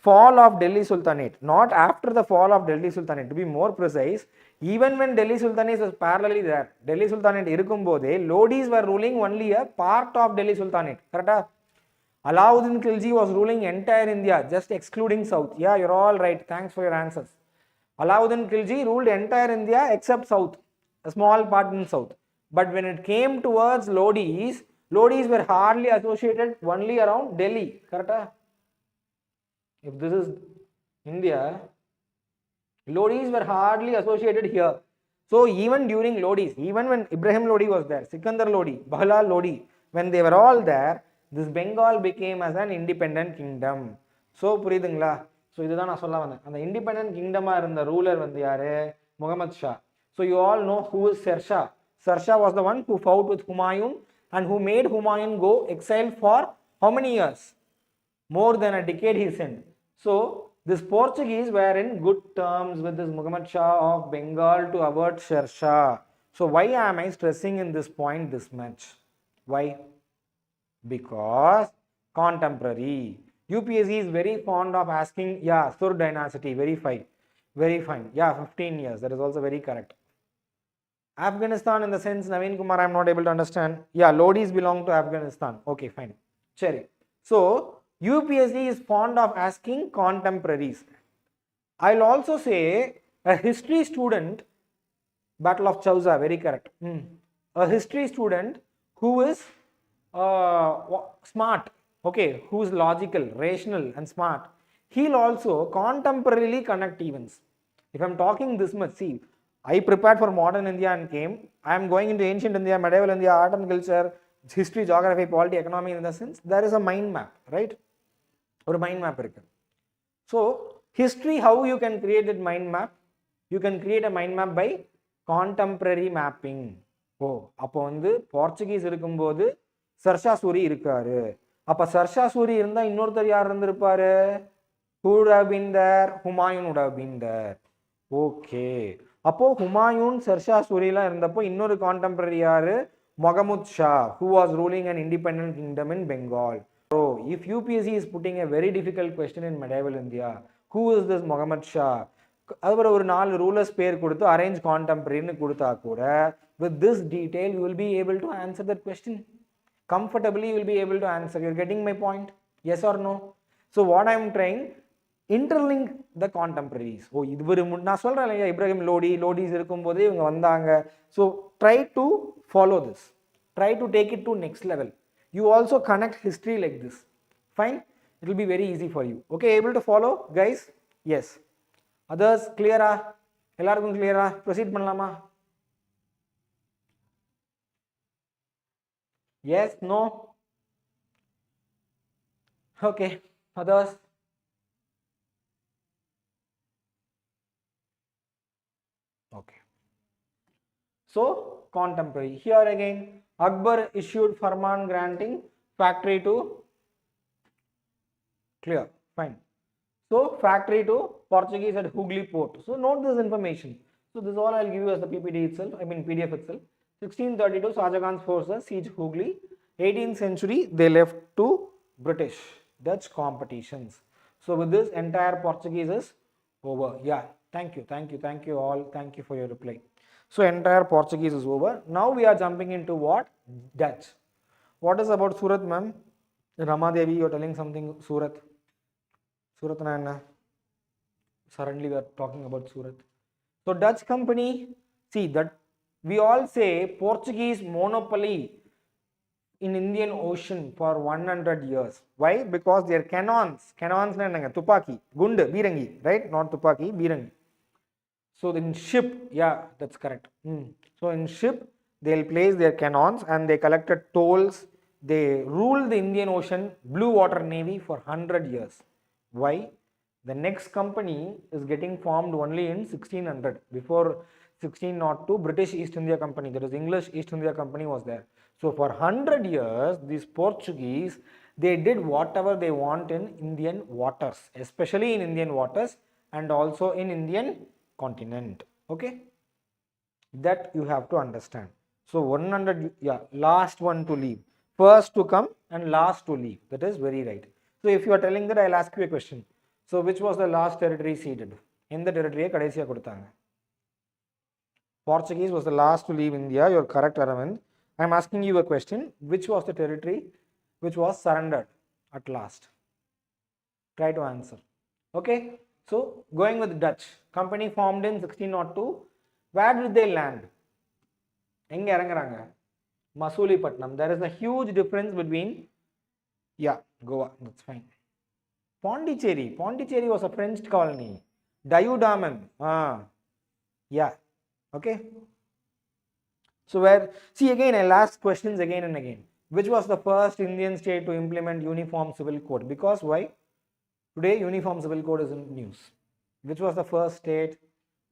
Speaker 1: fall of Delhi Sultanate, not after the fall of Delhi Sultanate, to be more precise, even when Delhi Sultanate was parallelly there, Delhi Sultanate irukumbodhe, Lodis were ruling only a part of Delhi Sultanate. Correct? Alauddin Khilji was ruling entire India, just excluding south. Yeah, you're all right. Thanks for your answers. Alauddin Khilji ruled entire India except south, a small part in south. But when it came towards Lodis, Lodis were hardly associated only around Delhi. Correct? If this is India, Lodis were hardly associated here. So even during Lodis, even when Ibrahim Lodi was there, Sikandar Lodi, Bahlal Lodi, when they were all there, this Bengal became as an independent kingdom. So புரியுதுங்களா? So இதுதான் நான் சொல்ல வந்தேன். அந்த independent kingdom இருந்த ruler வந்து யாரு? Muhammad Shah. So you all know who is Sher Shah. Sher Shah was the one who fought with Humayun and who made Humayun go exile for how many years? More than a decade he sent. So this Portuguese were in good terms with this Muhammad Shah of Bengal to avert Sher Shah. So why am I stressing in this point this much? Why? Because contemporary. UPSC is very fond of asking, yeah, Sur dynasty, very fine. Yeah, 15 years, that is also very correct. Afghanistan in the sense, Naveen Kumar, I am not able to understand. Yeah, Lodis belong to Afghanistan. Okay, fine. Cherry. So UPSC is fond of asking contemporaries. I'll also say a history student, Battle of Chausa, very correct. A history student who is smart, okay, who is logical, rational and smart, he'll also contemporarily connect events. If I'm talking this much, see, I prepared for modern India and came, I am going into ancient India, medieval India, art and culture, history, geography, polity, economy, in the sense, there is a mind map, right? Or a mind map. So history, how you can create that mind map? You can create a mind map by contemporary mapping. Oh, அப்போ வந்து Portuguese இருக்கும்போது சர்ஷா சூரி இருக்காரு. அப்ப சர்ஷா சூரி இருந்தா இன்னொருத்தர் யார் இருந்திருப்பாரு? Who would have been there? Humayun would have been there. Okay. அப்போ ஹுமாயூன் சர்ஷா சூரிலாம் இருந்தப்போ இன்னொரு கான்டெம்பரரி யாரு? Muhammad Shah, who was ruling an independent kingdom in Bengal. So if UPSC is putting a very difficult question in medieval India, who is this Muhammad Shah? அவர் ஒரு 4 rulers பேர் கொடுத்து arrange contemporary கொடுத்தா கூட, with this detail you will be able to answer that question comfortably. You will be able to answer. You're getting my point? Yes or no? So what I'm trying, interlink the contemporaries. Oh, இது நான் சொல்றேன் இல்லையா, இப்ராஹிம் லோடிஸ் இருக்கும்போது இவங்க வந்தாங்க. So try to follow this. Try to take it to next level. You also connect history like this. Fine? It will be very easy for you. Okay, able to follow, guys? Yes. Others, clear? எல்லாருக்கும் clear? Proceed பண்ணலாமா? Yes, no? Okay, others? Okay. So, contemporary. Here again, Akbar issued Farman granting factory to, clear, fine. So, factory to Portuguese at Hooghly port. So, note this information. So, this all I'll give you as the PPT itself, I mean PDF itself. 1632, Shah Jahan's forces siege Hooghly. 18th century, they left to British, Dutch competitions. So, with this, entire Portuguese is over. Yeah, thank you all. Thank you for your reply. So, entire Portuguese is over. Now, we are jumping into what? Dutch. What is about Surat, ma'am? Ramadevi, you're telling something, Surat. Surat Nana. Suddenly, we are talking about Surat. So, Dutch company, see that we all say Portuguese monopoly in Indian Ocean for 100 years. Why? Because their cannons na tupaki, gundu, birangi, right? Not tupaki, birangi. So in ship, yeah, that's correct. So in ship, they'll place their cannons and they collected tolls. They ruled the Indian Ocean, blue water navy for 100 years. Why? The next company is getting formed only in 1600. Before 1602, British East India Company, that is English East India Company was there. So for 100 years, these Portuguese, they did whatever they want in Indian waters, especially in Indian waters and also in Indian continent. Okay, that you have to understand. So 100, yeah, last one to leave, first to come and last to leave. That is very right. So if you are telling that, I'll ask you a question. So which was the last territory ceded? In the territory கடைசியா கொடுத்தாங்க. Portuguese was the last to leave India. You're correct, Aravind. I'm asking you a question. Which was the territory which was surrendered at last? Try to answer. Okay. So going with Dutch company formed in 1602. Where did they land? எங்க இறங்குறாங்க? Masulipatnam. There is a huge difference between, yeah, Goa. That's fine. Pondicherry. Pondicherry was a French colony. Diudaman. Yeah. Okay. So where, see again, I'll ask questions again and again. Which was the first Indian state to implement uniform civil code? Because why? Today uniform civil code is in news. Which was the first state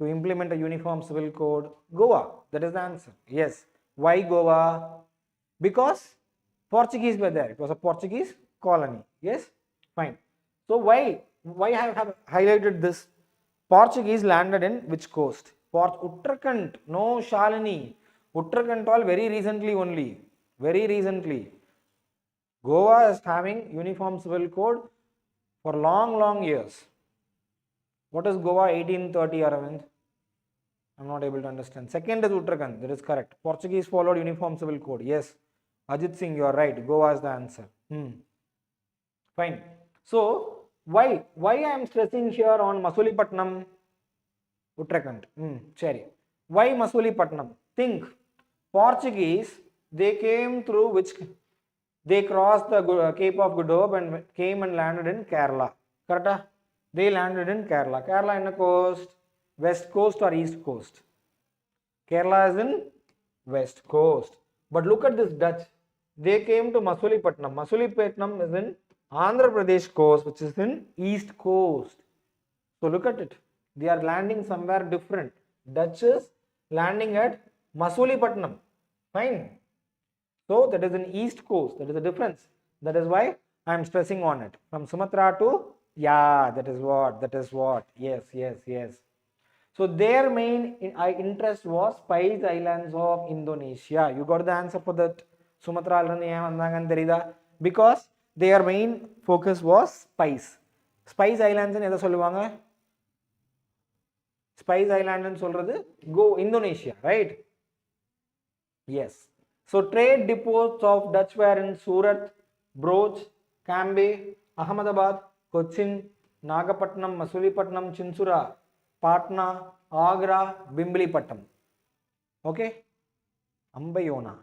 Speaker 1: to implement a uniform civil code? Goa. That is the answer. Yes. Why Goa? Because Portuguese were there. It was a Portuguese colony. Yes. Fine. So why I have highlighted this? Portuguese landed in which coast? Port Uttarakhand. No, Shalini. Uttarakhand all very recently only. Very recently. Goa is having uniform civil code for long years. What is Goa 1830, Aravind? I'm not able to understand. Second is Uttarakhand. That is correct. Portuguese followed uniform civil code. Yes. Ajit Singh, you are right. Goa is the answer. Fine. So why I am stressing here on Masulipattnam, Uttarakhand? Cherry. Why Masulipattnam? Think. Portuguese, they came through which? They crossed the Cape of Good Hope and came and landed in Kerala. Correct? They landed in Kerala. Kerala in the coast, west coast or east coast? Kerala is in west coast. But look at this Dutch. They came to Masulipattnam. Masulipattnam is in Andhra Pradesh coast, which is in east coast. So look at it. They are landing somewhere different. Dutch is landing at Masulipattnam. Fine. So that is in east coast. That is the difference. That is why I am stressing on it. From Sumatra to, yeah, that is what. Yes. So their main interest was Spice Islands of Indonesia. You got the answer for that? Sumatra because their main focus was spice. Spice Islands in Spice Island and solradhu go Indonesia, right? Yes. So trade depots of Dutch were in Surat, Broch, Cambay, Ahmedabad, Cochin, Nagapatnam, Masulipattnam, Chinsura, Patna, Agra, Bimblipattam. Okay? Ambayona.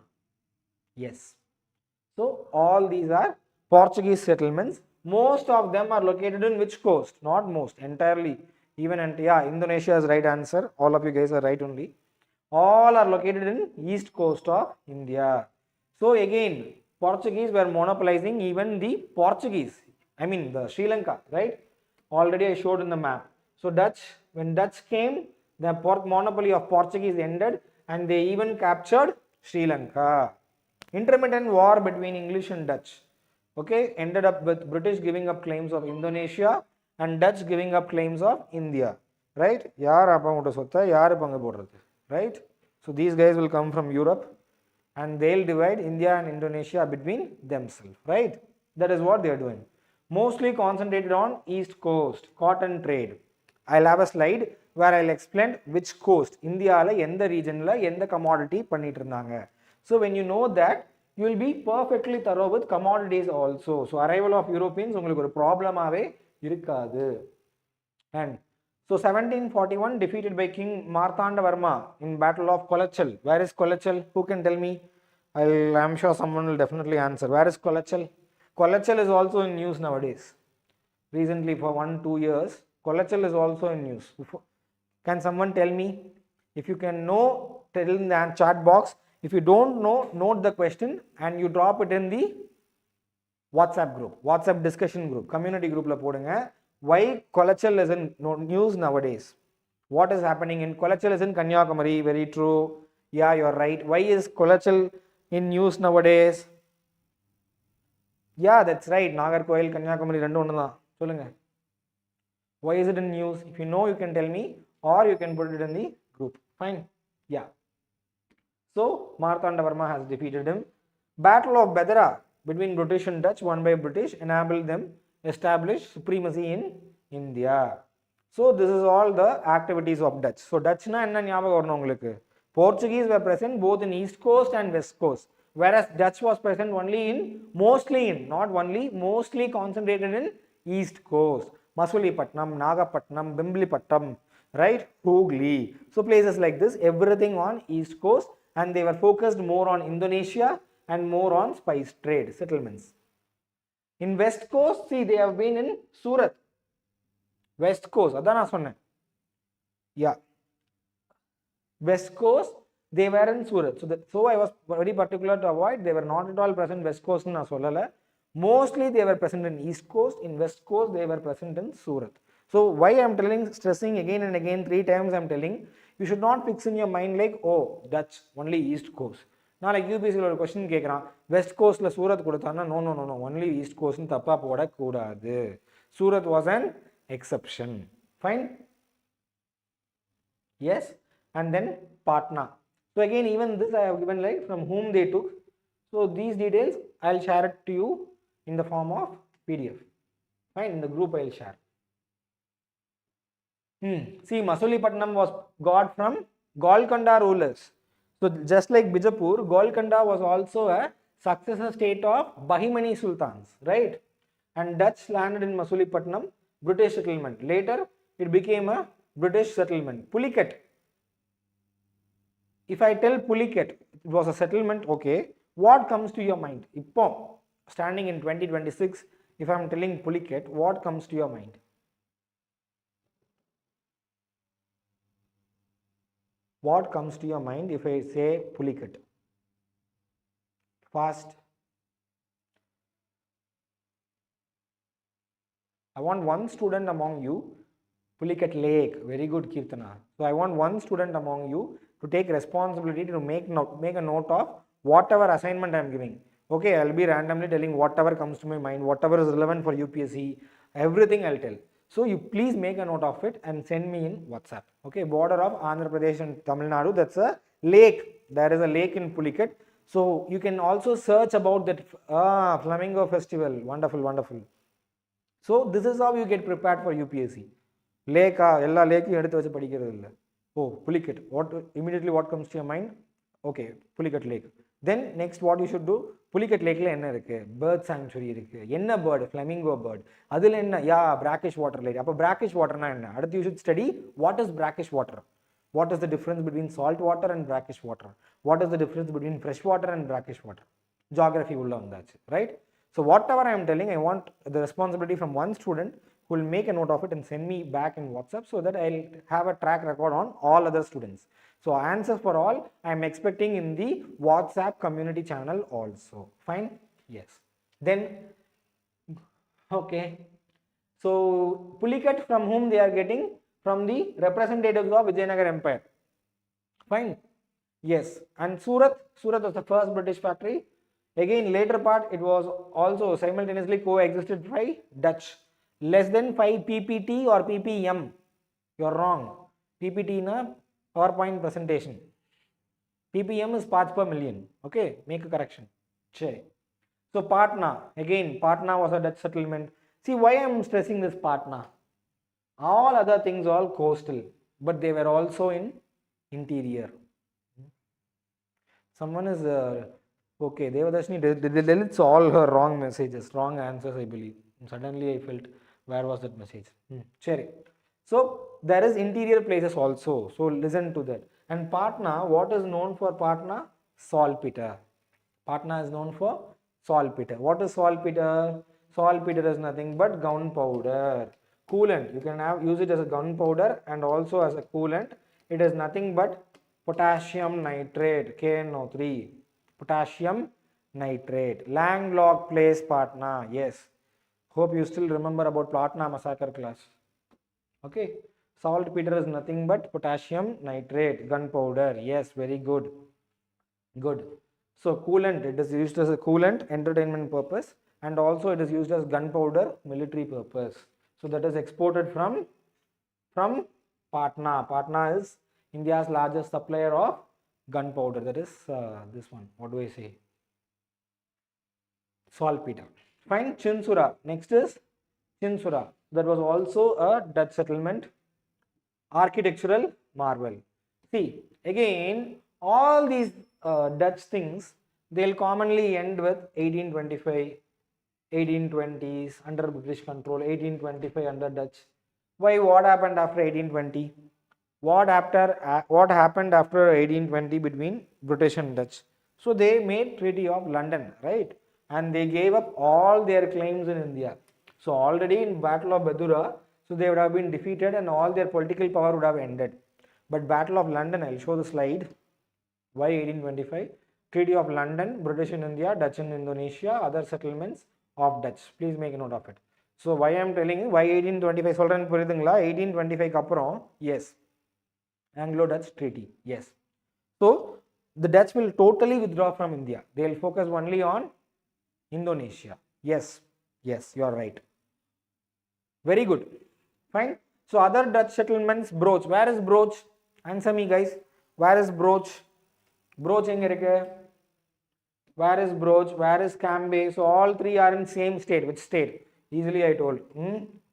Speaker 1: Yes. So all these are Portuguese settlements. Most of them are located in which coast? Not most, entirely. Even Indonesia is right answer. All of you guys are right only. All are located in east coast of India. So again, Portuguese were monopolizing even the Portuguese. I mean the Sri Lanka, right? Already I showed in the map. So when Dutch came, the monopoly of Portuguese ended and they even captured Sri Lanka. Intermittent war between English and Dutch, okay, ended up with British giving up claims of Indonesia and Dutch giving up claims of India, right? Right? So these guys will come from Europe and they'll divide India and Indonesia between themselves, right? That is what they are doing. Mostly concentrated on east coast, cotton trade. I'll have a slide where I'll explain which coast, India la endha region la endha commodity pannittu irundanga. So when you know that, you will be perfectly thorough with commodities also. So arrival of Europeans ungalku oru problem ave irukadu. And so 1741 defeated by King Marthandavarma in Battle of Kolachal. Where is Kolachal? Who can tell me? I'm sure someone will definitely answer. Where is Kolachal? Kolachal is also in news nowadays. Recently for 1-2 years, Kolachal is also in news. Can someone tell me? If you can know, tell in the chat box. If you don't know, note the question and you drop it in the WhatsApp group, WhatsApp discussion group, community group la podunga. Why Kolachal is in news nowadays? What is happening in Kolachal is in Kanyakumari? Very true. Yeah, you're right. Why is Kolachal in news nowadays? Yeah, that's right. Nagarkoil, Kanyakumari, rendu onnu dhaan. Solunga. Why is it in news? If you know, you can tell me, or you can put it in the group. Fine. Yeah. So, Martanda Varma has defeated him. Battle of Bedra between British and Dutch, won by British, enabled them establish supremacy in India. So, this is all the activities of Dutch. So, Dutch na enna nyabagam varano ungalku? Portuguese were present both in East Coast and West Coast, whereas Dutch was present only in, not only, mostly concentrated in East Coast. Masulipattnam, Nagapatnam, Bimblipattam, right? Hooghly. So, places like this, everything on East Coast, and they were focused more on Indonesia and more on spice trade settlements. In West Coast, see, they have been in Surat. West Coast, adha na sonna. Yeah. West Coast, they were in Surat. So I was very particular to avoid. They were not at all present West Coast na sollala. Mostly they were present in East Coast. In West Coast, they were present in Surat. So why I am stressing again and again 3 times, I am telling, you should not fix in your mind like, oh, Dutch, only East Coast. Now like UPSC ஒரு question கேக்குறான், West Coastல Surat கொடுத்தானா, no, only East Coast ன்னு தப்பா போடக்கூடாது. Surat was an exception. Fine? Yes? And then Patna. So again, even this I have given like from whom they took. So these details I'll share it to you in the form of PDF. Fine, in the group I'll share. See, Masulipattnam was got from Golconda rulers. So just like Bijapur, Golconda was also a successor state of Bahimani Sultans, right? And Dutch landed in Masulipattnam, British settlement. Later, it became a British settlement. Pulicat. If I tell Pulicat, it was a settlement, okay, what comes to your mind? Ippo, standing in 2026, if I am telling Pulicat, what comes to your mind? What comes to your mind if I say Pulicat? Fast. I want one student among you, Pulicat Lake, very good Kirtana. So I want one student among you to take responsibility to make a note of whatever assignment I am giving. Okay, I will be randomly telling whatever comes to my mind, whatever is relevant for UPSC, everything I will tell. So you please make a note of it and send me in WhatsApp. Okay, border of Andhra Pradesh and Tamil Nadu, that's a lake. There is a lake in Pulicat. So you can also search about that Flamingo Festival. Wonderful, wonderful. So this is how you get prepared for UPSC. Lake, ella lake eduthu vechu padikkiradhu illa. Oh, Pulicat. Immediately what comes to your mind? Okay, Pulicat Lake. Then next what you should do, Pulicat Lake la enna irukku? Bird sanctuary irukku. Enna bird? Flamingo bird. Adula enna? Yeah, brackish water lake. Appo brackish water na enna? Adutha you should study what is brackish water. What is the difference between salt water and brackish water? What is the difference between fresh water and brackish water? Geography ulla undachu, right? So whatever I am telling, I want the responsibility from one student who will make a note of it and send me back in WhatsApp so that I'll have a track record on all other students. So answers for all I am expecting in the WhatsApp community channel also. Fine? Yes. Then, okay. So Pulicat, from whom they are getting? From the representatives of Vijayanagar Empire. Fine? Yes. And Surat was the first British factory. Again, later part, it was also simultaneously coexisted by Dutch. Less than 5 PPT or PPM. You're wrong. PPT na PowerPoint presentation. PPM is parts per million. Okay, make a correction. Sure. So Patna, again, Patna was a Dutch settlement. See why I am stressing this Patna. All other things all coastal, but they were also in interior. Someone is okay, Devadashini deletes all her wrong messages, wrong answers, I believe. Suddenly I felt, where was that message? Sure. So there is interior places also. So listen to that. And Patna, what is known for Patna? Saltpeter. Patna is known for saltpeter. What is saltpeter? Saltpeter is nothing but gunpowder. Coolant. You can use it as a gunpowder and also as a coolant. It is nothing but potassium nitrate, KNO3. Potassium nitrate. Landlocked place Patna. Yes. Hope you still remember about Patna massacre class. Okay. Saltpeter is nothing but potassium nitrate, gunpowder. Yes, very good. Good. So coolant, it is used as a coolant, entertainment purpose, and also it is used as gunpowder, military purpose. So that is exported from Patna. Patna is India's largest supplier of gunpowder. That is this one. What do I say? Saltpeter. Fine. Chinsura. Next is Chinsura. That was also a Dutch settlement. Architectural marvel. See, again, all these Dutch things, they'll commonly end with 1825, 1820s under British control, 1825 under Dutch. Why? What happened after 1820? What happened after 1820 between British and Dutch? So they made Treaty of London, right? And they gave up all their claims in India. So already in Battle of Badura, so they would have been defeated and all their political power would have ended. But Battle of London, I'll show the slide. Why 1825? Treaty of London, British in India, Dutch in Indonesia, other settlements of Dutch. Please make a note of it. So why I am telling you, why 1825 சொல்றேன்னு புரியுதுங்களா? 1825 அப்புறம், yes, Anglo-Dutch treaty, yes. So the Dutch will totally withdraw from India. They will focus only on Indonesia. Yes, yes, you are right. Very good. Fine. So other Dutch settlements, Broach. Where is Broach? Answer me, guys. Where is Broach? Broach எங்க இருக்கு? Where is Broach? Where is Cambay? So all three are in same state. Which state? Easily I told.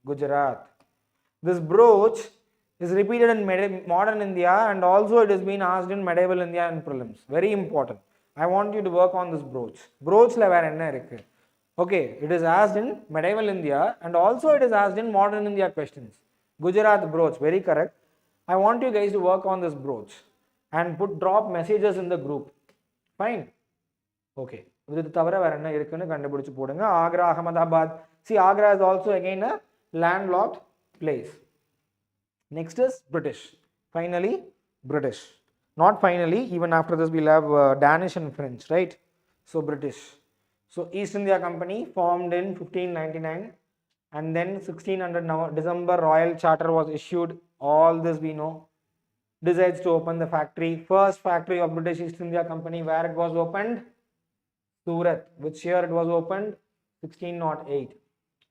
Speaker 1: Gujarat. This Broach is repeated in modern India and also it has been asked in medieval India and prelims. Very important. I want you to work on this Broach. Broach la வேற என்ன இருக்கு? Okay, it is asked in medieval India and also it is asked in modern India questions. Gujarat Broach, very correct. I want you guys to work on this Broach and drop messages in the group. Fine. Okay. இது தவிர வேற என்ன இருக்குன்னு கண்டுபிடிச்சு போடுங்க. Agra, Ahmedabad. See, Agra is also again a landlocked place. Next is British. Finally, British. Not finally, even after this we'll have Danish and French, right? So British. So East India Company formed in 1599 and then 1600 December Royal Charter was issued. All this we know. Decides to open the factory. First factory of British East India Company, where it was opened? Surat. Which year it was opened? 1608.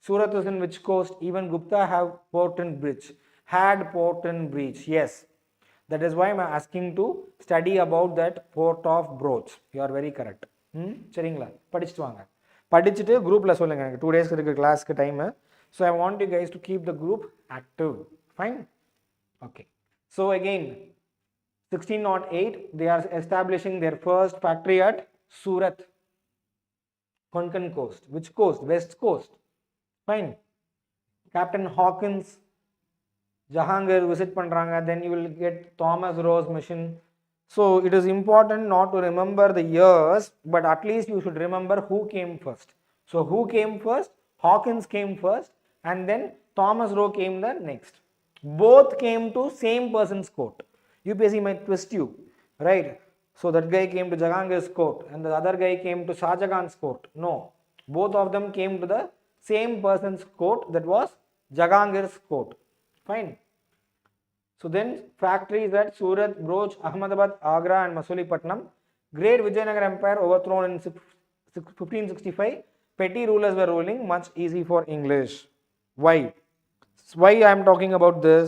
Speaker 1: Surat is in which coast? Even Gupta have port and bridge. Had port and bridge. Yes. That is why I am asking to study about that port of Broach. You are very correct. சரிங்களா? படிச்சுட்டு வாங்க. படிச்சுட்டு குரூப்ல சொல்லுங்க. எனக்கு 2 days இருக்கு கிளாஸ்க்கு time. So I want you guys to keep the group active. Fine? Okay. So again, 1608 they are establishing their first factory at Surat, Konkan coast. Which coast? West coast. Fine. Captain Hawkins, Jahangir visit பண்றாங்க. Then you will get Thomas Roe's mission. So it is important not to remember the years, but at least you should remember who came first. So who came first? Hawkins came first and then Thomas Roe came the next. Both came to same person's court. UPSC might twist you, right? So that guy came to Jahangir's court and the other guy came to Shah Jahan's court. No, both of them came to the same person's court, that was Jahangir's court. Fine. So then factories at Surat, Broach, Ahmedabad, Agra and Masulipatam. Great Vijayanagar Empire overthrown in 1565. Petty rulers were ruling, much easy for English. Why? Why I am talking about this?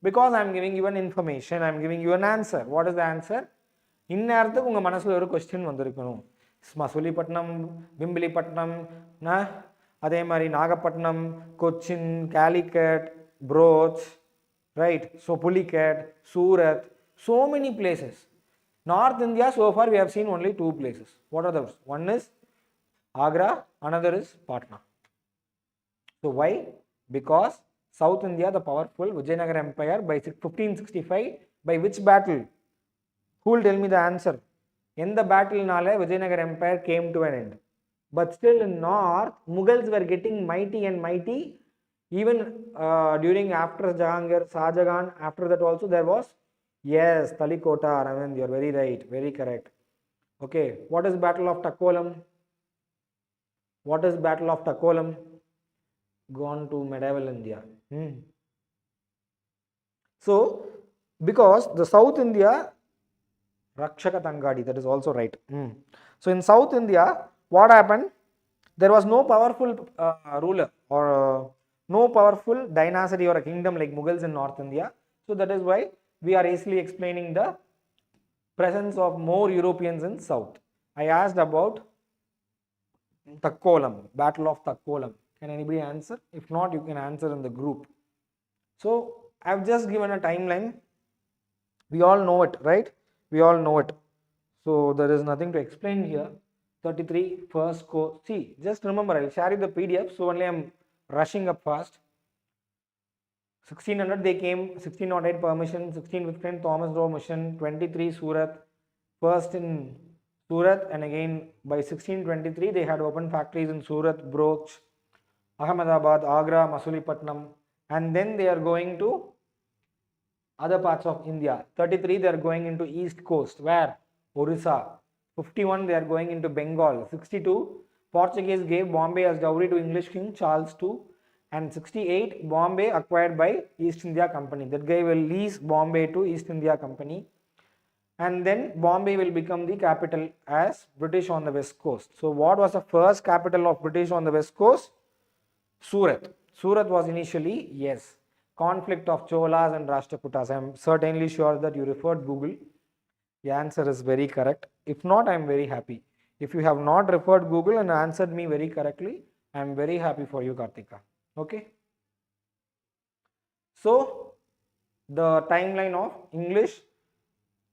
Speaker 1: Because I am giving you an information, I am giving you an answer. What is the answer? இந்நேரத்துக்கு உங்கள் மனசில் ஒரு question வந்திருக்கணும். மசூலிப்பட்டினம், பிம்பிலிப்பட்டினம், அதே மாதிரி Nagapattinam, Cochin, Calicut, Broach, right? So Pulicat, Surat, so many places. North India, so far we have seen only 2 places. What are those? One is Agra, another is Patna. So why? Because South India, the powerful Vijayanagar Empire by 1565, by which battle? Who will tell me the answer? In the battle nale Vijayanagar Empire came to an end. But still in North, Mughals were getting mighty and mighty. Even during after Jahangir, Shah Jahan, after that also there was, yes, Talikota, Ravind, you are very right, very correct. Okay, what is Battle of Takkolam? What is Battle of Takkolam? gone to medieval India. So, because the South India, Rakshaka Tangadi, that is also right. So, in South India, what happened? There was no powerful ruler or no powerful dynasty or a kingdom like Mughals in North India. So, that is why we are easily explaining the presence of more Europeans in South. I asked about Takkolam, Battle of Takkolam. Can anybody answer? If not, you can answer in the group. So, I have just given a timeline. We all know it, right? We all know it. So, there is nothing to explain here. 33 first course. See, just remember, I will share you the PDF. So, only I am rushing up fast. 1600 they came, 1608 permission, 1615 Thomas Roe mission, 23 Surat, first in Surat, and again by 1623 they had opened factories in Surat, Broch, Ahmedabad, Agra, Masulipatnam, and then they are going to other parts of India. 33 they are going into east coast, where? Orissa. 51 they are going into Bengal. 62 Portuguese gave Bombay as dowry to English King Charles II. And 68 Bombay acquired by East India Company. That guy will lease Bombay to East India Company, and then Bombay will become the capital as British on the west coast. So what was the first capital of British on the west coast? Surat. Surat was initially, yes, conflict of Cholas and Rashtrakutas. I am certainly sure that you referred Google. The answer is very correct. If not, I am very happy. If you have not referred Google and answered me very correctly, I am very happy for you, Kartika. Okay. So, the timeline of English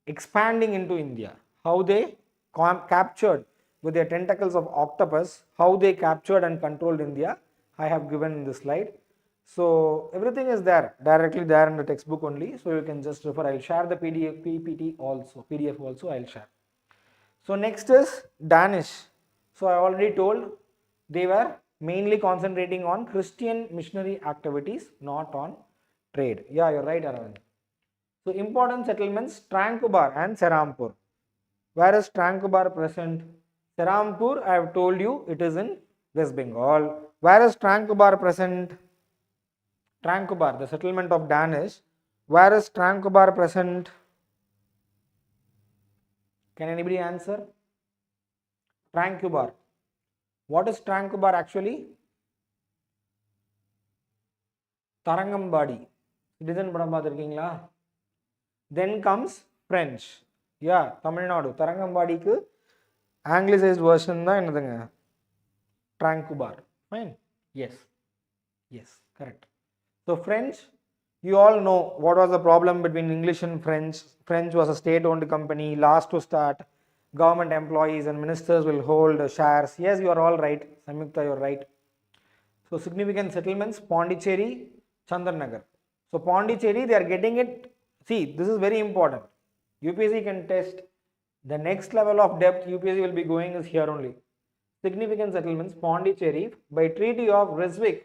Speaker 1: expanding into India, how they captured with their tentacles of octopus, how they captured and controlled India, I have given in this slide. So, everything is there, directly there in the textbook only. So, you can just refer. I will share the PDF, PPT also, PDF also I will share. So, next is Danish. So, I already told they were mainly concentrating on Christian missionary activities, not on trade. Yeah, you're right, Aravind. So, important settlements, Tranquebar and Serampur. Where is Tranquebar present? Serampur, I have told you, it is in West Bengal. Where is Tranquebar present? Tranquebar, the settlement of Danish. Where is Tranquebar present? Can anybody answer? Tranquebar. What is Tranquebar actually? Tarangambadi. Citizen padam paathirukingla? Then comes French. Yeah, Tamil Nadu. Tarangambadi anglicized version da enadunga? Tranquebar. Fine. Yes. Yes, correct. So French, you all know what was the problem between English and French. French was a state-owned company, last to start. Government employees and ministers will hold shares. Yes, you are all right. Samyukta, you are right. So significant settlements, Pondicherry, Chandranagar. So Pondicherry, they are getting it. See, this is very important. UPSC can test. The next level of depth UPSC will be going is here only. Significant settlements, Pondicherry, by Treaty of Ryswick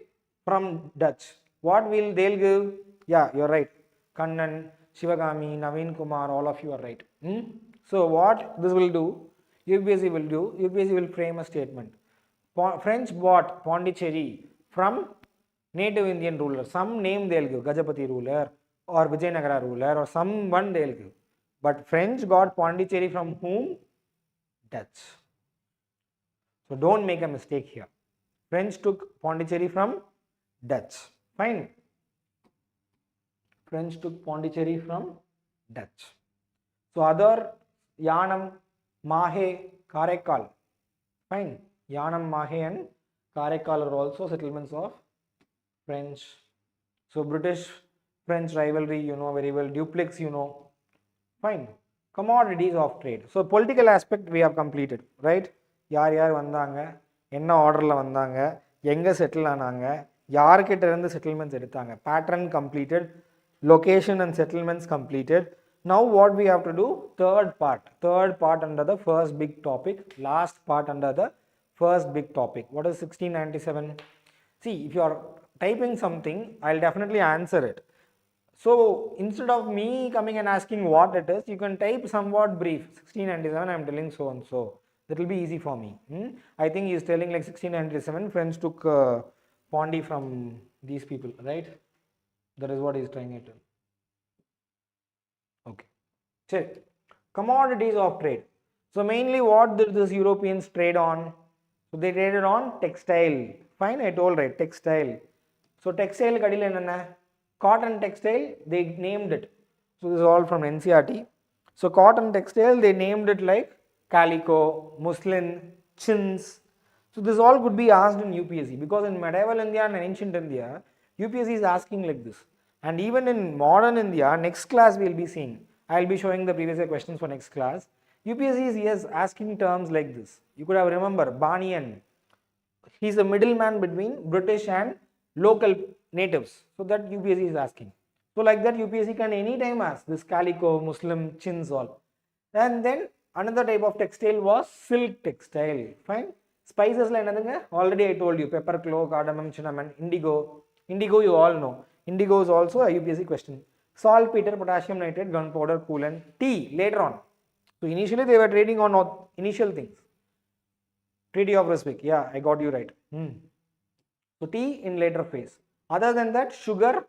Speaker 1: from Dutch. What will they'll give? Yeah, you're right. Kannan, Shivagami, Naveen Kumar, all of you are right. So what this will do, UPSC will do, UPSC will frame a statement. French bought Pondicherry from native Indian ruler. Some name they'll give, Gajapati ruler or Vijayanagara ruler or someone they'll give. But French got Pondicherry from whom? Dutch. So don't make a mistake here. French took Pondicherry from Dutch. Fine. French took Pondicherry from Dutch. So other Yanam, Mahe, Karaikal. Fine. Yanam, Mahe and Karaikal are also settlements of French. So British-French rivalry, you know very well. Duplex, you know. Fine. Commodities of trade. So political aspect we have completed, right? யார் யார் வந்தாங்க, என்ன ஆர்டரில் வந்தாங்க, எங்கே settle ஆனாங்க, யார்கிட்ட இருந்து செட்டில்மெண்ட்ஸ் எடுத்தாங்க, pattern completed, location and settlements completed. Now what we have to do? Third part under the first big topic, last part under the first big topic. What is 1697? See, if you are typing something, I'll definitely answer it. So instead of me coming and asking what it is, you can type somewhat brief. 1697, I'm telling so and so. That will be easy for me. I think he is telling like 1697, French took Pondi from these people, right? That is what he is trying to tell. Okay. Check. Commodities of trade. So mainly what did these Europeans trade on? So they traded on textile. Fine, I told right, textile. So textile kadile enna? Cotton textile, they named it. So this is all from NCRT. So cotton textile, they named it like calico, muslin, chintz. So this all could be asked in UPSC because in medieval India and ancient India, UPSC is asking like this. And even in modern India, next class we will be seeing. I will be showing the previous year questions for next class. UPSC is yes, asking terms like this. You could have remember Banian. He is a middleman between British and local natives. So that UPSC is asking. So like that UPSC can anytime ask this calico, Muslim, chins all. And then another type of textile was silk textile. Fine. Spices like nothing. Already I told you pepper, clove, cardamom, cinnamon, indigo. Indigo you all know. Indigo is also a UPSC question. Saltpeter, potassium nitrate, gunpowder, coolant, tea later on. So initially they were trading on initial things. Treaty of Ryswick. Yeah, I got you right. So tea in later phase. Other than that, sugar,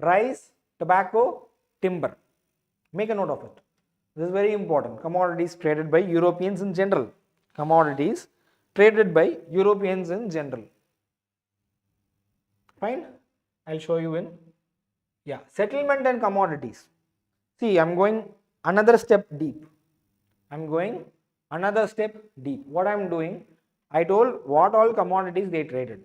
Speaker 1: rice, tobacco, timber. Make a note of it. This is very important. Commodities traded by Europeans in general. Commodities traded by Europeans in general. Fine. I'll show you in. Yeah, settlement and commodities. See, I'm going another step deep. What I'm doing, I told what all commodities they traded.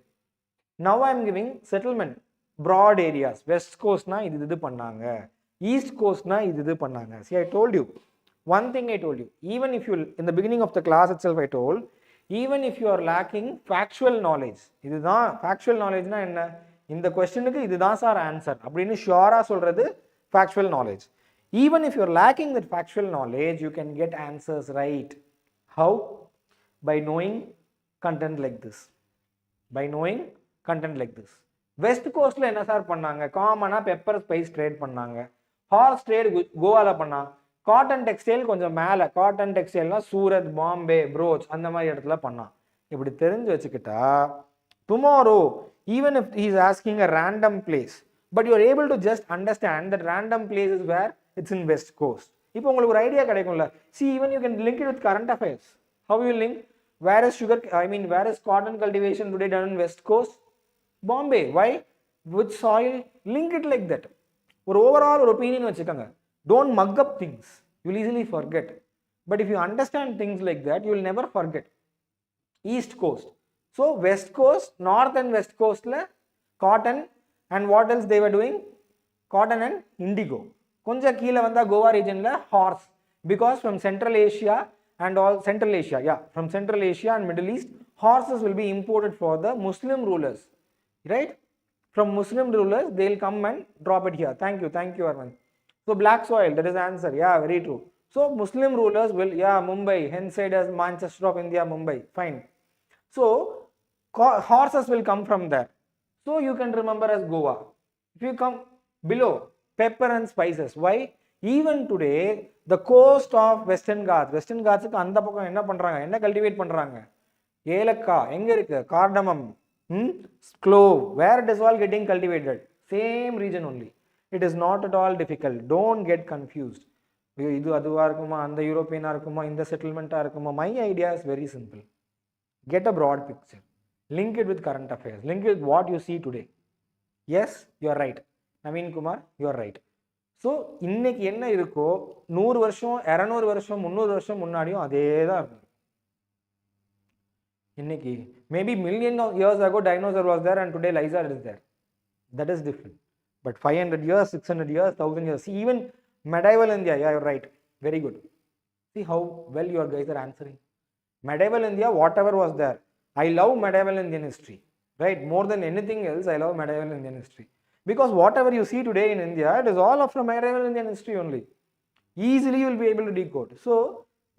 Speaker 1: Now I'm giving settlement. Broad areas. West coast na idu pannanga. East coast na idu pannanga. See, I told you. One thing I told you. Even if you, in the beginning of the class itself I told, even if you are lacking factual knowledge. Idu da factual knowledge na enna? In the question idu da sir answer. Appadinu sure solradhu factual knowledge. Even if you are lacking that factual knowledge, you can get answers right. How? By knowing content like this. West coast la enna sir pannanga? Common pepper spice trade pannanga. Horse trade Goa la panna. Cotton textile konjam mela. Cotton textile na Surat, Bombay, Broach அந்த மாதிரி இடத்துல பண்ணா. இப்படி தெரிஞ்சு வச்சுக்கிட்டா tomorrow even if he is asking a random place, but you are able to just understand that random place is where it's in West Coast. இப்போ உங்களுக்கு ஒரு ஐடியா கிடைக்கும்ல. See, even you can link it with current affairs. How you link? Where is cotton cultivation today done in West Coast? Bombay. Why? Which soil? Link it like that. ஒரு overall ஒரு opinion வச்சுக்கோங்க. Don't mug up things. You will easily forget. But if you understand things like that, you will never forget. East Coast. So West Coast, North and West Coast la cotton, and what else they were doing? Cotton and indigo. Konja keela vanda Goa region la horse, because from Central Asia and from Central Asia and Middle East, horses will be imported for the Muslim rulers, right? From Muslim rulers, they will come and drop it here. Thank you, Arvind. So black soil, that is the answer. Yeah, very true. So Muslim rulers will, Mumbai, hence said as Manchester of India, Mumbai. Fine. So horses will come from there. So you can remember as Goa. If you come below, pepper and spices. Why? Even today, the coast of Western Ghats க்கு அந்த பக்கம் என்ன பண்றாங்க? என்ன cultivate பண்றாங்க? ஏலக்காய் எங்க இருக்கு? cardamom, clove. Where it is all getting cultivated? Same region only. It is not at all difficult. Don't get confused. இது அதுவா இருக்குமா, அந்த யூரோப்பியனா இருக்குமா, இந்த செட்டில்மெண்ட்டா இருக்குமா? My idea is very simple. Get a broad picture. Link it with current affairs. Link it with what you see today. Yes, you are right. Naveen Kumar, you are right. So, இன்னைக்கு என்ன இருக்கோ 100 வருஷம் 200 வருஷம் 300 வருஷம் முன்னாடியும் அதே தான் இருக்கும். இன்னைக்கு maybe million of years ago dinosaur was there and today lizard is there. That is different. But 500 years, 600 years, 1000 years, see, even medieval India, yeah, you're right. Very good. See how well you guys are answering. Medieval India, whatever was there. I love medieval Indian history, right? More than anything else, I love medieval Indian history. Because whatever you see today in India, it is all from medieval Indian history only. Easily you will be able to decode. So,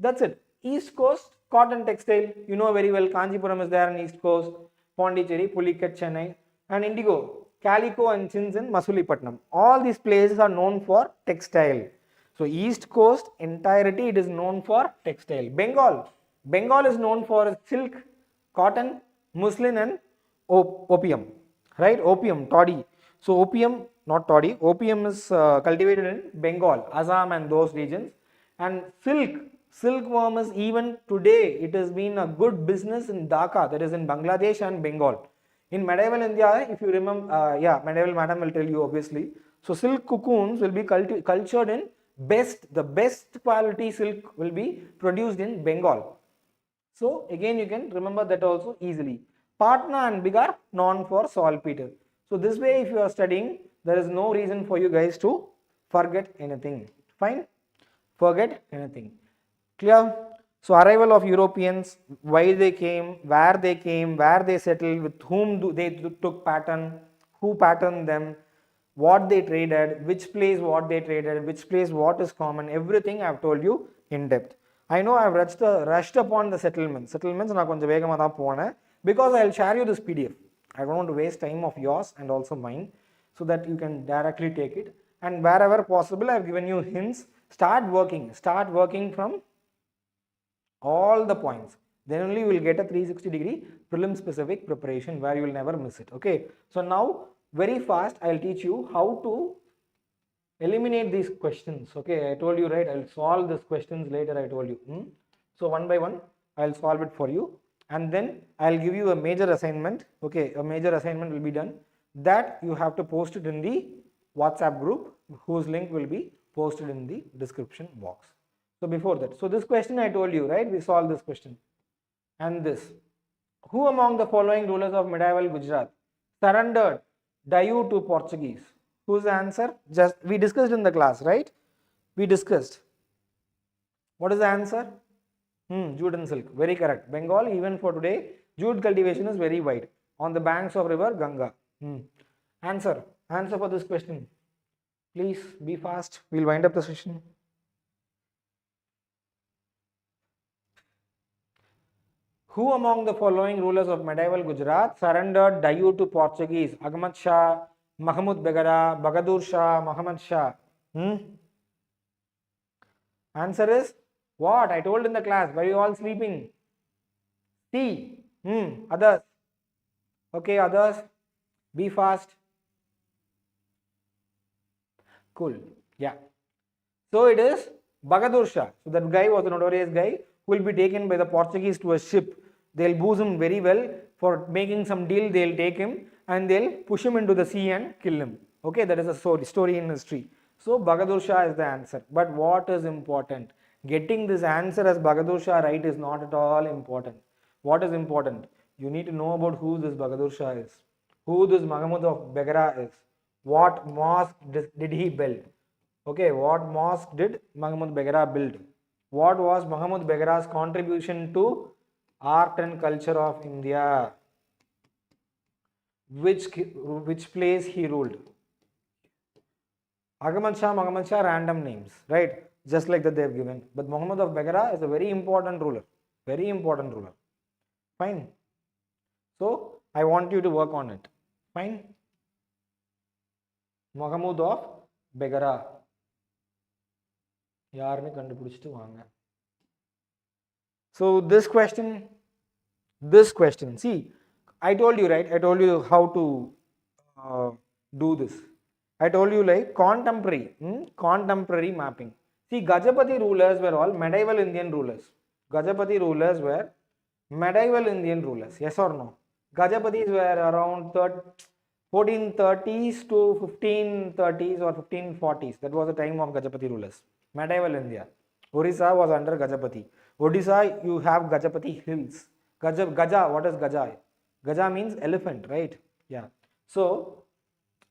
Speaker 1: that's it. East Coast, cotton textile, you know very well. Kanjipuram is there on East Coast. Pondicherry, Pulikat, Chennai. And indigo, calico and chins in Masulipatnam. All these places are known for textile. So, East Coast, entirety, it is known for textile. Bengal is known for silk, cotton, muslin and opium. right? Opium, toddy. So opium, not toddy, opium is cultivated in Bengal, Assam and those regions. And silkworm is even today, it has been a good business in Dhaka, that is in Bangladesh and Bengal. In medieval India, if you remember, medieval madam will tell you obviously. So silk cocoons will be cultured in the best quality silk will be produced in Bengal. So again you can remember that also easily. Patna and Bihar known for saltpeter. So this way if you are studying, there is no reason for you guys to forget anything. Fine? Forget anything. Clear? So arrival of Europeans, why they came, where they settled, with whom they took pattern, who patterned them, what they traded, which place what they traded, which place what is common, everything I have told you in depth. I know I have rushed upon the settlements. Settlements நான் கொஞ்சம் வேகமாக தான் போனேன் because I will share you this PDF. I don't want to waste time of yours and also mine so that you can directly take it. And wherever possible, I have given you hints. Start working from all the points. Then only you will get a 360-degree prelim specific preparation where you will never miss it. Okay. So now very fast I will teach you how to eliminate these questions. Okay, I told you, right, I will solve these questions later, I told you. So one by one I will solve it for you, and then I will give you a major assignment. Okay, a major assignment will be done that you have to post it in the WhatsApp group, whose link will be posted in the description box. So before that, so this question I told you, right, we solved this question. And this, who among the following rulers of medieval Gujarat surrendered Dayu to Portuguese? Who's the answer? Just we discussed in the class, right? We discussed. What is the answer? Jute and silk. Very correct. Bengal, even for today, jute cultivation is very wide on the banks of river Ganga. Answer for this question. Please be fast. We'll wind up the session. Who among the following rulers of medieval Gujarat surrendered Dayu to Portuguese? Ahmad Shah, Mahmud Begara, Bahadur Shah, Muhammad Shah. Answer is what? I told in the class. Were you all sleeping? C. Others. Okay, others. Be fast. Cool. Yeah. So it is Bahadur Shah. So that guy was a notorious guy who will be taken by the Portuguese to a ship. They'll booze him very well. For making some deal, they'll take him and they'll push him into the sea and kill him. Okay, that is a story in history. So Bahadur Shah is the answer. But what is important? Getting this answer as Bahadur Shah right is not at all important. What is important? You need to know about who this Bahadur Shah is, who this Mahmud of Begara is, what mosque did he build. Okay, what mosque did Mahmud Begara build? What was Mahmud Begara's contribution to art and culture of India? Which place he ruled? Ahmad Shah, random names, right? Just like that they have given. But Muhammad of Begara is a very important ruler. Very important ruler. Fine. So I want you to work on it. Fine. Muhammad of Begara. So this question, see, I told you, right? I told you how to do this. I told you like contemporary mapping. See, Gajapati rulers were all medieval Indian rulers. Gajapati rulers were medieval Indian rulers. Yes or no? Gajapatis were around 1430s to 1530s or 1540s. That was the time of Gajapati rulers. Medieval India. Orissa was under Gajapati. Odisha, you have Gajapati hills. Gaja, what is Gaja? Gaja means elephant, right? Yeah. So,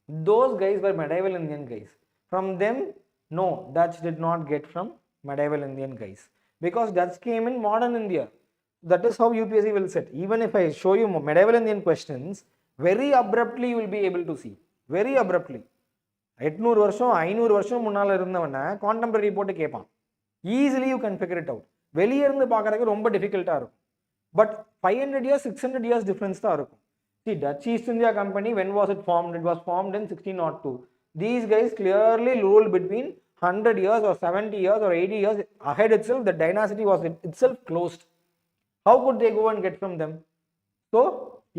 Speaker 1: those guys were medieval Indian guys. From them, no, Dutch did not get from medieval Indian guys. Because Dutch came in modern India. That is how UPSC will set. Even if I show you medieval Indian questions, very abruptly you will be able to see. Very abruptly. 800 வருஷம் 500 வருஷம் முன்னால இருந்தவன contemporary போட்டு கேட்பான். Easily you can figure it out. வெளியே இருந்து பார்க்கறதுக்கு ரொம்ப டிஃபிகல்ட்டா இருக்கும். But 500 years, 600 years difference தான் இருக்கும். See, Dutch East India Company, when was it formed? It was formed in 1602. These guys clearly ruled between 100 years or 70 years or 80 years ahead itself. The dynasty was itself closed. How could they go and get from them? So,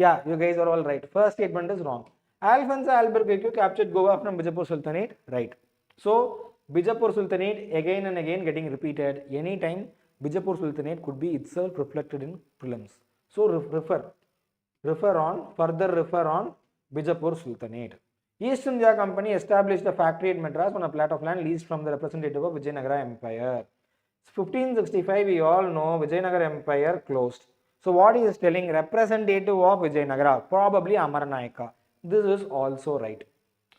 Speaker 1: yeah, you guys are all right. First statement is wrong. Alfonso Albuquerque captured Goa from Bijapur Sultanate, right. So Bijapur Sultanate again and again getting repeated. Anytime Bijapur Sultanate could be itself reflected in prelims. So refer on Bijapur Sultanate. East India Company established a factory at Madras on a plot of land leased from the representative of Vijayanagara Empire. 1565, we all know Vijayanagara Empire closed. So what he is telling, representative of Vijayanagara, probably Amarnayaka. This is also right.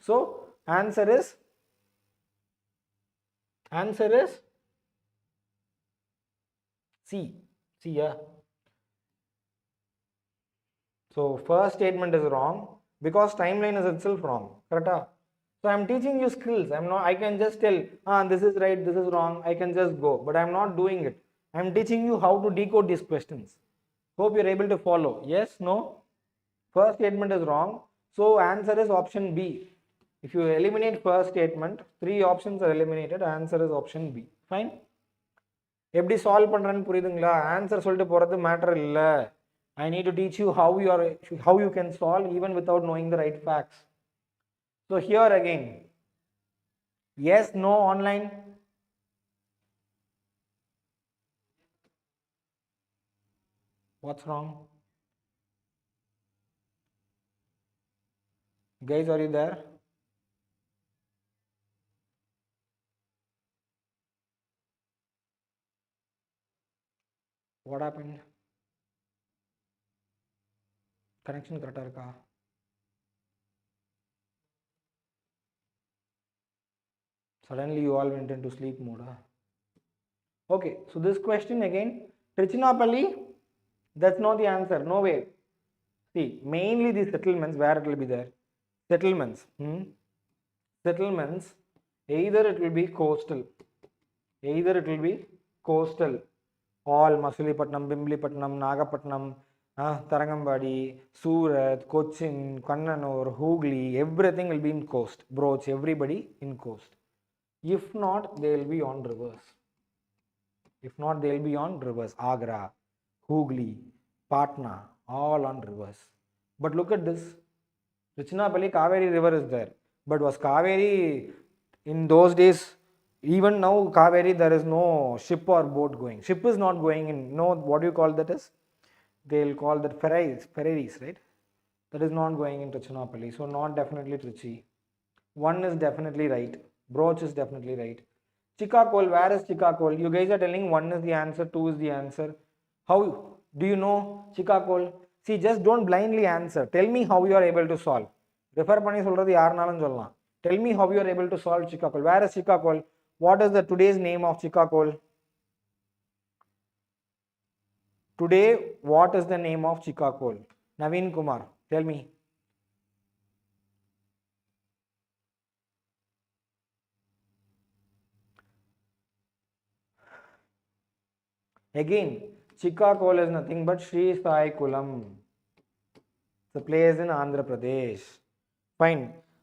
Speaker 1: So answer is C. C, yeah. So first statement is wrong because timeline is itself wrong. Correct? So I am teaching you skills. I can just tell, this is right, this is wrong. I can just go, but I am not doing it. I am teaching you how to decode these questions. Hope you are able to follow. Yes, no? First statement is wrong. So answer is option B. If you eliminate first statement, 3 options are eliminated. Answer is option B. Fine? எப்படி solve பண்றேன்னு புரியுதுங்களா? Answer சொல்லிட்டு போறது matter இல்ல. I need to teach you how you can solve even without knowing the right facts. So here again, yes, no, online. What's wrong? Guys, are you there? What happened? Connection correct irukka? Suddenly you all went into sleep mode. Okay, so this question again, Trichinopalli, that's not the answer. No way. See, mainly these settlements, where it will be there? Settlements. Settlements, either it will be coastal. All Masulipatnam, Bimblipatnam, Nagapatnam, Tarangambadi, Surat, Cochin, Kannanur, Hooghly, everything will be in coast. Broach, everybody in coast. If not, they will be on rivers. Agra, Hooghly, Patna, all on rivers. But look at this. Trichinopalli, Kaveri river is there. But was Kaveri in those days? Even now, Kaveri, there is no ship or boat going. Ship is not going in. No, what do you call that is? They'll call that ferries, right? That is not going in Trichinopalli. So not definitely Trichy. 1 is definitely right. Broach is definitely right. Chikkakol, where is Chikkakol? You guys are telling 1 is the answer, 2 is the answer. How do you know Chikkakol? See, just don't blindly answer. Tell me how you are able to solve. Refer பண்ணி சொல்றது யாருனாலும் சொல்லலாம். Tell me how you are able to solve Chikkakol. Where is Chikkakol? What is the today's name of Chikkakol? Today, what is the name of Chikkakol? Naveen Kumar, tell me. Again, Chikkakol is nothing but Sri Sai Kulam. It's a place in Andhra Pradesh. Fine.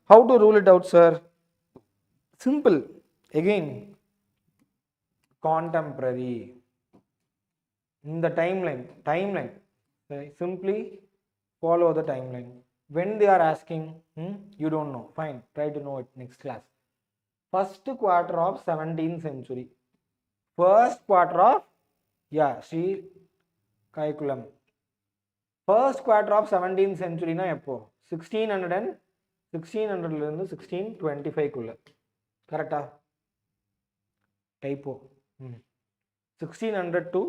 Speaker 1: How to rule it out, sir? Simple. Again, contemporary. In the timeline. Simply follow the timeline. When they are asking, you don't know. Fine. Try to know it next class. First quarter of 17th century. First quarter of, Sri Kaikulam. First quarter of 17th century na eppo? 1600 இருந்து 1625 குள்ள. கரெக்டா? டைப்போ. 1600 to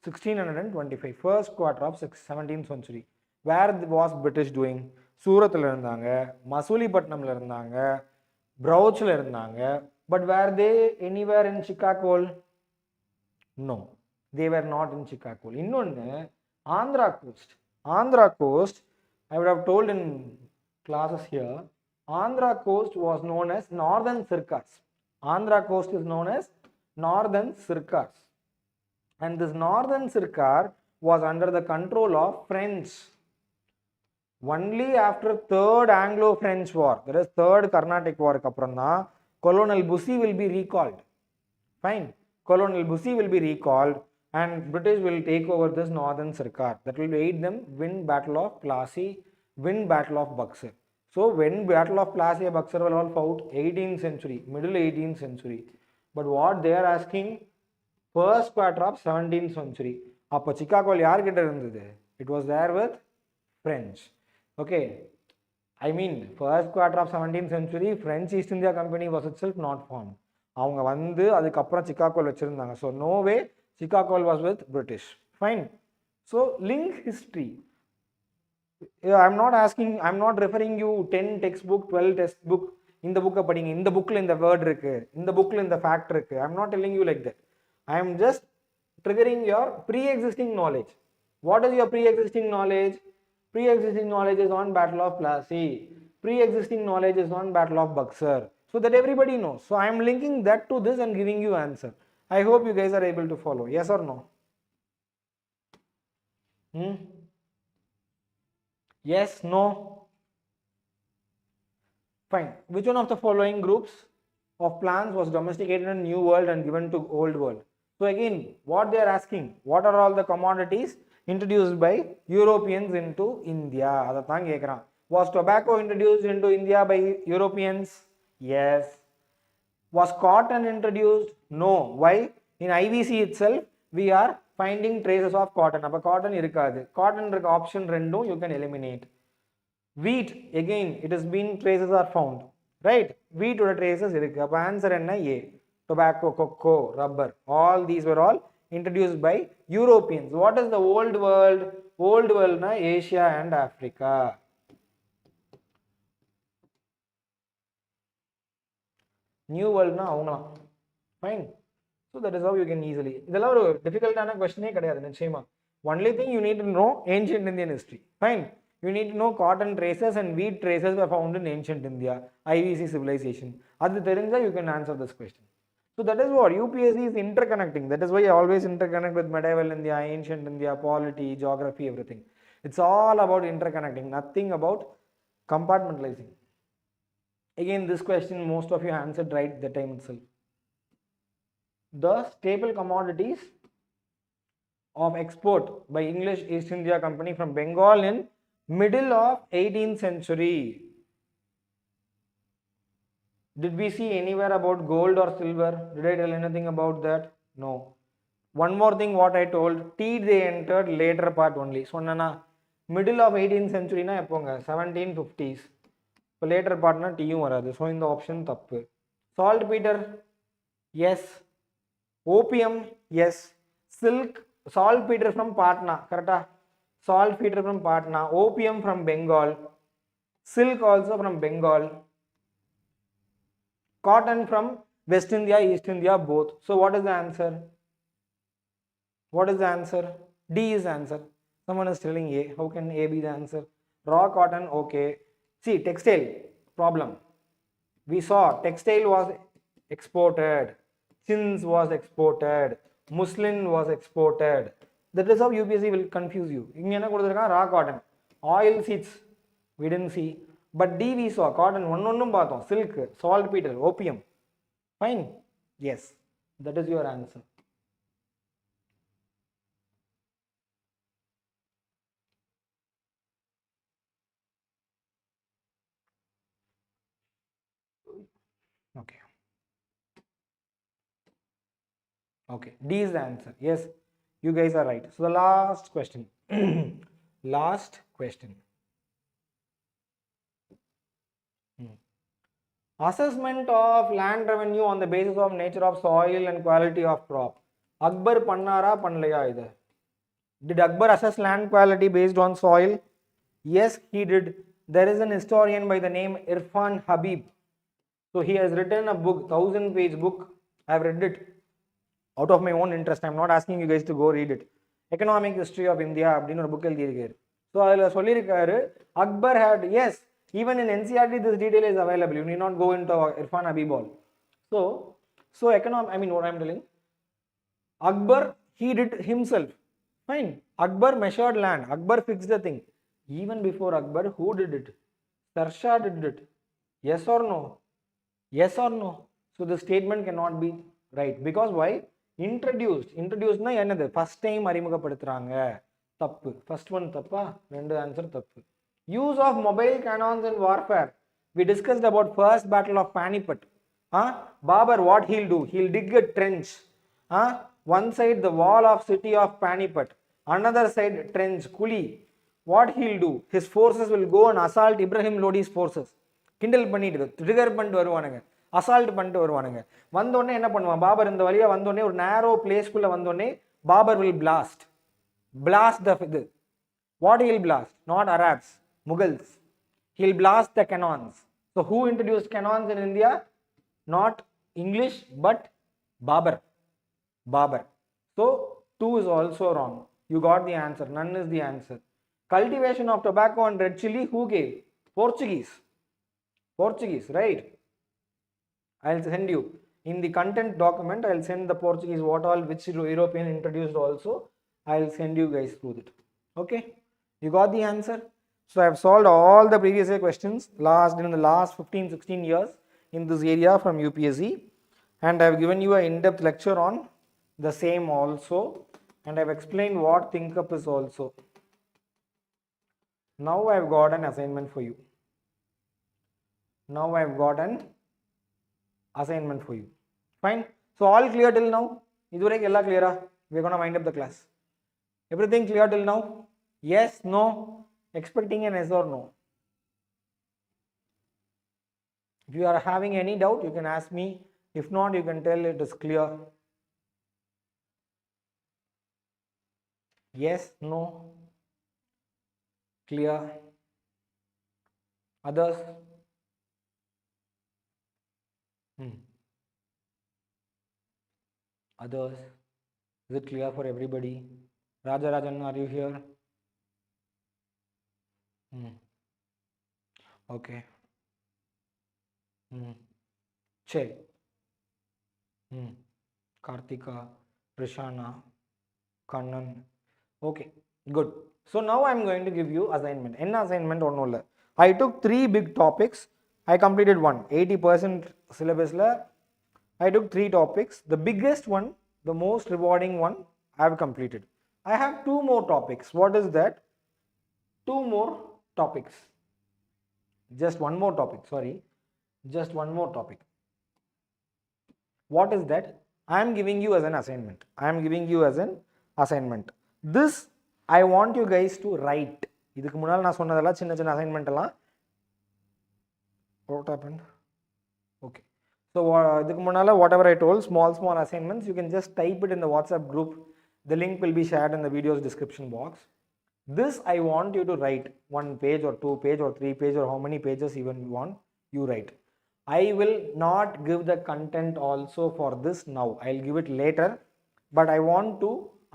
Speaker 1: 1625. First quarter of 17th century. Where was British doing? சூரத்தில் இருந்தாங்க, மசூலிப்பட்டினம்ல இருந்தாங்க, ப்ரௌச்சில் இருந்தாங்க. But were they anywhere in Chikkakol? No, they were not in Chikkakol. இன்னொன்று, Andhra coast, I would have told in classes here, Andhra coast was known as Northern Sircars. Andhra coast is known as Northern Sircars. And this Northern Sircar was under the control of French. Only after third Anglo-French war, that is third Carnatic war, Colonel Bussy will be recalled. Fine. Colonel Bussy will be recalled and British will take over this Northern Sircar. That will aid them win Battle of Plassey, win Battle of Buxar. So when Battle of Plassey, Buxar were all fought 18th century, middle 18th century. But what they are asking, first quarter of 17th century. அப்போ Chicago யார்கிட்ட இருந்தது? It was there with French. Okay. I mean, first quarter of 17th century, French East India Company was itself not formed. அவங்க வந்து அதுக்கப்புறம் சிக்காகோல் வச்சுருந்தாங்க. So no way Chicacole was with British. Fine. So link history. I'm not referring you 10 textbook, 12 textbook. இந்த புக்கை படிங்க, இந்த புக்கில் இந்த வேர்ட் இருக்கு, இந்த புக்கில் இந்த ஃபேக்ட் இருக்கு. I'm not telling you like that. I am just triggering your pre-existing knowledge. What is your pre-existing knowledge? Pre-existing knowledge is on Battle of Plassey. Pre-existing knowledge is on Battle of Buxar. So that everybody knows. So I am linking that to this and giving you answer. I hope you guys are able to follow. Yes or no? Yes, no? Fine. Which one of the following groups of plants was domesticated in New World and given to Old World? So again, what they are asking, what are all the commodities introduced by Europeans into India? Adathaan kekran. Was tobacco introduced into India by Europeans? Yes. Was cotton introduced? No. Why? In IBC itself, we are finding traces of cotton. Appa cotton irukadu. Cotton option rendu you can eliminate. Wheat, again, it has been traces are found. Right? Wheat oda traces irukku. Appa answer enna A. Tobacco, cocoa, rubber, all these were all introduced by Europeans. What is the old world? Old world na Asia and Africa. New world na avanga. Fine. So that is how you can easily. Idella oru difficult ana question kediyadu nichayama. Only thing you need to know ancient Indian history. Fine. You need to know cotton traces and wheat traces were found in ancient India, IVC civilization. Adu therinja you can answer this question. So that is what UPSC is interconnecting. That is why I always interconnect with medieval India, ancient India, polity, geography, everything. It's all about interconnecting, nothing about compartmentalizing. Again, this question most of you answered right the time itself. The staple commodities of export by English East India Company from Bengal in middle of 18th century. Did we see anywhere about gold or silver? Did I tell anything about that? No. One more thing what I told, tea they entered later part only. So nana middle of 18th century na eponga 1750s. So later part na tea varadu. So in the option tappu. Saltpeter, yes. Opium, yes. Silk, saltpeter from Patna, correct? Saltpeter from Patna. Opium from Bengal. Silk also from Bengal. Cotton from West India, East India, both. So what is the answer? What is the answer? D is the answer. Someone is telling A. How can A be the answer? Raw cotton, okay. See, textile, problem. We saw textile was exported. Chins was exported. Muslin was exported. That is how UPSC will confuse you. Raw cotton. Oil seeds, we didn't see. But D we saw, cotton, silk, saltpeter, opium. Fine? Yes. That is your answer. Okay. Okay. D is the answer. Yes. You guys are right. So the last question. Last question. Assessment of land revenue on the basis of nature of soil and quality of crop. Akbar pannara pannalaya idu. Did Akbar assess land quality based on soil? Yes, he did. There is an historian by the name Irfan Habib. So he has written a book, 1000-page book. I have read it out of my own interest. I am not asking you guys to go read it. Economic History of India அப்படினு ஒரு book எழுதியிருக்காரு. So அதில் சொல்லியிருக்காரு Akbar had, yes, even in NCERT this detail is available. You need not go into Irfan Habib all. So I mean what I am telling, Akbar, he did himself. Fine. Akbar measured land. Akbar fixed the thing. Even before Akbar, who did it? Sir did it. Yes or no? Yes or no? So the statement cannot be right. Because why? Introduced na enadhu? First time அறிமுகப்படுத்துறாங்க. தப்பு. First one தப்பா? ரெண்டு answer தப்பு. Use of mobile cannons in warfare. We discussed about first battle of Panipat. Babur, what he'll do? He'll dig a trench. One side the wall of city of Panipat, another side trench, Kuli. What he'll do? His forces will go and assault Ibrahim Lodi's forces. கிண்டல் பண்ணிட்டு trigger பண்ணிட்டு வருவானுங்க, assault பண்ணிட்டு வருவானுங்க. வந்தோடனே என்ன பண்ணுவான் பாபர், இந்த வழியாக வந்தோடனே ஒரு நேரோ பிளேஸ்க்குள்ளே வந்தோடனே பாபர் வில் blast the இது. What he'll blast? Not Arabs, Mughals. He'll blast the cannons. So who introduced cannons in India? Not English but Babur. So 2 is also wrong. You got the answer. None is the answer. Cultivation of tobacco and red chili, who gave? Portuguese, right? I'll send you in the content document. I'll send the Portuguese what all which European introduced also. I'll send you guys through it. Okay, you got the answer. So I've solved all the previous year questions in the last 15-16 years in this area from UPSC, and I've given you an in-depth lecture on the same also, and I've explained what ThinkUp is also. Now I've got an assignment for you. Fine. So all clear till now? Idurek ella clear? We're gonna wind up the class. Everything clear till now? Yes, no? Expecting an yes or no? If you are having any doubt, you can ask me. If not, you can tell it is clear. Yes, no? Clear? Others? Others? Is it clear for everybody? Rajan, are you here? Okay. Che. Kartika, Prashana, Kannan. Okay, good. So now I'm going to give you assignment. Enna assignment onnolla. I took 3 big topics. I completed one. 80% syllabus la I took 3 topics. The biggest one, the most rewarding one, I have completed. I have 2 more topics. What is that? 2 more topics. Just one more topic. What is that? I am giving you as an assignment. This I want you guys to write. இதுக்கு முன்னால நான் சொன்னதெல்லாம் சின்ன assignment எல்லாம். What happened? Okay. So இதுக்கு முன்னால whatever I told, small assignments, you can just type it in the WhatsApp group. The link will be shared in the video's description box. This I want you to write 1 page or 2 page or 3 page or how many pages even you want, you write. I will not give the content also for this now. I'll give it later, but I want to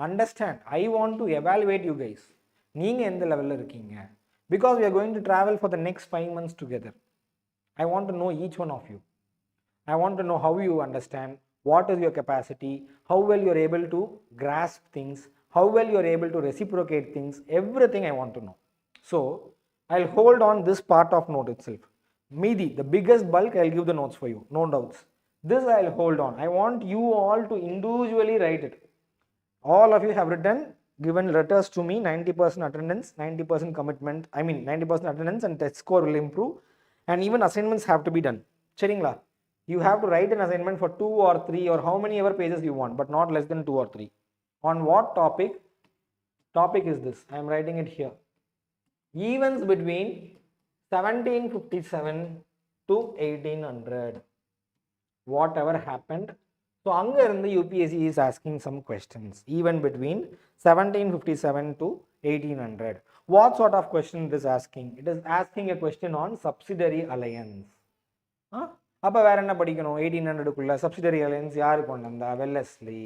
Speaker 1: understand. I want to evaluate you guys. நீங்க எந்த லெவல்ல இருக்கீங்க? Because we are going to travel for the next 5 months together. I want to know each one of you. I want to know how you understand, what is your capacity, how well you are able to grasp things, how well you are able to reciprocate things, everything I want to know. So I'll hold on this part of note itself. Meedi, the biggest bulk, I'll give the notes for you, no doubts. This I'll hold on. I want you all to individually write it. All of you have given letters to me, 90% attendance, 90% commitment, 90% attendance and test score will improve, and even assignments have to be done. Cheringla, you have to write an assignment for 2 or 3 or how many ever pages you want, but not less than 2 or 3. On what topic? Topic is this. I am writing it here. Events between 1757 to 1800. Whatever happened. So, anga irundha UPSC is asking some questions. Event between 1757 to 1800. What sort of question it is asking? It is asking a question on subsidiary alliance. அப்ப வேற என்ன படிக்கணும்? 1800 குள்ள subsidiary alliance யாரு கொண்டு வந்தா? Wellesley.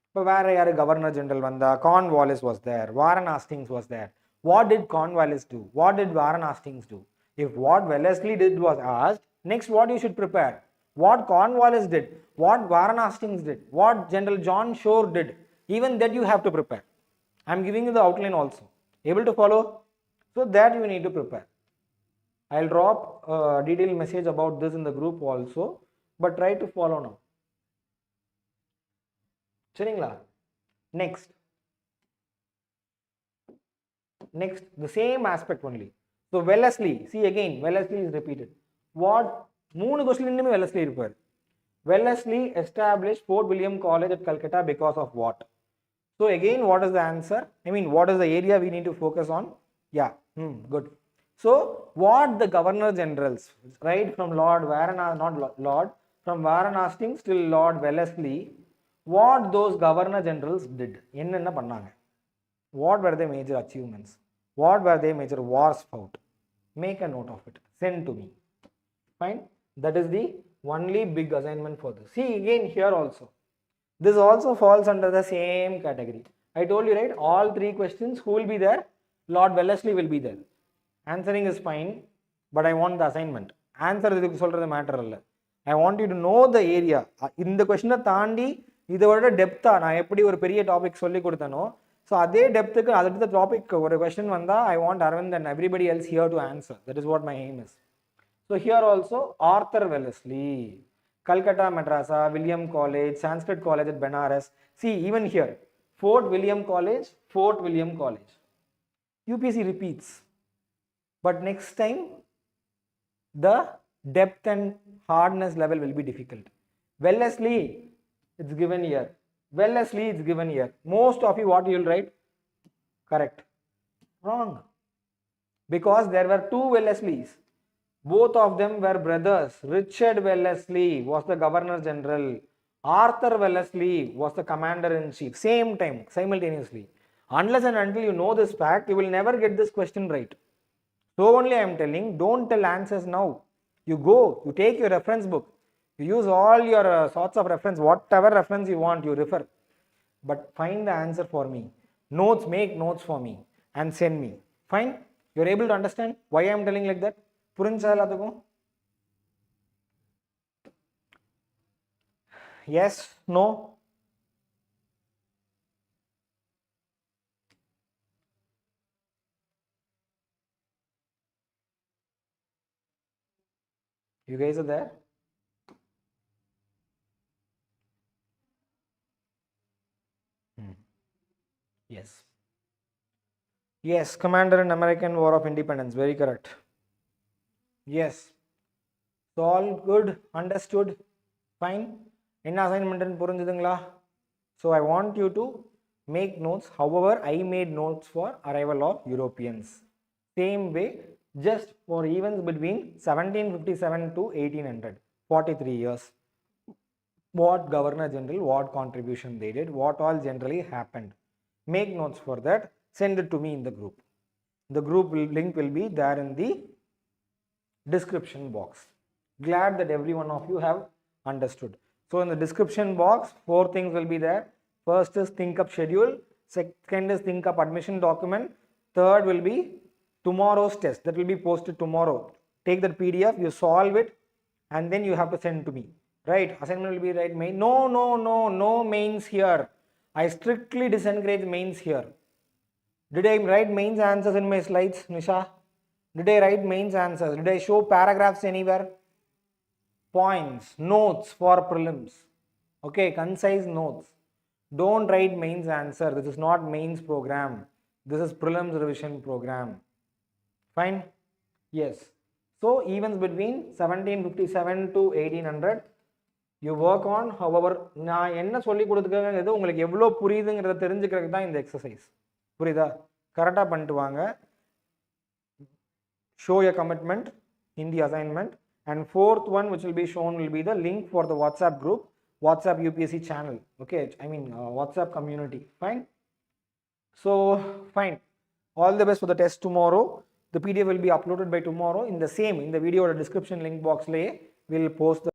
Speaker 1: இப்போ வேற யாரு கவர்னர் ஜெனரல் வந்தா? Cornwallis was there, Warren Hastings was there. What did Cornwallis do? What did Warren Hastings do? If what Wellesley did was asked, next what you should prepare? What Cornwallis did, what Warren Hastings did, what General John Shore did, even that you have to prepare. I am giving you the outline also. Able to follow? So that you need to prepare. I'll drop a detailed message about this in the group also, but try to follow now. சரிங்களா? Next. next the same aspect only. So Wellesley, see again Wellesley is repeated. What 3 question இன்னுமே Wellesley இருப்பார். Wellesley established Fort William College at Calcutta because of what? So again, what is the answer? I mean, what is the area we need to focus on? Yeah, good. So what the governor generals, right, from Lord Varanasi, not Lord, from Varanasi till Lord Wellesley, what those governor generals did? என்னென்ன பண்ணாங்க? What were their major achievements? What were their major wars fought? Make a note of it. Send to me. Fine. That is the only big assignment for this. See again here also. This also falls under the same category. I told you, right? All 3 questions, who will be there? Lord Wellesley will be there. Answering is fine, but I want the assignment. Answer இதுக்கு சொல்றது matter இல்லை. I want you to know the area. இந்த கொஸ்டினை தாண்டி இதோட டெப்தா நான் எப்படி ஒரு பெரிய டாபிக் சொல்லி கொடுத்தனோ, ஸோ அதே டெப்த்துக்கு அடுத்த டாபிக் ஒரு கொஸ்டின் வந்தால் I want Arvind and everybody else here to answer. That is what my aim is. So here also Arthur Wellesley, Calcutta Madrasa, William College, Sanskrit College at Benares. See even here, Fort William College, Fort William College. UPSC repeats, but next time the depth and hardness level will be difficult. Wellesley, it's given here. Wellesley, it's given here. Most of you, what you will write? Correct. Wrong. Because there were 2 Wellesleys. Both of them were brothers. Richard Wellesley was the Governor General. Arthur Wellesley was the Commander-in-Chief. Same time, simultaneously. Unless and until you know this fact, you will never get this question right. So only I am telling, don't tell answers now. You go, you take your reference book. You use all your sorts of reference, whatever reference you want, you refer. But find the answer for me. Notes, make notes for me and send me. Fine? You are able to understand why I am telling like that? புரிஞ்சா எல்லாத்துக்கும்? Yes? No? You guys are there? Yes. Yes, Commander in American War of Independence. Very correct. Yes. So all good, understood, fine. என்ன assignment புரிஞ்சுதுங்களா? So I want you to make notes. However, I made notes for arrival of Europeans. Same way, just for events between 1757 to 1800, 43 years. What Governor General, what contribution they did, what all generally happened. Make notes for that. Send it to me in the group. The group link will be there in the description box. Glad that every one of you have understood. So in the description box, 4 things will be there. First is think up schedule, second is think up admission document, third will be tomorrow's test that will be posted tomorrow. Take that PDF, you solve it, and then you have to send to me. Right? Assignment will be right main. No mains here. I strictly disencourage mains here. Did I write mains answers in my slides, Nisha? Did I write mains answers? Did I show paragraphs anywhere? Points, notes for prelims. Okay, concise notes. Don't write mains answer. This is not mains program. This is prelims revision program. Fine? Yes. So events between 1757 to 1800, you work on. However, நான் என்ன சொல்லி கொடுத்துக்கிறது உங்களுக்கு எவ்வளோ புரியுதுங்கிறத தெரிஞ்சுக்கிறதுக்கு தான் இந்த exercise. புரியுதா? கரெக்டாக பண்ணிட்டு வாங்க. Show your commitment in the assignment. And 4th one which will be shown will be the link for the WhatsApp group, WhatsApp UPSC channel. Okay, I mean WhatsApp community. Fine. So fine. All the best for the test tomorrow. The PDF will be uploaded by tomorrow in the video description link box. We'll post the